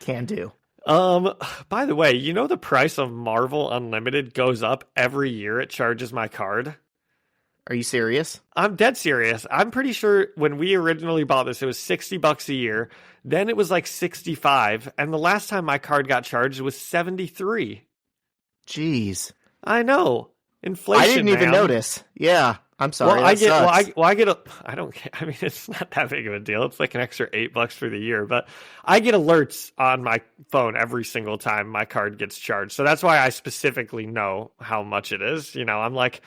Can do. By the way, you know the price of Marvel Unlimited goes up every year it charges my card? Are you serious? I'm dead serious. I'm pretty sure when we originally bought this, it was $60 a year. Then it was like $65. And the last time my card got charged was $73. Jeez. I know. Inflation. I didn't even notice. Yeah. I'm sorry. I don't care. I mean, it's not that big of a deal. It's like an extra $8 for the year, but I get alerts on my phone every single time my card gets charged. So that's why I specifically know how much it is. You know, I'm like,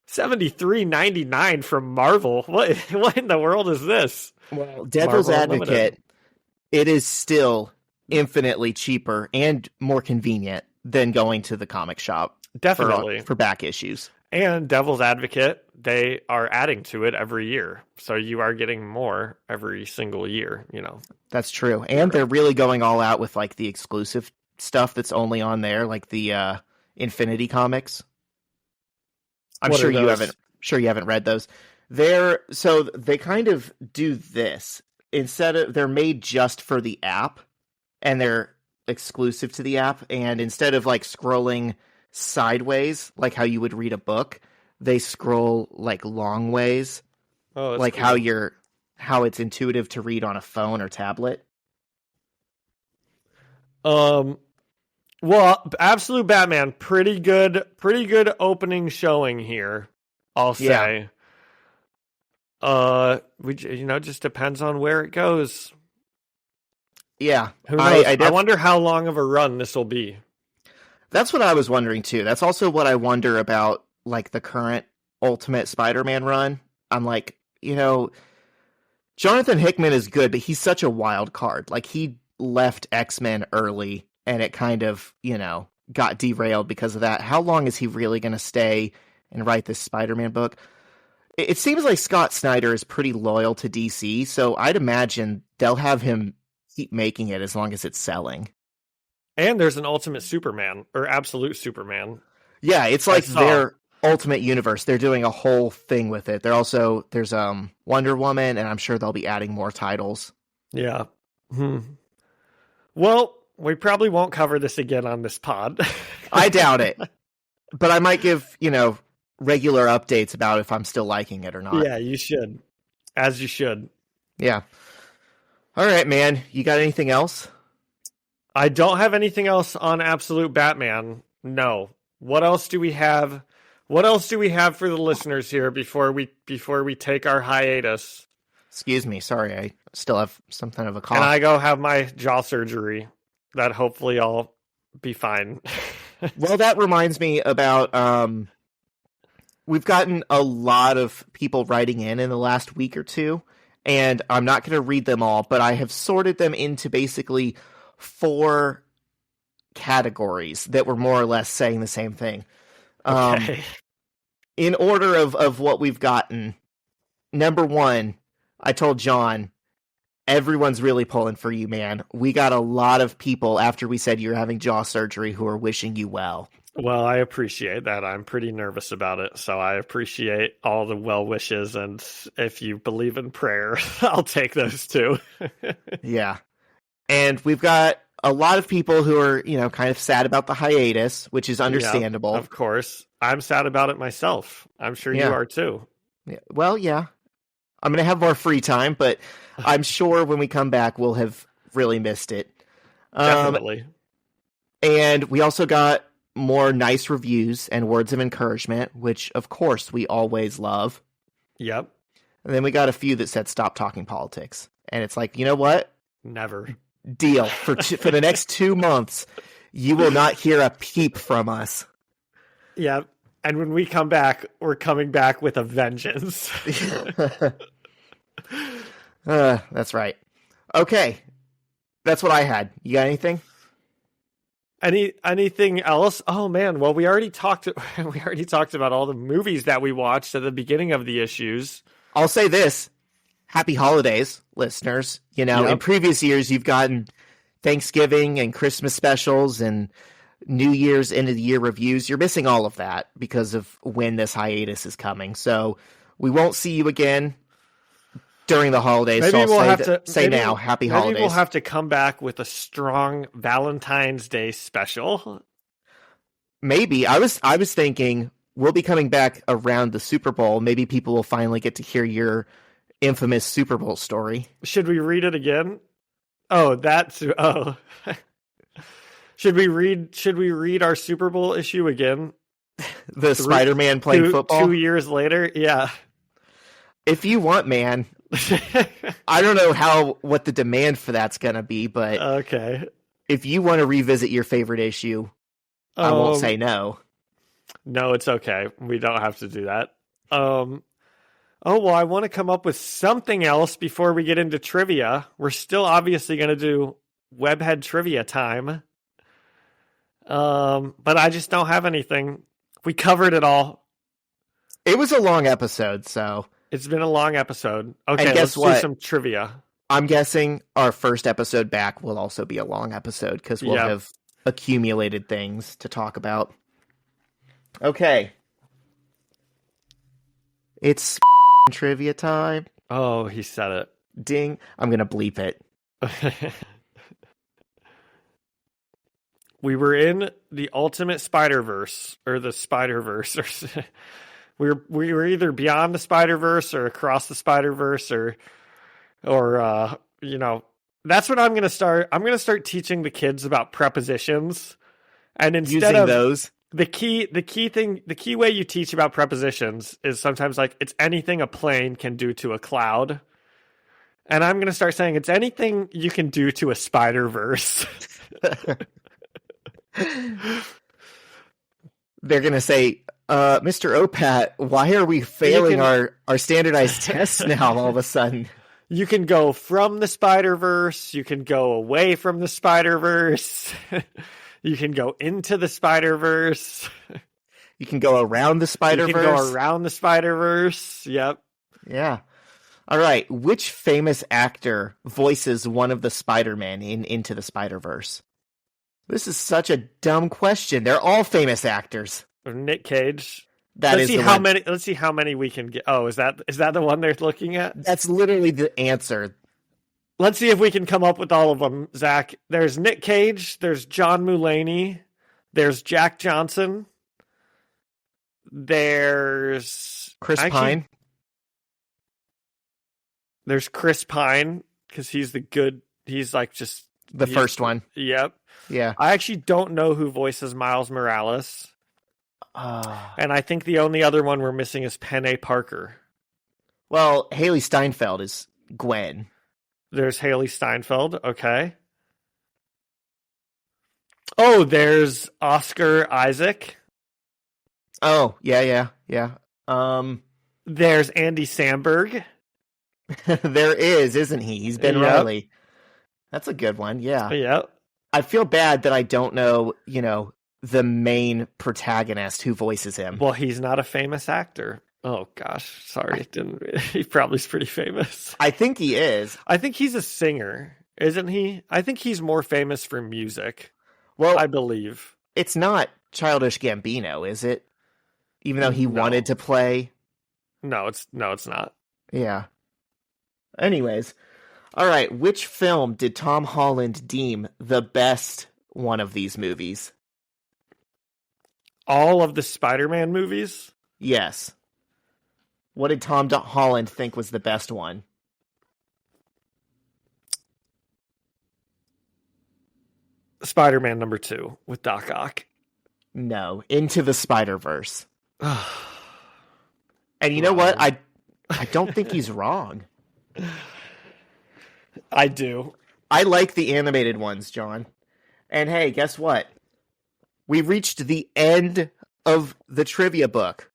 $73.99 from Marvel. What in the world is this? Well, Devil's Advocate, it is still infinitely cheaper and more convenient than going to the comic shop. Definitely. For back issues. And Devil's Advocate, they are adding to it every year. So you are getting more every single year, you know. That's true. And they're really going all out with like the exclusive stuff that's only on there, like the Infinity comics. I'm sure you haven't read those. They kind of do this. They're made just for the app and they're exclusive to the app. And instead of like scrolling sideways, like how you would read a book, they scroll like long ways. Oh, like cool. how it's intuitive to read on a phone or tablet. Well, Absolute Batman, pretty good opening showing here, I'll say. Yeah. Just depends on where it goes. Yeah. Who knows? I wonder how long of a run this will be. That's what I was wondering too. That's also what I wonder about like the current Ultimate Spider-Man run. I'm like, Jonathan Hickman is good, but he's such a wild card. Like he left X-Men early and it kind of, got derailed because of that. How long is he really going to stay and write this Spider-Man book? It seems like Scott Snyder is pretty loyal to DC, so I'd imagine they'll have him keep making it as long as it's selling. And there's an Ultimate Superman, or Absolute Superman. Yeah, it's like their Ultimate Universe. They're doing a whole thing with it. There's Wonder Woman, and I'm sure they'll be adding more titles. Yeah. Well, we probably won't cover this again on this pod. I doubt it. But I might give, regular updates about if I'm still liking it or not. Yeah, you should. As you should. Yeah. All right, man. You got anything else? I don't have anything else on Absolute Batman. No. What else do we have? What else do we have for the listeners here before we take our hiatus? Excuse me. Sorry. I still have some kind of a cough. And I go have my jaw surgery. That hopefully I'll be fine. Well, that reminds me about we've gotten a lot of people writing in the last week or two, and I'm not going to read them all, but I have sorted them into basically 4 categories that were more or less saying the same thing. Okay. In order of what we've gotten, number 1, I told John, everyone's really pulling for you, man. We got a lot of people after we said you're having jaw surgery who are wishing you well. Well, I appreciate that. I'm pretty nervous about it, so I appreciate all the well wishes, and if you believe in prayer, I'll take those too. Yeah. And we've got a lot of people who are, kind of sad about the hiatus, which is understandable. Yeah, of course. I'm sad about it myself. I'm sure you are too. Yeah. Well, yeah. I'm going to have more free time, but I'm sure when we come back, we'll have really missed it. Definitely. And we also got more nice reviews and words of encouragement, which, of course, we always love. Yep. And then we got a few that said, stop talking politics. And it's like, you know what? Never. Deal. For the next 2 months, you will not hear a peep from us. Yep. And when we come back, we're coming back with a vengeance. That's right. Okay. That's what I had. You got anything? Anything else? Oh man, well we already talked about all the movies that we watched at the beginning of the issues. I'll say this. Happy holidays, listeners. In previous years you've gotten Thanksgiving and Christmas specials and New Year's end of the year reviews. You're missing all of that because of when this hiatus is coming. So we won't see you again during the holidays. Maybe so we'll have to say now, happy holidays. Maybe we'll have to come back with a strong Valentine's Day special. Maybe. I was thinking we'll be coming back around the Super Bowl. Maybe people will finally get to hear your infamous Super Bowl story. Should we read it again? Should we read our Super Bowl issue again? The Spider-Man playing football? 2 years later? Yeah. If you want, man. I don't know what the demand for that's going to be, but okay. If you want to revisit your favorite issue, I won't say no. No, it's okay. We don't have to do that. I want to come up with something else before we get into trivia. We're still obviously going to do Webhead trivia time. But I just don't have anything. We covered it all. It was a long episode, so... It's been a long episode. Okay, and guess let's do some trivia. I'm guessing our first episode back will also be a long episode because we'll have accumulated things to talk about. Okay. It's trivia time. Oh, he said it. Ding. I'm going to bleep it. We were in the Ultimate Spider-Verse, or the Spider-Verse, or... We were either beyond the Spider-Verse or across the Spider-Verse or that's what I'm going to start. I'm going to start teaching the kids about prepositions, and instead using of those, the key way you teach about prepositions is sometimes like it's anything a plane can do to a cloud. And I'm going to start saying it's anything you can do to a Spider-Verse. They're going to say, Mr. Opat, why are we failing our standardized tests now all of a sudden? You can go from the Spider-Verse. You can go away from the Spider-Verse. You can go into the Spider-Verse. You can go around the Spider-Verse. You can go around the Spider-Verse. Yep. Yeah. All right. Which famous actor voices one of the Spider-Men in Into the Spider-Verse? This is such a dumb question. They're all famous actors. Nick Cage. Let's see how many we can get. Oh, is that the one they're looking at? That's literally the answer. Let's see if we can come up with all of them, Zach. There's Nick Cage. There's John Mulaney. There's Jack Johnson. There's Pine. There's Chris Pine because he's like just the first one. Yep. Yeah. I actually don't know who voices Miles Morales. And I think the only other one we're missing is Penne Parker. Well, Haley Steinfeld is Gwen. There's Haley Steinfeld. Okay. Oh, there's Oscar Isaac. Oh, yeah. There's Andy Samberg. There is, isn't he? He's Ben Reilly. That's a good one. Yeah. Yep. I feel bad that I don't know, the main protagonist who voices him. Well, he's not a famous actor. Oh gosh, sorry, he probably is pretty famous. I think he is. I think he's a singer, isn't he? I think he's more famous for music. Well, I believe it's not Childish Gambino, is it? Even though he wanted to play. No, it's not. Yeah. Anyways, all right. Which film did Tom Holland deem the best one of these movies? All of the Spider-Man movies? Yes. What did Tom Holland think was the best one? Spider-Man number 2 with Doc Ock. No, Into the Spider-Verse. And you know what? I don't think he's wrong. I do. I like the animated ones, John. And hey, guess what? We reached the end of the trivia book.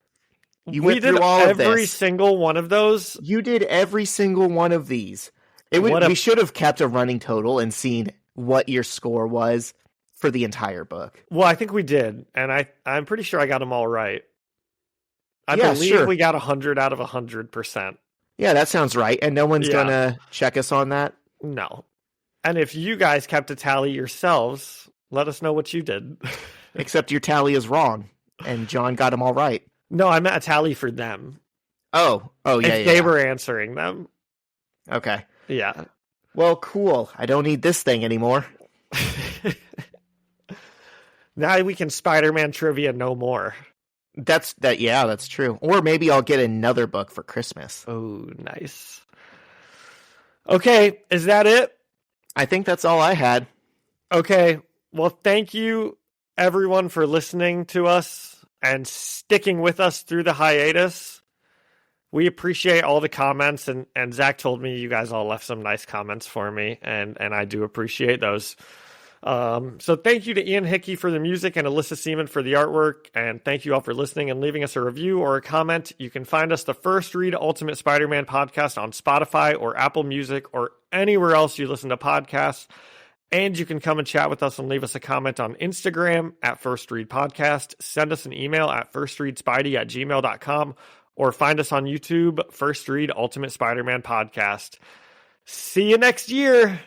You went through all of this. Every single one of those? You did every single one of these. We should have kept a running total and seen what your score was for the entire book. Well, I think we did, and I'm pretty sure I got them all right. I believe we got 100 out of 100%. Yeah, that sounds right. And no one's going to check us on that? No. And if you guys kept a tally yourselves, let us know what you did. Except your tally is wrong, and John got them all right. No, I meant a tally for them. Oh, yeah, if they were answering them. Okay. Yeah. Well, cool. I don't need this thing anymore. Now we can Spider-Man trivia no more. That's true. Or maybe I'll get another book for Christmas. Oh, nice. Okay, is that it? I think that's all I had. Okay. Well, thank you everyone for listening to us and sticking with us through the hiatus. We appreciate all the comments, and Zach told me you guys all left some nice comments for me, and I do appreciate those. So thank you to Ian Hickey for the music and Alyssa Seaman for the artwork, and thank you all for listening and leaving us a review or a comment. You can find us the First Read Ultimate Spider-Man podcast on Spotify or Apple Music or anywhere else you listen to podcasts. And you can come and chat with us and leave us a comment on Instagram at First Read Podcast. Send us an email at firstreadspidey@gmail.com or find us on YouTube, First Read Ultimate Spider-Man Podcast. See you next year.